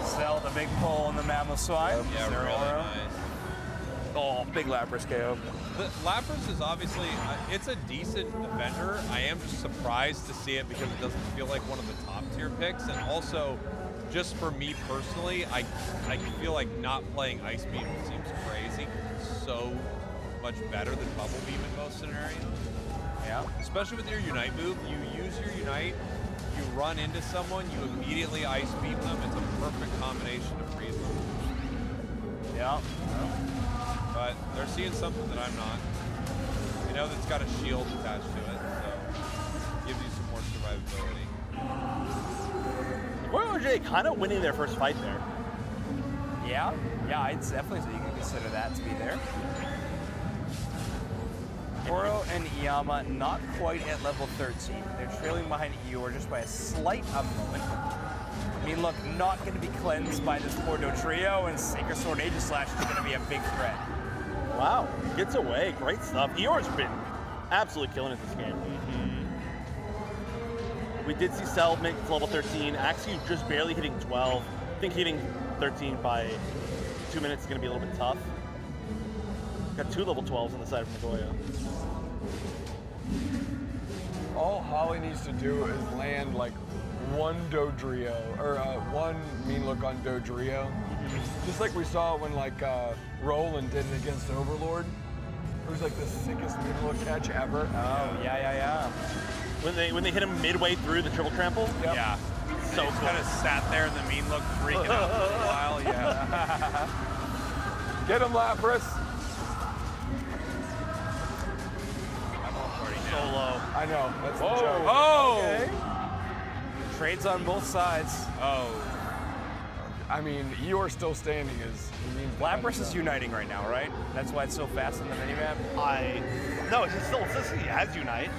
Speaker 4: Sell the big pull on the Mamoswine.
Speaker 5: Yeah, really nice.
Speaker 4: Oh, big Lapras KO.
Speaker 5: The Lapras is obviously, it's a decent defender. I am just surprised to see it because it doesn't feel like one of the top tier picks. And also, just for me personally, I feel like not playing Ice Beam seems crazy. It's so much better than Bubble Beam in most scenarios.
Speaker 4: Yeah.
Speaker 5: Especially with your Unite move, you use your Unite, you run into someone, you immediately Ice Beam them. It's a perfect combination to freeze them.
Speaker 4: Yeah.
Speaker 5: But they're seeing something that I'm not. You know, that's got a shield attached to it, so gives you some more survivability.
Speaker 7: Royal OJ kind of winning their first fight there.
Speaker 4: Yeah, I'd definitely say you can consider that to be there. Oro and Iyama not quite at level 13. They're trailing behind Eeyore just by a slight moment. I mean, look, not going to be cleansed by this Porto trio, and Sacred Sword Aegislash is going to be a big threat.
Speaker 7: Wow, gets away, great stuff. Eeyore's been absolutely killing it this game. We did see Cell make it to level 13. Axew just barely hitting 12. I think hitting 13 by 2 minutes is going to be a little bit tough. Got 2 level 12s on the side of Nagoya.
Speaker 6: All Holly needs to do is land like one Dodrio, or one mean look on Dodrio. Just like we saw when like Roland did it against Overlord. It was like the sickest mean look catch ever.
Speaker 4: Oh, yeah.
Speaker 7: When they hit him midway through the triple trample?
Speaker 6: Yep.
Speaker 5: Yeah.
Speaker 7: So cool.
Speaker 5: Kind of sat there in the mean look, freaking out for a while. Yeah.
Speaker 6: Get him, Lapras.
Speaker 7: Solo.
Speaker 6: I know, that's the joke.
Speaker 5: Oh!
Speaker 6: Okay.
Speaker 4: Trades on both sides.
Speaker 5: Oh.
Speaker 6: I mean, Eeyore's still standing is...
Speaker 4: Lapras is uniting right now, right? That's why it's so fast on the minimap?
Speaker 7: No, it says he has Unite.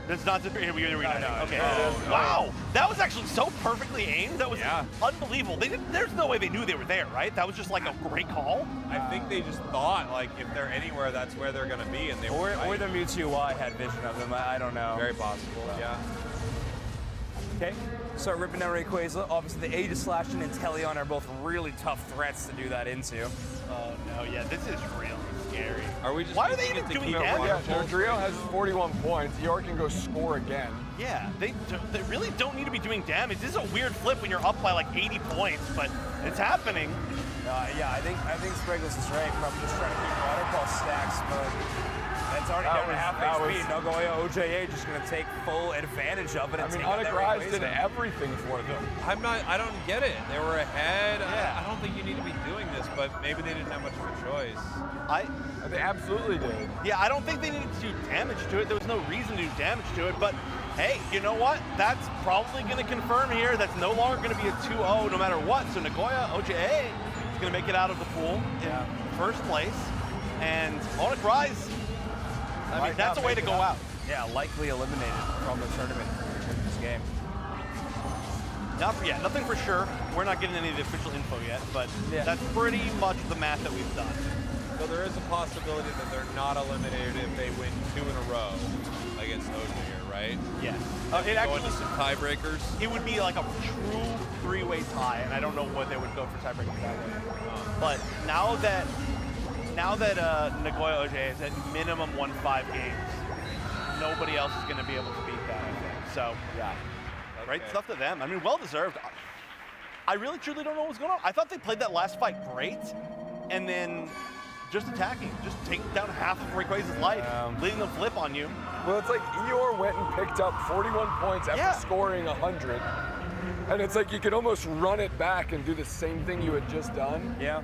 Speaker 7: That's not just here we go.
Speaker 4: No,
Speaker 7: Okay.
Speaker 5: no.
Speaker 7: Wow, that was actually so perfectly aimed. That was unbelievable. There's no way they knew they were there, right? That was just like a great call.
Speaker 5: I think they just thought, like, if they're anywhere, that's where they're going to be. And they were
Speaker 4: Or the Mewtwo Y had vision of them. I don't know.
Speaker 5: Very possible, yeah.
Speaker 4: Okay, start ripping down Rayquaza. Obviously, the Aegislash and Inteleon are both really tough threats to do that into.
Speaker 7: Oh no, yeah, this is really scary.
Speaker 5: Are we just
Speaker 7: Why are they even doing damage?
Speaker 6: Yeah, Dodrio has 41 points. Eeyore can go score again.
Speaker 7: Yeah, they really don't need to be doing damage. This is a weird flip when you're up by like 80 points, but it's happening.
Speaker 4: Yeah, I think Spriggles is right. Probably just trying to keep water ball stacks, but that's already down to half HP. Nagoya OJA just going to take full advantage of it. And
Speaker 6: I mean, Onic Rise did everything for them.
Speaker 5: I don't get it. They were ahead. Yeah. I don't think you need to be doing this, but maybe they didn't have much of a choice.
Speaker 6: They absolutely did.
Speaker 7: Yeah, I don't think they needed to do damage to it. There was no reason to do damage to it, but hey, you know what? That's probably going to confirm here that's no longer going to be a 2-0 no matter what. So Nagoya OJA is going to make it out of the pool in first place. And Onic Rise, I mean, that's a way to go out.
Speaker 4: Yeah, likely eliminated from the tournament in this game.
Speaker 7: Nothing for sure. We're not getting any of the official info yet, but that's pretty much the math that we've done.
Speaker 5: So there is a possibility that they're not eliminated if they win 2 in a row against OJ, right?
Speaker 7: Yes.
Speaker 5: It actually into some tiebreakers.
Speaker 7: It would be like a true 3-way tie, and I don't know what they would go for tiebreakers that way. But now that Nagoya OJ is at minimum 1-5 games, nobody else is going to be able to beat that, I think. So yeah, great stuff to them. I mean, well deserved. I really truly don't know what's going on. I thought they played that last fight great, and then just attacking, just taking down half of Rayquaza's life, leading them flip on you.
Speaker 6: Well, it's like Eeyore went and picked up 41 points after scoring 100. And it's like you could almost run it back and do the same thing you had just done.
Speaker 4: Yeah.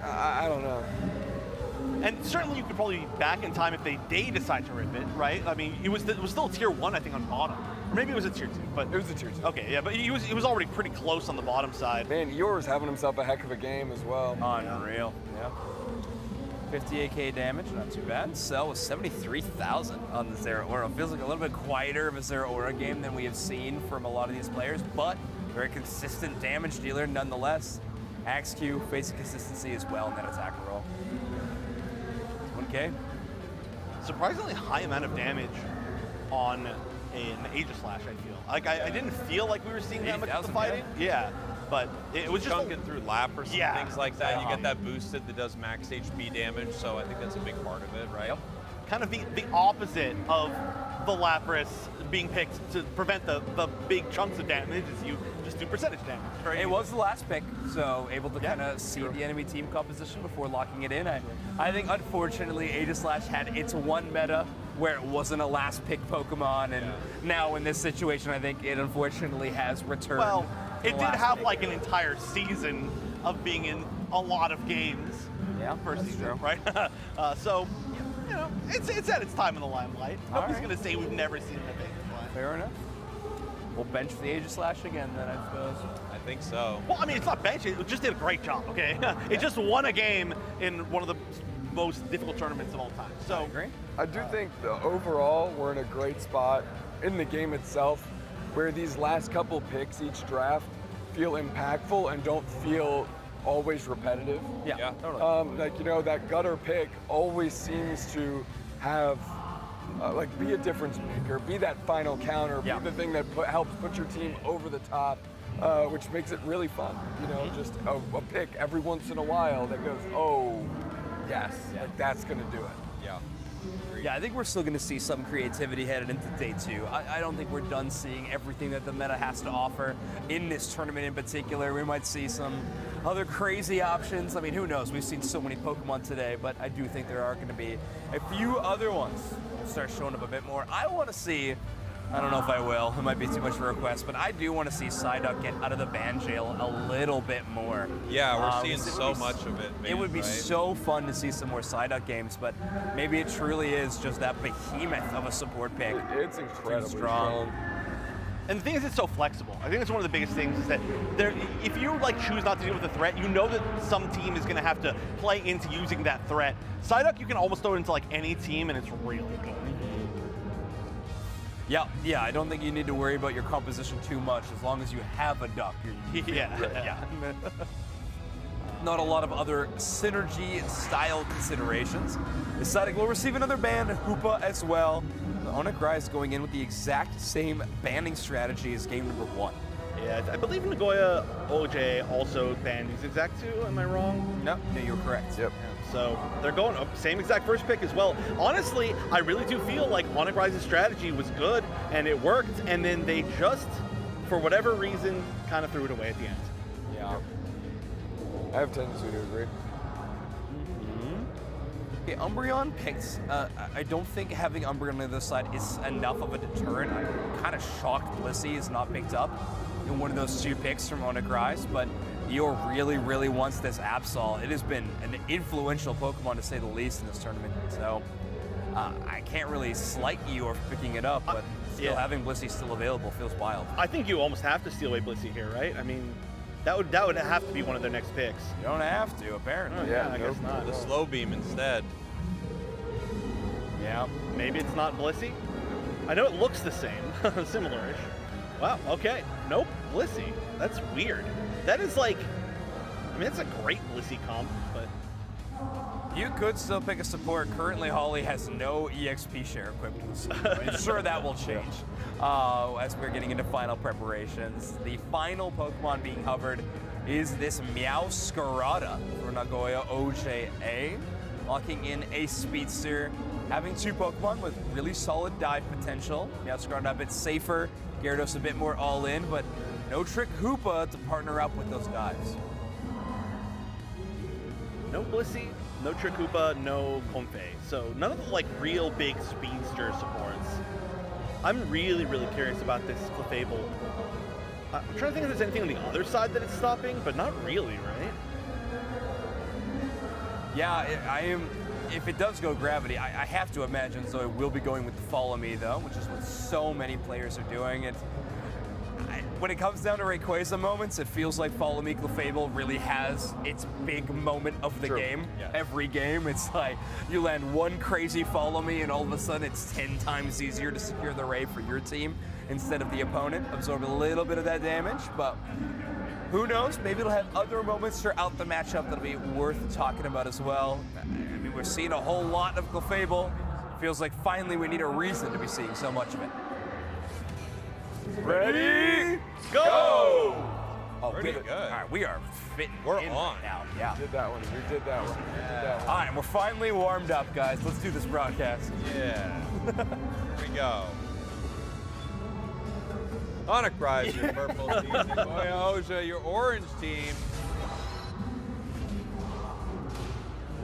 Speaker 6: I don't know.
Speaker 7: And certainly you could probably be back in time if they decide to rip it, right? I mean, it was still tier 1, I think, on bottom. Or maybe it was a tier 2, but
Speaker 6: it was a tier 2.
Speaker 7: Okay, yeah, but he was already pretty close on the bottom side.
Speaker 6: Man, Eeyore was having himself a heck of a game as well.
Speaker 4: Unreal. Yeah. 58k damage, not too bad. Cell was 73,000 on the Zeraora. Feels like a little bit quieter of a Zeraora game than we have seen from a lot of these players, but very consistent damage dealer nonetheless. AXQ facing consistency as well in that attack roll. 1k.
Speaker 7: Surprisingly high amount of damage on an Aegislash, I feel. Like, I didn't feel like we were seeing that much of the fighting. Yeah, but it was just
Speaker 5: chunking through lap or some things like that. You get that boosted that does max HP damage, so I think that's a big part of it, right? Yep.
Speaker 7: Kind of the opposite of the Lapras being picked to prevent the big chunks of damage is you just do percentage damage. Right?
Speaker 4: It was the last pick, so able to kind of see the enemy team composition before locking it in. I think, unfortunately, Aegislash had its one meta where it wasn't a last pick Pokemon, and now in this situation, I think it unfortunately has returned.
Speaker 7: Well, it did have like an entire season of being in a lot of games per season, right? So, you know, it's at its time in the limelight. Nobody's going to say we've never seen it.
Speaker 4: Fair enough. We'll bench the Aegislash again then, I suppose.
Speaker 5: I think so.
Speaker 7: Well, I mean, it's not bench. It just did a great job, okay? It just won a game in one of the most difficult tournaments of all time. So,
Speaker 4: I agree.
Speaker 6: I do think overall we're in a great spot in the game itself where these last couple picks each draft feel impactful and don't feel always repetitive.
Speaker 4: Yeah, totally.
Speaker 6: Like, you know, that gutter pick always seems to have like be a difference maker, be that final counter, be the thing that helps put your team over the top, which makes it really fun. You know, just a pick every once in a while that goes, oh, yes, like that's gonna do it.
Speaker 5: Yeah.
Speaker 4: Yeah, I think we're still going to see some creativity headed into day 2. I don't think we're done seeing everything that the meta has to offer in this tournament in particular. We might see some other crazy options. I mean, who knows? We've seen so many Pokemon today, but I do think there are going to be a few other ones that start showing up a bit more. I want to see, I don't know if I will, it might be too much of a request, but I do want to see Psyduck get out of the ban jail a little bit more.
Speaker 5: Yeah, we're seeing so much of it.
Speaker 4: It would be so fun to see some more Psyduck games, but maybe it truly is just that behemoth of a support pick.
Speaker 6: It's incredibly
Speaker 4: strong.
Speaker 7: And the thing is, it's so flexible. I think that's one of the biggest things is that if you like choose not to deal with a threat, you know that some team is going to have to play into using that threat. Psyduck, you can almost throw it into like any team, and it's really good.
Speaker 4: Yeah, I don't think you need to worry about your composition too much as long as you have a duck.
Speaker 7: Yeah.
Speaker 4: not a lot of other synergy and style considerations. Deciding we'll receive another ban, Hoopa as well. The Onic Rise going in with the exact same banning strategy as game number 1.
Speaker 7: Yeah, I believe Nagoya OJ also banned these exact 2, am I wrong?
Speaker 4: No, you're correct.
Speaker 6: Yep.
Speaker 7: So they're going up, same exact first pick as well. Honestly, I really do feel like Onic Rise's strategy was good and it worked, and then they just, for whatever reason, kind of threw it away at the end.
Speaker 4: Yeah.
Speaker 6: I have tendency to agree.
Speaker 4: Okay, Umbreon picked. I don't think having Umbreon on the other side is enough of a deterrent. I'm kind of shocked Blissey is not picked up in one of those 2 picks from Onic Rise, but Eeyore really wants this Absol. It has been an influential Pokemon to say the least in this tournament, so I can't really slight Eeyore for picking it up, but still having Blissey still available feels wild.
Speaker 7: I think you almost have to steal away Blissey here, right? I mean, that would have to be one of their next picks.
Speaker 4: You don't have to, apparently.
Speaker 7: Yeah, I guess not.
Speaker 5: The slow beam instead.
Speaker 4: Yeah.
Speaker 7: Maybe it's not Blissey. I know it looks the same, similar-ish. Wow, okay. Nope, Blissey. That's weird. That is like, I mean, it's a great Blissey comp, but...
Speaker 4: You could still pick a support. Currently, Holly has no EXP share equipped with Blissey. I'm sure that will change as we're getting into final preparations. The final Pokemon being hovered is this Meowscarada for Nagoya OJA, locking in a speedster, having 2 Pokemon with really solid dive potential. Meowscarada a bit safer, Gyarados a bit more all-in, but no Trick Hoopa to partner up with those dives.
Speaker 7: No Blissey, no Trick Hoopa, no Comfey. So none of the like real big speedster supports. I'm really curious about this Clefable. I'm trying to think if there's anything on the other side that it's stopping, but not really, right?
Speaker 4: Yeah, I am. If it does go Gravity, I have to imagine Zoe will be going with the Follow Me, though, which is what so many players are doing. When it comes down to Rayquaza moments, it feels like Follow Me Clefable really has its big moment of the game.
Speaker 5: Yeah.
Speaker 4: Every game, it's like you land one crazy Follow Me, and all of a sudden it's 10 times easier to secure the Ray for your team instead of the opponent. Absorb a little bit of that damage, but who knows? Maybe it'll have other moments throughout the matchup that'll be worth talking about as well. I mean, we're seeing a whole lot of Clefable. Feels like finally we need a reason to be seeing so much of it.
Speaker 5: Ready,
Speaker 7: go!
Speaker 4: Oh,
Speaker 5: pretty good.
Speaker 4: All right, we are fitting
Speaker 5: We're
Speaker 4: in
Speaker 5: on
Speaker 4: now. Yeah.
Speaker 6: We did that one. We did that one.
Speaker 4: All right, we're finally warmed up, guys. Let's do this broadcast.
Speaker 5: Yeah. Here we go. Onic Rise, your purple team. Nagoya OJA, your orange team.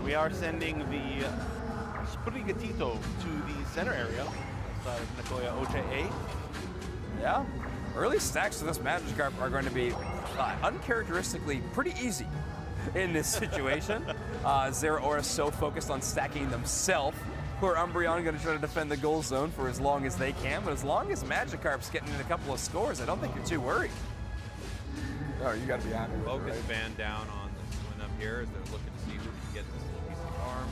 Speaker 7: We are sending the Sprigatito to the center area outside of Nagoya OJA.
Speaker 4: Yeah. Early stacks to this Magikarp are going to be uncharacteristically pretty easy in this situation. Zeraora is so focused on stacking themselves. Poor Umbreon going to try to defend the goal zone for as long as they can, but as long as Magikarp's getting in a couple of scores, I don't think you're too worried.
Speaker 6: No, you got to be happy with
Speaker 5: Focus
Speaker 6: it, right?
Speaker 5: band down on the swing up here as they're looking to see who can get this little piece of farm.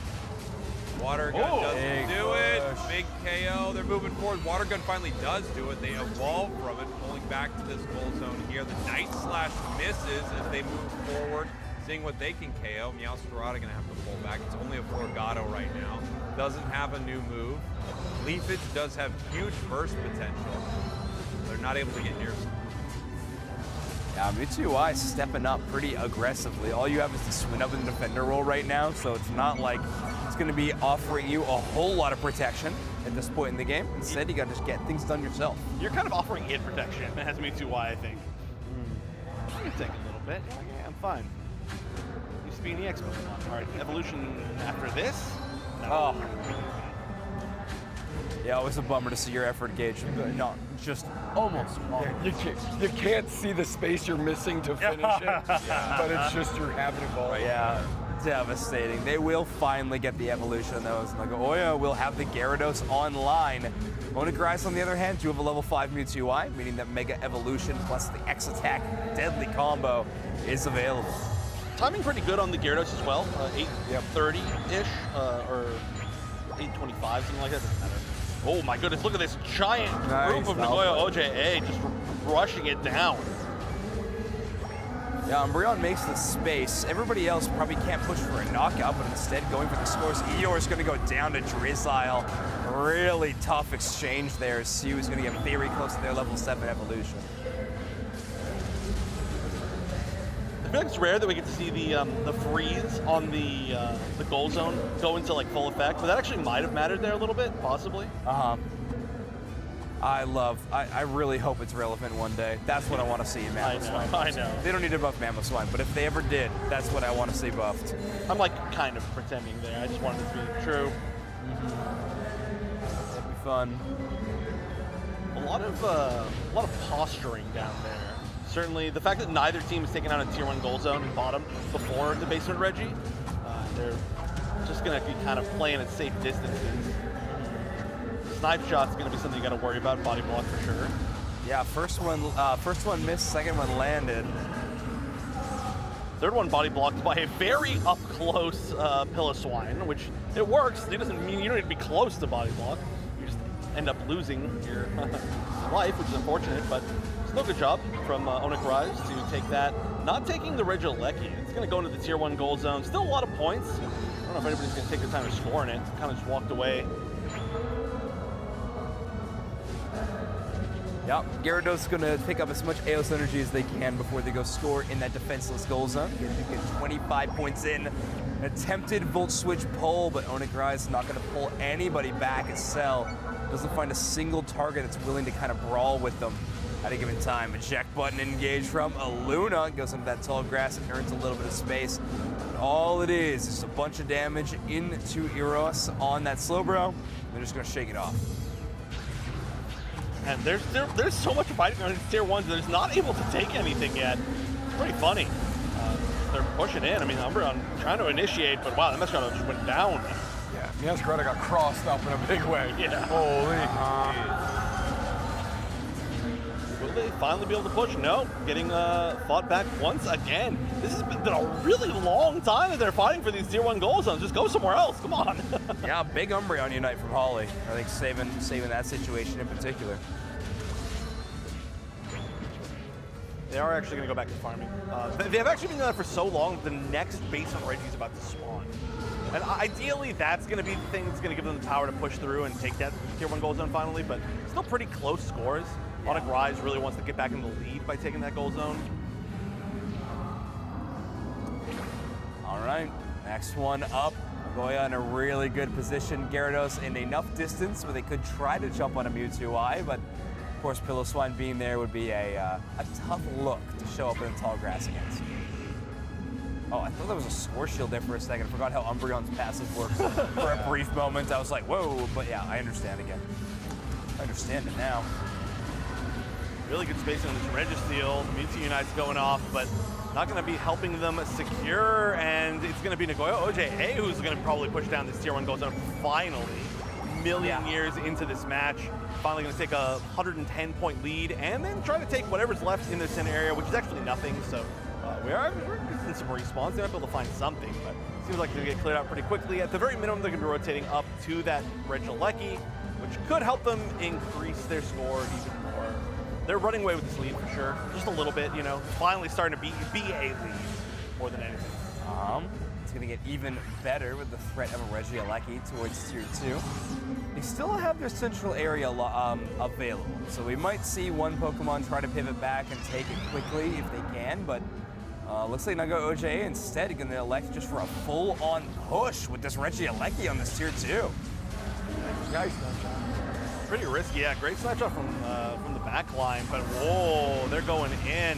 Speaker 5: Water Gun doesn't do it. Big KO. They're moving forward. Water Gun finally does do it. They evolve from it, pulling back to this goal zone here. The Night Slash misses as they move forward, seeing what they can KO. Meowscarada going to have to pull back. It's only a Florgato right now. Doesn't have a new move. Leafage does have huge burst potential. They're not able to get near.
Speaker 4: Yeah, Mitsui stepping up pretty aggressively. All you have is the swing up in the defender role right now, so it's not like it's going to be offering you a whole lot of protection at this point in the game. Instead, you got to just get things done yourself.
Speaker 7: You're kind of offering it protection. It has Mitsui, I think. I can take a little bit. Yeah, I'm fine. Used to be an EX Pokemon. All right, evolution after this.
Speaker 4: Oh. Yeah, always a bummer to see your effort gauge not just almost.
Speaker 6: You can't see the space you're missing to finish it, but it's just you're having a ball.
Speaker 4: Yeah, devastating. They will finally get the evolution, though. Nagoya will have the Gyarados online. Onic Rise, on the other hand, do have a level 5 Mewtwo, meaning that Mega Evolution plus the X Attack deadly combo is available.
Speaker 7: Timing pretty good on the Gyarados as well. 8:30-ish, or 8:25, something like that. Doesn't matter. Oh my goodness, look at this giant group of Nagoya OJA just rushing it down.
Speaker 4: Yeah, Umbreon makes the space. Everybody else probably can't push for a knockout, but instead going for the scores. Eeyore is going to go down to Drizzile. Really tough exchange there. Sue is going to get very close to their level 7 evolution.
Speaker 7: I feel like it's rare that we get to see the freeze on the goal zone go into like full effect, but that actually might have mattered there a little bit, possibly.
Speaker 4: I really hope it's relevant one day. That's what I want to see in Mamoswine.
Speaker 7: I know.
Speaker 4: They don't need to buff Mamoswine, but if they ever did, that's what I want to see buffed.
Speaker 7: I'm like kind of pretending there. I just wanted it to be true.
Speaker 4: That'd be fun.
Speaker 7: A lot of posturing down there. Certainly, the fact that neither team has taken out a tier 1 goal zone and bottom before the basement Reggie, they're just going to be kind of playing at safe distances. Snipe shot's going to be something you got to worry about. Body block for sure.
Speaker 4: Yeah, first one missed, second one landed.
Speaker 7: Third one body blocked by a very up close Piloswine, which it works. It doesn't mean you don't need to be close to body block. You just end up losing your life, which is unfortunate, but still good job from Onic Rise to take that. Not taking the Regieleki. It's going to go into the tier 1 goal zone. Still a lot of points. I don't know if anybody's going to take the time to score in it. Kind of just walked away.
Speaker 4: Yep, Gyarados is going to pick up as much Eos energy as they can before they go score in that defenseless goal zone. You get 25 points in. An attempted Volt Switch pull, but Onic Rise is not going to pull anybody back as Cell doesn't find a single target that's willing to kind of brawl with them at a given time. Eject button engaged from Aluna. Goes into that tall grass and earns a little bit of space. But all it is a bunch of damage into Eros on that Slowbro. They're just going to shake it off.
Speaker 7: And there's so much fighting on tier 1s that is not able to take anything yet. It's pretty funny. They're pushing in. I mean, Umbreon trying to initiate, but wow, that Mescalado just went down.
Speaker 6: Yeah, Mescalado got crossed up in a big way.
Speaker 7: Yeah.
Speaker 6: Holy.
Speaker 7: Will they finally be able to push? No, getting fought back once again. This has been a really long time that they're fighting for these tier 1 goal zones. Just go somewhere else. Come on.
Speaker 4: Yeah, big Umbreon Unite from Holly. I think saving that situation in particular.
Speaker 7: They are actually going to go back to farming. They have actually been doing that for so long that the next basement Reggie is about to spawn. And ideally, that's going to be the thing that's going to give them the power to push through and take that tier 1 goal zone finally, but still pretty close scores. Yeah. Onic Rise really wants to get back in the lead by taking that goal zone.
Speaker 4: All right, next one up. Nagoya in a really good position. Gyarados in enough distance where they could try to jump on a Mewtwo-I, but of course, Piloswine being there would be a tough look to show up in the tall grass against. Oh, I thought there was a Score Shield there for a second. I forgot how Umbreon's passive works for a brief moment. I was like, whoa, but yeah, I understand again. I understand it now.
Speaker 7: Really good spacing on this Registeel. Mewtwo Unite's going off, but not going to be helping them secure, and it's going to be Nagoya OJA who's going to probably push down this tier 1 goal zone finally. Million years into this match. Finally going to take a 110-point lead and then try to take whatever's left in the center area, which is actually nothing. So we're in some respawns. They're able to find something, but it seems like they're going to get cleared out pretty quickly. At the very minimum, they're going to be rotating up to that Regieleki, which could help them increase their score even more. They're running away with this lead for sure. Just a little bit, you know. Finally starting to be a lead more than anything.
Speaker 4: It's going to get even better with the threat of a Regieleki towards tier 2. They still have their central area available, so we might see one Pokemon try to pivot back and take it quickly if they can, but looks like Nagoya OJA instead going to elect just for a full-on push with this Regieleki on this tier 2.
Speaker 7: Nice. Pretty risky, yeah. Great snapshot from the back line, but whoa, they're going in.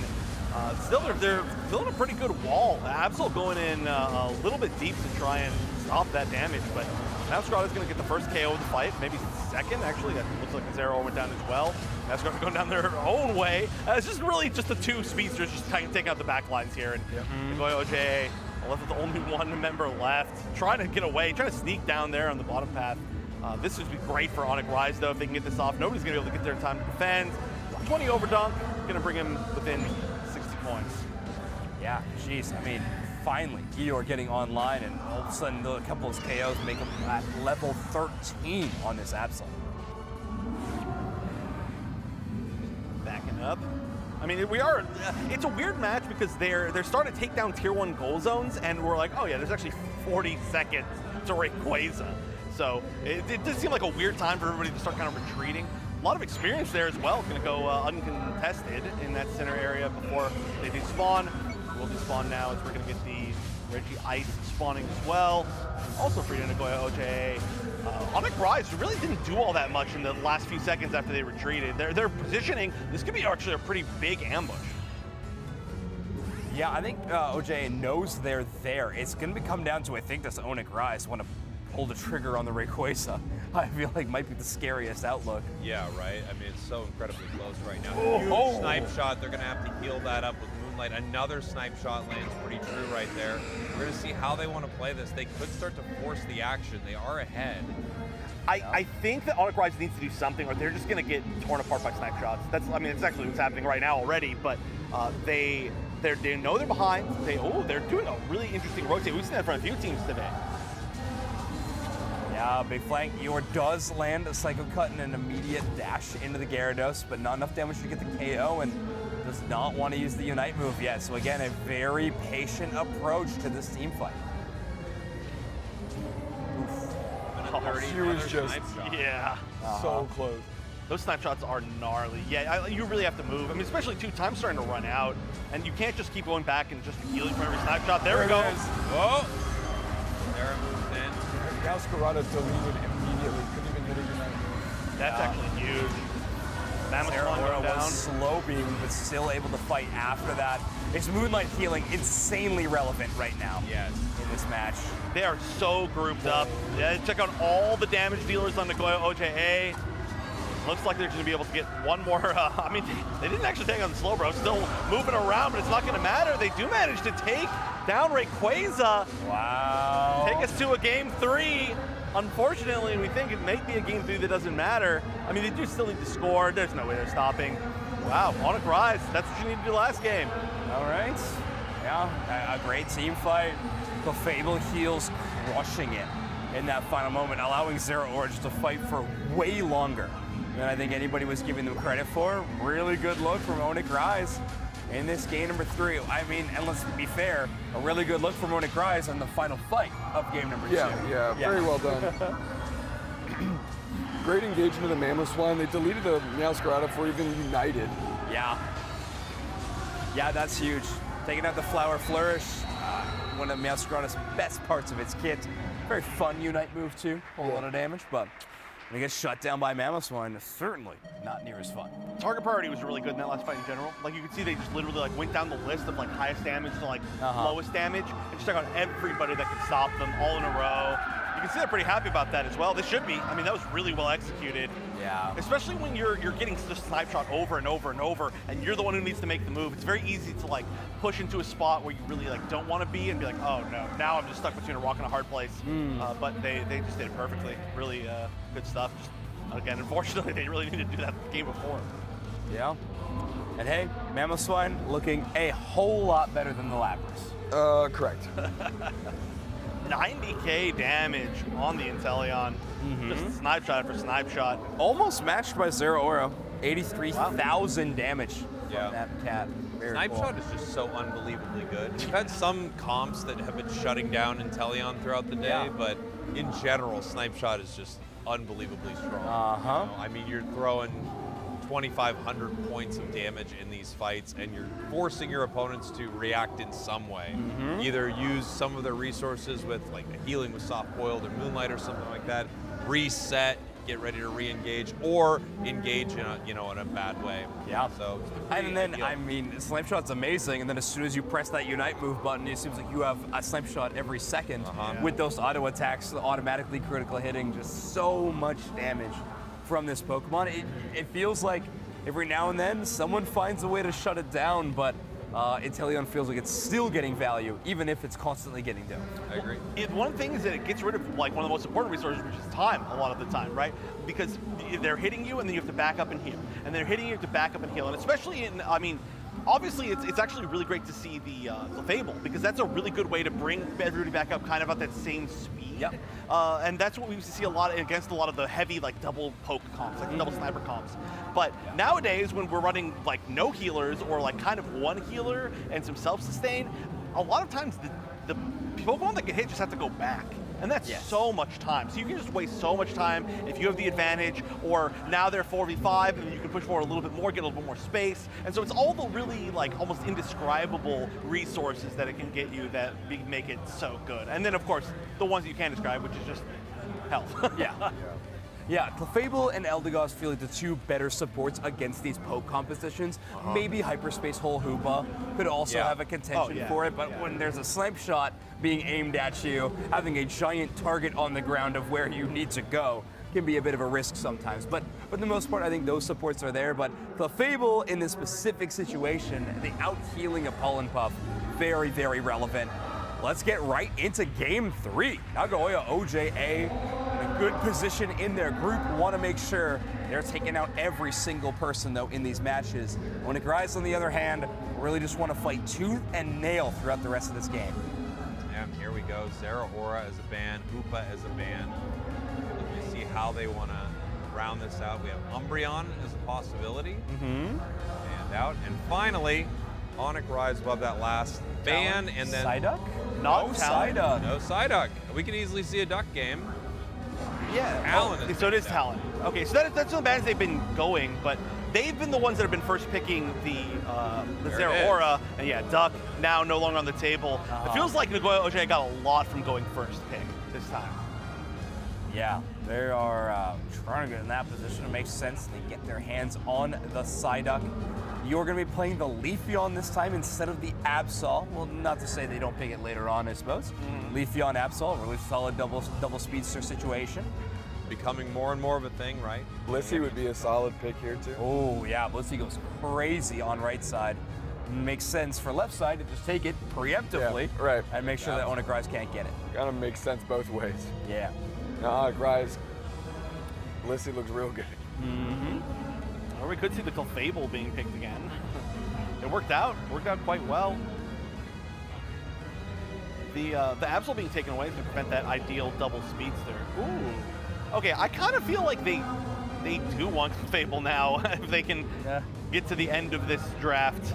Speaker 7: Still, they're building a pretty good wall. Absol going in a little bit deep to try and stop that damage, but Mescalado is going to get the first KO of the fight, maybe second, actually. That looks like Zero went down as well. Mescalado going down their own way. It's just really just the two speedsters just kind of taking out the back lines here. And Nagoya OJA left with only one member left, trying to get away, trying to sneak down there on the bottom path. This would be great for Onic Rise, though, if they can get this off. Nobody's going to be able to get there in time to defend. 20 overdunk, going to bring him within 60 points.
Speaker 4: Yeah, jeez, I mean, finally, Eeyore getting online, and all of a sudden, a couple of KOs make him at level 13 on this Absol.
Speaker 7: Backing up. I mean, it's a weird match because they're starting to take down tier 1 goal zones, and we're like, oh yeah, there's actually 40 seconds to Rayquaza. So it does seem like a weird time for everybody to start kind of retreating. A lot of experience there as well, going to go uncontested in that center area before they despawn. We'll despawn now as we're going to get the Reggie Ice spawning as well. Also free to Nagoya OJA. Onic Rise really didn't do all that much in the last few seconds after they retreated. Their positioning, this could be actually a pretty big ambush.
Speaker 4: Yeah, I think OJA knows they're there. It's going to come down to, I think, this Onic Rise want to pull the trigger on the Rayquaza. I feel like might be the scariest outlook.
Speaker 5: Yeah, right. I mean, it's so incredibly close right now. Huge snipe shot. They're going to have to heal that up with Moonlight. Another snipe shot lands pretty true right there. We're going to see how they want to play this. They could start to force the action. They are ahead.
Speaker 7: I think that Onic Rise needs to do something, or they're just going to get torn apart by snipe shots. That's actually what's happening right now already. But they know they're behind. They're doing a really interesting rotate. We've seen that from a few teams today.
Speaker 4: Yeah, big flank. Eeyore does land a Psycho Cut and an immediate dash into the Gyarados, but not enough damage to get the KO, and does not want to use the Unite move yet. So again, a very patient approach to this team fight.
Speaker 6: She was just, so close.
Speaker 7: Those snipe shots are gnarly. Yeah, you really have to move. I mean, especially too, time's starting to run out, and you can't just keep going back and just healing from every snipe shot. There we go.
Speaker 5: Oh, there it moves in.
Speaker 6: Yaskarada deleted immediately. Couldn't even hit a Unite.
Speaker 7: That's actually huge.
Speaker 4: Sarah was slow beam, but still able to fight after that. Is Moonlight healing insanely relevant right now?
Speaker 5: Yes.
Speaker 4: In this match.
Speaker 7: They are so grouped up. Yeah, check out all the damage dealers on Nagoya OJA. Looks like they're going to be able to get one more. I mean, they didn't actually take on the slow bro. Still moving around, but it's not going to matter. They do manage to take down Rayquaza.
Speaker 4: Wow.
Speaker 7: Take us to a game 3. Unfortunately, we think it may be a game 3 that doesn't matter. I mean, they do still need to score. There's no way they're stopping. Wow, Onic Rise. That's what you need to do last game.
Speaker 4: All right. Yeah, a great team fight. The Fable heals crushing it in that final moment, allowing Zero Orange to fight for way longer than I think anybody was giving them credit for. Really good look from Onic Rise in this game number 3. I mean, and let's be fair, a really good look from Onic Rise in the final fight of game number 2.
Speaker 6: Yeah, very well done. Great engagement of the Mamoswine. They deleted the Meowscarada before even United.
Speaker 4: Yeah. Yeah, that's huge. Taking out the Flower Flourish, one of Meowscarada's best parts of its kit. Very fun Unite move too, a whole lot of damage, but when it gets shut down by Mamoswine, certainly not near as fun.
Speaker 7: Target priority was really good in that last fight in general. Like you could see they just literally like went down the list of like highest damage to like lowest damage and just took out everybody that could stop them all in a row. You can see they're pretty happy about that as well. They should be. I mean, that was really well executed.
Speaker 4: Yeah.
Speaker 7: Especially when you're getting just snipe shot over and over and over, and you're the one who needs to make the move. It's very easy to like push into a spot where you really like don't want to be and be like, oh no, now I'm just stuck between a rock and a hard place. But they just did it perfectly. Really good stuff. Just, again, unfortunately, they really needed to do that the game before.
Speaker 4: Yeah. And hey, Mamoswine looking a whole lot better than the Lapras.
Speaker 6: Correct.
Speaker 7: 90k damage on the Inteleon. Just snipe shot for snipe shot.
Speaker 4: Almost matched by Zero Oro. 83,000 damage
Speaker 5: Yeah.
Speaker 4: from that cat. Very
Speaker 5: Snipe
Speaker 4: cool.
Speaker 5: shot is just so unbelievably good. We've had some comps that have been shutting down Inteleon throughout the day, but in general, Snipe shot is just unbelievably strong. You know? I mean, you're throwing 2,500 points of damage in these fights, and you're forcing your opponents to react in some way. Either use some of their resources with like a healing with soft boiled or Moonlight or something like that, reset, get ready to re-engage, or engage in a in a bad way.
Speaker 4: Yeah.
Speaker 5: So
Speaker 4: and then I mean, Snipe Shot's amazing, and then as soon as you press that Unite move button, it seems like you have a Snipe Shot every second with those auto attacks, automatically critical hitting, just so much damage from this Pokemon. It feels like every now and then someone finds a way to shut it down, but Inteleon feels like it's still getting value, even if it's constantly getting down.
Speaker 5: I agree.
Speaker 7: One thing is that it gets rid of like one of the most important resources, which is time a lot of the time, right? Because they're hitting you and then you have to back up and heal. And they're hitting you to back up and heal. And especially in, I mean, obviously, it's actually really great to see the Fable, because that's a really good way to bring everybody back up kind of at that same speed.
Speaker 2: Yep.
Speaker 7: And that's what we used to see a lot against a lot of the heavy like double poke comps, like double sniper comps. But nowadays, when we're running like no healers or like kind of one healer and some self-sustain, a lot of times the Pokemon that get hit just have to go back. And that's so much time. So you can just waste so much time if you have the advantage, or now they're 4v5 and you can push forward a little bit more, get a little bit more space. And so it's all the really like almost indescribable resources that it can get you that make it so good. And then of course, the ones that you can't describe, which is just health.
Speaker 4: Yeah, Clefable and Eldegoss feel like the two better supports against these poke compositions. Maybe Hyperspace Hole Hoopa could also have a contention for it, but when there's a snipe shot being aimed at you, having a giant target on the ground of where you need to go can be a bit of a risk sometimes. But for the most part, I think those supports are there. But Clefable in this specific situation, the out-healing of Pollen Puff, very, very relevant. Let's get right into game 3. Nagoya OJA in a good position in their group. Want to make sure they're taking out every single person, though, in these matches. Onic Rise, on the other hand, really just want to fight tooth and nail throughout the rest of this game.
Speaker 5: Yeah, here we go. Zeraora as a ban, Hoopa as a ban. Let me see how they want to round this out. We have Umbreon as a possibility. And out. And finally, Onic Rise above that last ban, and then
Speaker 4: Psyduck?
Speaker 7: No Psyduck.
Speaker 5: No Psyduck. We can easily see a duck game.
Speaker 7: Yeah.
Speaker 5: Talon
Speaker 7: So it is Talon. Okay, so that's the bands they've been going, but they've been the ones that have been first picking the Zeraora, and Duck, now no longer on the table. It feels like Nagoya OJ got a lot from going first pick this time.
Speaker 4: Yeah, they are trying to get in that position. It makes sense. They get their hands on the Psyduck. You're going to be playing the Leafeon this time instead of the Absol. Well, not to say they don't pick it later on, I suppose. Leafeon, Absol, really solid double speedster situation.
Speaker 5: Becoming more and more of a thing, right?
Speaker 6: Blissey would be a solid pick here too.
Speaker 4: Oh yeah, Blissey goes crazy on right side. Makes sense for left side to just take it preemptively,
Speaker 6: right,
Speaker 4: and make sure that Onic Rise can't get it.
Speaker 6: Kind of makes sense both ways.
Speaker 4: Yeah.
Speaker 6: Onic Rise, Blissey looks real good.
Speaker 7: Or we could see the Clefable being picked again. It worked out quite well. The Absol being taken away is going to prevent that ideal double speedster. Ooh. Okay, I kind of feel like they do want Clefable now if they can get to the end of this draft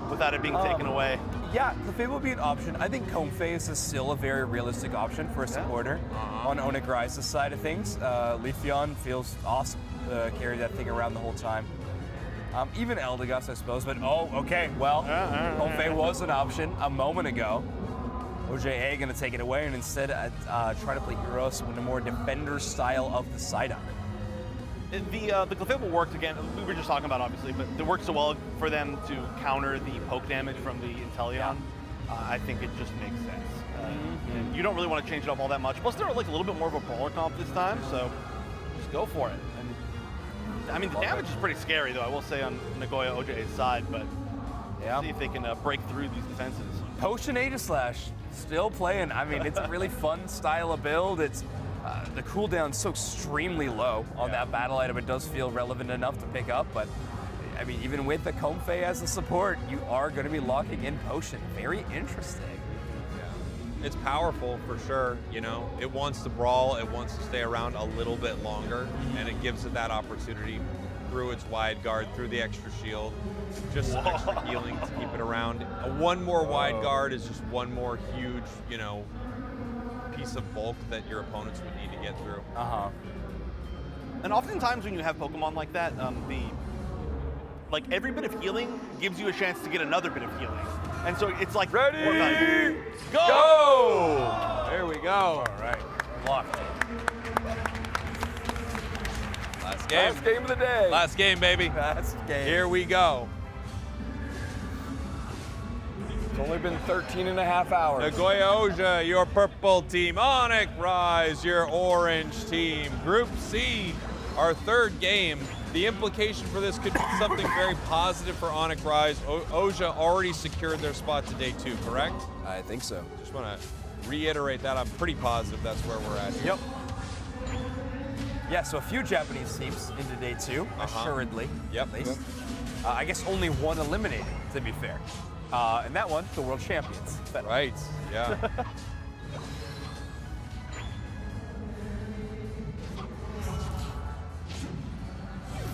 Speaker 7: without it being taken away.
Speaker 4: Yeah, Clefable would be an option. I think Comphase is still a very realistic option for a supporter on Onic Rise's side of things. Leafeon feels awesome to carry that thing around the whole time. Even Eldegoss, I suppose, but okay, well, Comphase was an option a moment ago. OJA going to take it away and instead try to play Euros with a more defender style of the Psyduck.
Speaker 7: The Clefable worked again, we were just talking about obviously, but it worked so well for them to counter the poke damage from the Inteleon. I think it just makes sense. And you don't really want to change it up all that much. Plus they're like a little bit more of a brawler comp this time, so just go for it. And I mean, the damage is pretty scary though, I will say, on Nagoya OJA's side, but see if they can break through these defenses.
Speaker 4: Potion Aegislash, still playing. I mean, it's a really fun style of build. It's the cooldown's so extremely low on that battle item. It does feel relevant enough to pick up, but I mean, even with the Comphase as the support, you are going to be locking in Potion. Very interesting.
Speaker 5: It's powerful for sure, you know. It wants to brawl, it wants to stay around a little bit longer, and it gives it that opportunity through its wide guard, through the extra shield, just some extra healing to keep it around. One more wide guard is just one more huge, you know, piece of bulk that your opponents would need to get through.
Speaker 7: And oftentimes when you have Pokemon like that, like every bit of healing gives you a chance to get another bit of healing. And so it's like,
Speaker 5: ready,
Speaker 7: go!
Speaker 5: There we go.
Speaker 4: All right, locked in.
Speaker 5: Last game.
Speaker 6: Last game of the day.
Speaker 5: Last game, baby.
Speaker 4: Last game.
Speaker 5: Here we go.
Speaker 6: It's only been 13 and a half hours.
Speaker 5: Nagoya OJA, your purple team. Onic Rise, your orange team. Group C, our third game. The implication for this could be something very positive for Onic Rise. OJA already secured their spot to day 2, correct?
Speaker 2: I think so.
Speaker 5: Just want to reiterate that. I'm pretty positive that's where we're at here.
Speaker 4: Yep. Yeah, so a few Japanese teams into day 2, assuredly.
Speaker 5: Yep.
Speaker 4: At least. I guess only one eliminated, to be fair. And that one, the world champions.
Speaker 5: Right, yeah.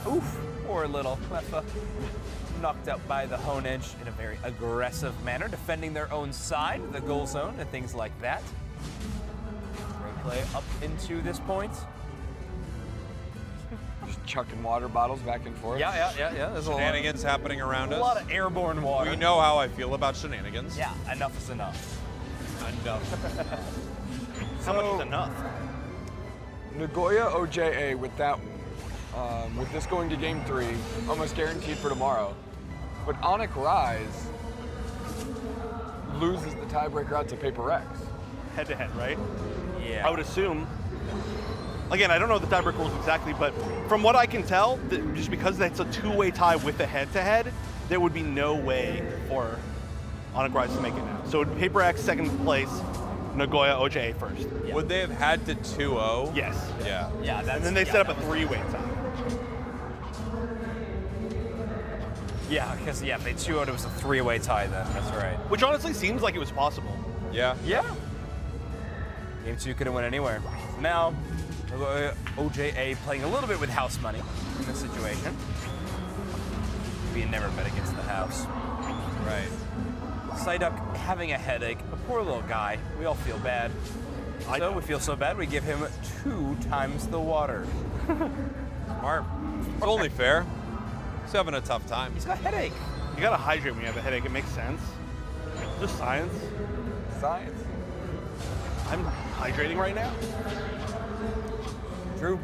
Speaker 4: Oof, poor little Cleffa. Knocked out by the Hone Edge in a very aggressive manner, defending their own side, the goal zone, and things like that. Great play up into this point.
Speaker 6: Just chucking water bottles back and forth.
Speaker 4: Yeah. There's
Speaker 5: Shenanigans happening around us.
Speaker 4: A lot of airborne water.
Speaker 5: We know how I feel about shenanigans.
Speaker 4: Yeah, enough is enough.
Speaker 5: Enough.
Speaker 7: How much is enough?
Speaker 6: Nagoya OJA with that one. With this going to game 3, almost guaranteed for tomorrow. But Onic Rise loses the tiebreaker out to Paper X.
Speaker 7: Head-to-head, right?
Speaker 4: Yeah.
Speaker 7: I would assume. Again, I don't know the tiebreaker rules exactly, but from what I can tell, just because that's a two-way tie with the head-to-head, there would be no way for Onic Rise to make it now. So Paper X second place, Nagoya OJA first.
Speaker 5: Yeah. Would they have had to 2-0?
Speaker 7: Yes.
Speaker 5: Yeah.
Speaker 4: Yeah, that's,
Speaker 7: and then they set up a three-way tie.
Speaker 4: Yeah, because if they 2-0'd, it was a three-way tie then. That's right.
Speaker 7: Which honestly seems like it was possible.
Speaker 5: Yeah.
Speaker 4: Yeah. Game 2 could have went anywhere. Now, OJA playing a little bit with house money in this situation. We never bet against the house.
Speaker 5: Right.
Speaker 4: Psyduck having a headache, a poor little guy. We all feel bad. So we feel so bad, we give him 2 times the water.
Speaker 5: Smart. It's only fair. He's having a tough time.
Speaker 4: He's got a headache.
Speaker 7: You gotta hydrate when you have a headache. It makes sense. Just science.
Speaker 6: Science.
Speaker 7: I'm hydrating right now.
Speaker 4: True.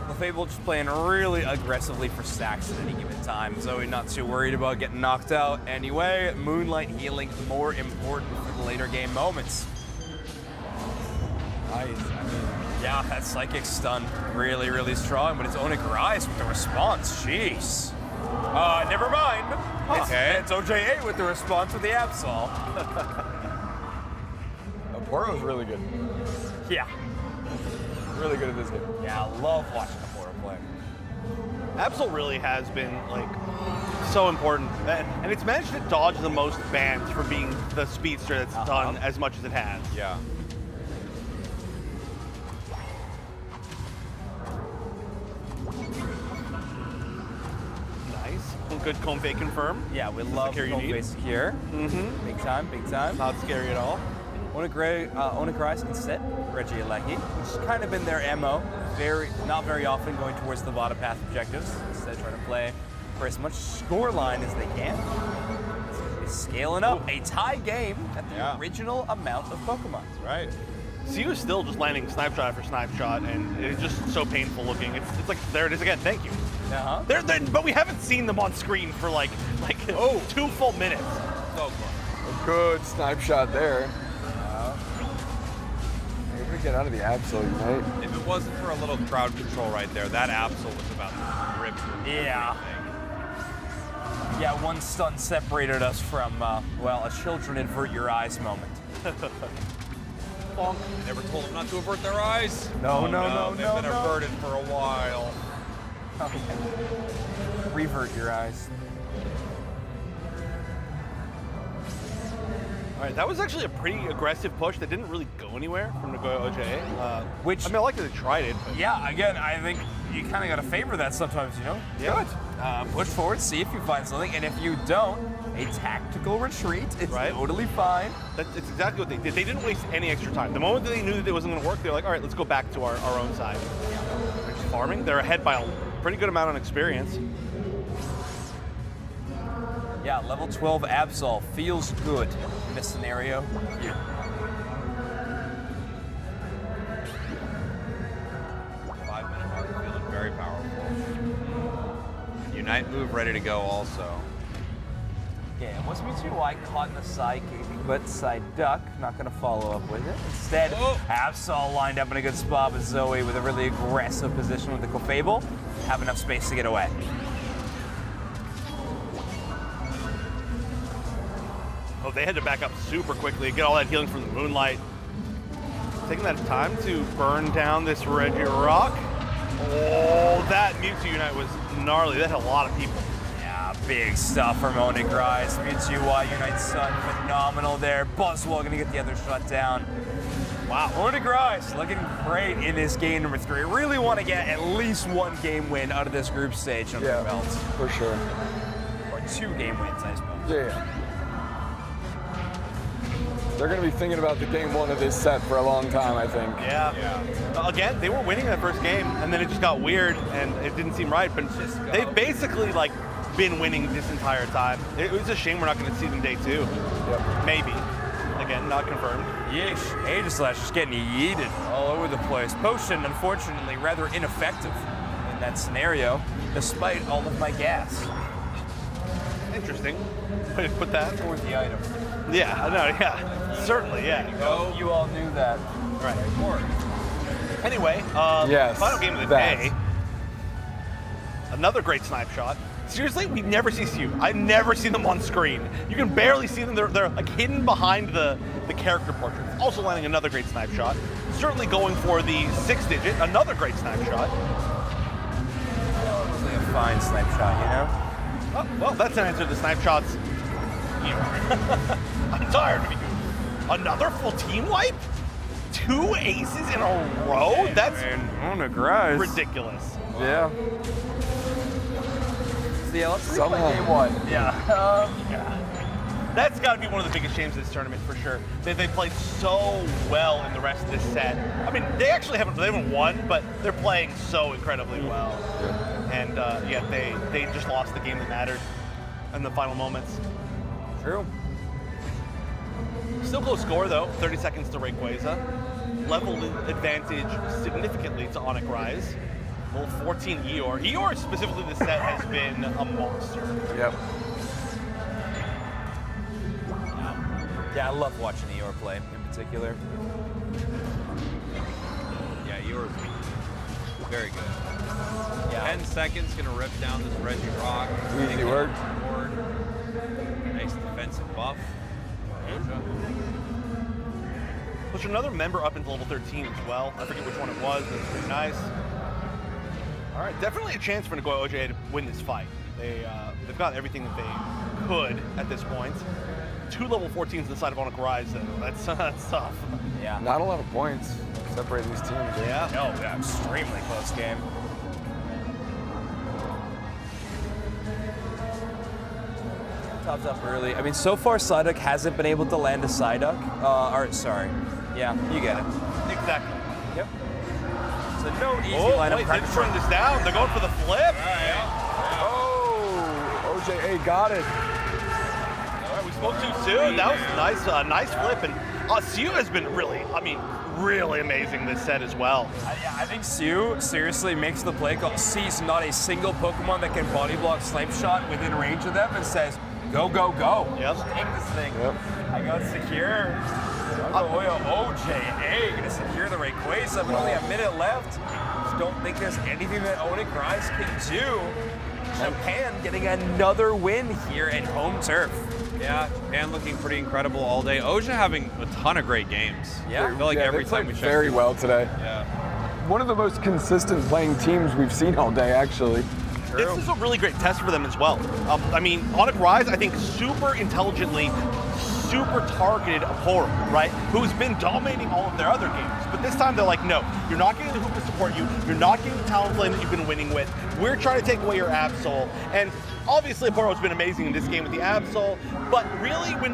Speaker 4: LaFable just playing really aggressively for stacks at any given time. Zoe not too worried about getting knocked out anyway. Moonlight healing more important for the later game moments.
Speaker 6: Nice.
Speaker 4: Yeah, that psychic stun really, really strong, but it's Onic Rise with the response. Jeez. Never mind.
Speaker 5: Okay.
Speaker 4: It's OJA with the response with the Absol.
Speaker 6: Poro's really good.
Speaker 4: Yeah.
Speaker 6: Really good at this game.
Speaker 4: Yeah, I love watching the Poro play.
Speaker 7: Absol really has been like so important, and it's managed to dodge the most bans for being the speedster that's done as much as it has.
Speaker 5: Yeah.
Speaker 7: Nice. Good comb fake confirm.
Speaker 4: Yeah, we love Comfey secure.
Speaker 7: Mm-hmm.
Speaker 4: Big time, big time.
Speaker 7: Not scary at all.
Speaker 4: Onic Rise instead, Reggie LAIC, which has kind of been their MO. Not very often going towards the bottom path objectives. Instead, trying to play for as much score line as they can. It's scaling up a tie game at the original amount of Pokemon.
Speaker 5: Right.
Speaker 7: CU is still just landing snipe shot after snipe shot, and it's just so painful looking. It's like, there it is again, thank you. But we haven't seen them on screen for like 2 full minutes.
Speaker 5: So close.
Speaker 6: A good snipe shot there. Maybe we get out of the Absol Unite.
Speaker 5: If it wasn't for a little crowd control right there, that Absol was about to rip through everything.
Speaker 4: Yeah, one stun separated us from, well, a children avert your eyes moment.
Speaker 5: Bonk. Never told them not to avert their eyes.
Speaker 4: No.
Speaker 5: They've been averted for a while.
Speaker 4: Revert your eyes.
Speaker 7: All right, that was actually a pretty aggressive push that didn't really go anywhere from Nagoya OJA.
Speaker 4: Which,
Speaker 7: I mean, I like that they tried it. But.
Speaker 4: Yeah, again, I think you kind of got to favor that sometimes, you know?
Speaker 7: Yeah.
Speaker 4: Push forward, see if you find something, and if you don't, a tactical retreat is totally fine.
Speaker 7: It's exactly what they did. They didn't waste any extra time. The moment that they knew that it wasn't going to work, they were like, all right, let's go back to our own side. They're just farming. They're ahead by a pretty good amount on experience.
Speaker 4: Yeah, level 12 Absol feels good in this scenario here.
Speaker 5: Feeling very powerful. Unite move ready to go also.
Speaker 4: Yeah, it wasn't too wide, caught in the side caving, but side duck, not going to follow up with it. Instead, Absol lined up in a good spot with Zoe with a really aggressive position with the Clefable. Have enough space to get away.
Speaker 7: Oh, they had to back up super quickly, get all that healing from the Moonlight. Taking that time to burn down this Regirock. Oh, that Mewtwo Unite was gnarly. That hit a lot of people.
Speaker 4: Yeah, big stuff from Onic Rise. PUACL Unite Sun, phenomenal there. Buzzwell gonna get the other shot down. Wow, Onic Rise looking great in this game number 3. Really want to get at least 1 game win out of this group stage under their belts.
Speaker 6: For sure.
Speaker 4: Or 2 game wins, I suppose.
Speaker 6: Yeah. They're going to be thinking about the game 1 of this set for a long time, I think.
Speaker 7: Yeah. Again, they were winning that first game, and then it just got weird, and it didn't seem right. But they've basically like been winning this entire time. It was a shame we're not going to see them day 2.
Speaker 6: Yep.
Speaker 7: Maybe. Again, not confirmed.
Speaker 4: Yeesh, Aegislash just getting yeeted all over the place. Potion, unfortunately, rather ineffective in that scenario, despite all of my gas.
Speaker 7: Interesting. Way to put that.
Speaker 4: For the item.
Speaker 7: Yeah, I know, yeah. Certainly, yeah.
Speaker 4: Oh, you all knew that.
Speaker 7: Right. Anyway,
Speaker 6: yes,
Speaker 7: final game of the day. Another great snipe shot. Seriously, we never see Siu. I never see them on screen. You can barely see them. They're like hidden behind the character portraits. Also landing another great snipe shot. Certainly going for the 6-digit. Another great snipe shot.
Speaker 4: Mostly a fine snipe shot, you know?
Speaker 7: Oh, well, that's an answer to the snipe shots. I'm tired of you. Another full team wipe? 2 aces in a row?
Speaker 4: Hey,
Speaker 7: that's
Speaker 4: Onic Rise.
Speaker 7: ridiculous.
Speaker 6: Yeah.
Speaker 4: So yeah, let's
Speaker 6: Somehow.
Speaker 4: replay game 1. Yeah.
Speaker 7: That's got to be one of the biggest shames of this tournament for sure. They played so well in the rest of this set. I mean, they actually haven't won, but they're playing so incredibly well.
Speaker 6: Yeah.
Speaker 7: And yet they just lost the game that mattered in the final moments.
Speaker 4: True.
Speaker 7: Still close score though, 30 seconds to Rayquaza. Level advantage significantly to Onic Rise. Level 14 Eeyore. Eeyore specifically this set has been a monster.
Speaker 6: Yep.
Speaker 4: Yeah, I love watching Eeyore play in particular.
Speaker 5: Yeah, yours very good.
Speaker 4: Yeah.
Speaker 5: 10 seconds, gonna rip down this Reggie Rock.
Speaker 6: Easy work.
Speaker 5: Nice defensive buff.
Speaker 7: Push another member up into level 13 as well. I forget which one it was, but it's pretty nice. All right, definitely a chance for Nagoya OJ to win this fight. They've got everything that they could at this point. 2 level 14s inside of Onic Rise, that's tough.
Speaker 4: Yeah.
Speaker 6: Not a lot of points separate these teams.
Speaker 7: Yeah.
Speaker 4: No, yeah, extremely close game. Tops up early. I mean, so far Psyduck hasn't been able to land a Psyduck. Sorry. Yeah, you get it.
Speaker 7: Exactly.
Speaker 4: Yep. So no easy
Speaker 7: Oh,
Speaker 4: lineup
Speaker 7: wait,
Speaker 4: pressure.
Speaker 7: they're turning this down. They're going for the flip.
Speaker 6: Oh, OJA got it.
Speaker 7: All right, we spoke too soon. That was nice, nice flip. And Siu has been really amazing this set as well.
Speaker 4: Yeah, I think Siu seriously makes the play call, sees not a single Pokemon that can body block Snipe Shot within range of them and says, go, go, go.
Speaker 7: Yep.
Speaker 4: Just take this thing.
Speaker 6: Yep.
Speaker 4: I got secure. Nagoya OJA gonna secure the Rayquaza, but only a minute left. Just don't think there's anything that Onic Rise can do. Japan getting another win here at home turf.
Speaker 5: Yeah, Japan looking pretty incredible all day. Oja having a ton of great games.
Speaker 4: Yeah.
Speaker 5: I feel like every
Speaker 6: they
Speaker 5: time
Speaker 6: played
Speaker 5: we check.
Speaker 6: very well today.
Speaker 5: Yeah.
Speaker 6: One of the most consistent playing teams we've seen all day, actually.
Speaker 7: This is a really great test for them as well. I mean, Onic Rise, I think, super intelligently, super targeted Aporo, right? Who's been dominating all of their other games. But this time they're like, no, you're not getting the hoop to support you. You're not getting the Talonflame that you've been winning with. We're trying to take away your Absol. And obviously Aporo's been amazing in this game with the Absol. But really, when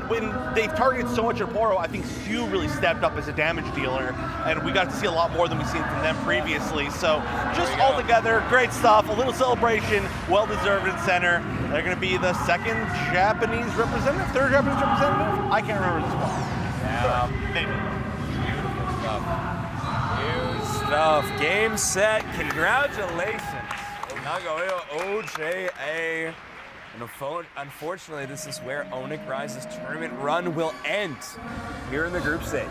Speaker 7: they've targeted so much at Aporo, I think Siu really stepped up as a damage dealer. And we got to see a lot more than we've seen from them previously. So just all together, great stuff. A little celebration, well-deserved in center. They're going to be the second Japanese representative, third Japanese representative? I can't remember this one.
Speaker 4: Yeah.
Speaker 7: Maybe.
Speaker 4: Beautiful stuff. New stuff. Game set. Congratulations. Nagoya OJA. And unfortunately, this is where Onic Rise's tournament run will end here in the group stage.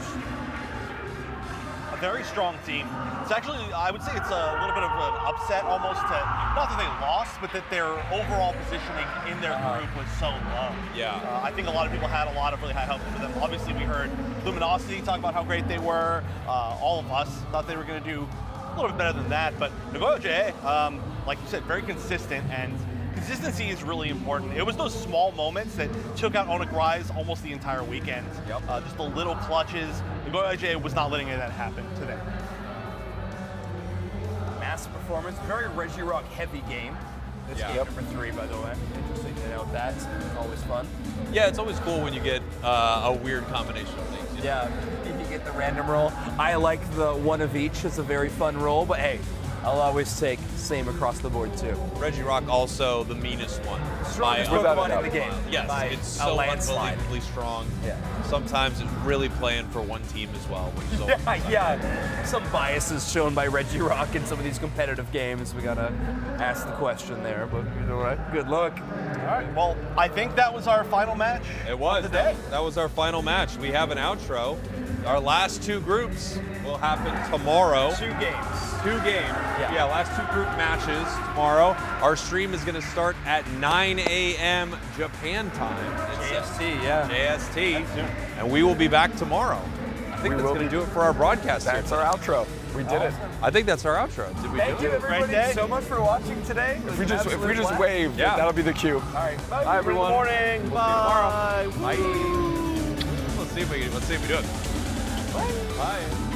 Speaker 7: A very strong team. It's actually, I would say it's a little bit of an upset almost to, not that they lost, but that their overall positioning in their group was so low.
Speaker 5: Yeah.
Speaker 7: I think a lot of people had a lot of really high hopes for them. Obviously, we heard Luminosity talk about how great they were. All of us thought they were going to do a little bit better than that. But Nagoya OJA, like you said, very consistent and consistency is really important. It was those small moments that took out Onic Rise almost the entire weekend.
Speaker 4: Yep.
Speaker 7: Just the little clutches. Nagoya IJ was not letting that happen today.
Speaker 4: Massive performance, very Regirock heavy game. This game number 3, by the way. Interesting to note that. Always fun.
Speaker 5: Yeah, it's always cool when you get a weird combination of things. You know?
Speaker 4: Yeah, if you get the random roll. I like the one of each. It's a very fun roll, but hey, I'll always take same across the board too.
Speaker 5: Regirock also the meanest one.
Speaker 4: Strongest Pokemon in the game.
Speaker 5: Yes,
Speaker 4: by
Speaker 5: it's
Speaker 4: a
Speaker 5: so
Speaker 4: landslide.
Speaker 5: unbelievably strong.
Speaker 4: Yeah.
Speaker 5: Sometimes it's really playing for one team as well, which is always fun.
Speaker 4: Yeah. Some biases shown by Regirock in some of these competitive games. We gotta ask the question there, but you know what? Good luck.
Speaker 7: All right, well, I think that was our final match.
Speaker 5: It was.
Speaker 7: Of the day.
Speaker 5: That was our final match. We have an outro. Our last 2 groups will happen tomorrow.
Speaker 7: 2 games.
Speaker 5: 2 games.
Speaker 4: Yeah.
Speaker 5: Last 2 group matches tomorrow. Our stream is going to start at 9 a.m. Japan time.
Speaker 4: JST, yeah.
Speaker 5: JST. And we will be back tomorrow. I think that's going to do it for our broadcast.
Speaker 6: That's our outro. We did it.
Speaker 5: I think that's our outro. Did we
Speaker 4: Thank
Speaker 5: do
Speaker 4: you,
Speaker 5: it?
Speaker 4: everybody, so much for watching today.
Speaker 6: If we just wave, that'll be the cue.
Speaker 4: All right.
Speaker 6: Bye, everyone.
Speaker 7: Good morning. Bye.
Speaker 5: Bye. Let's see if we do it. Bye.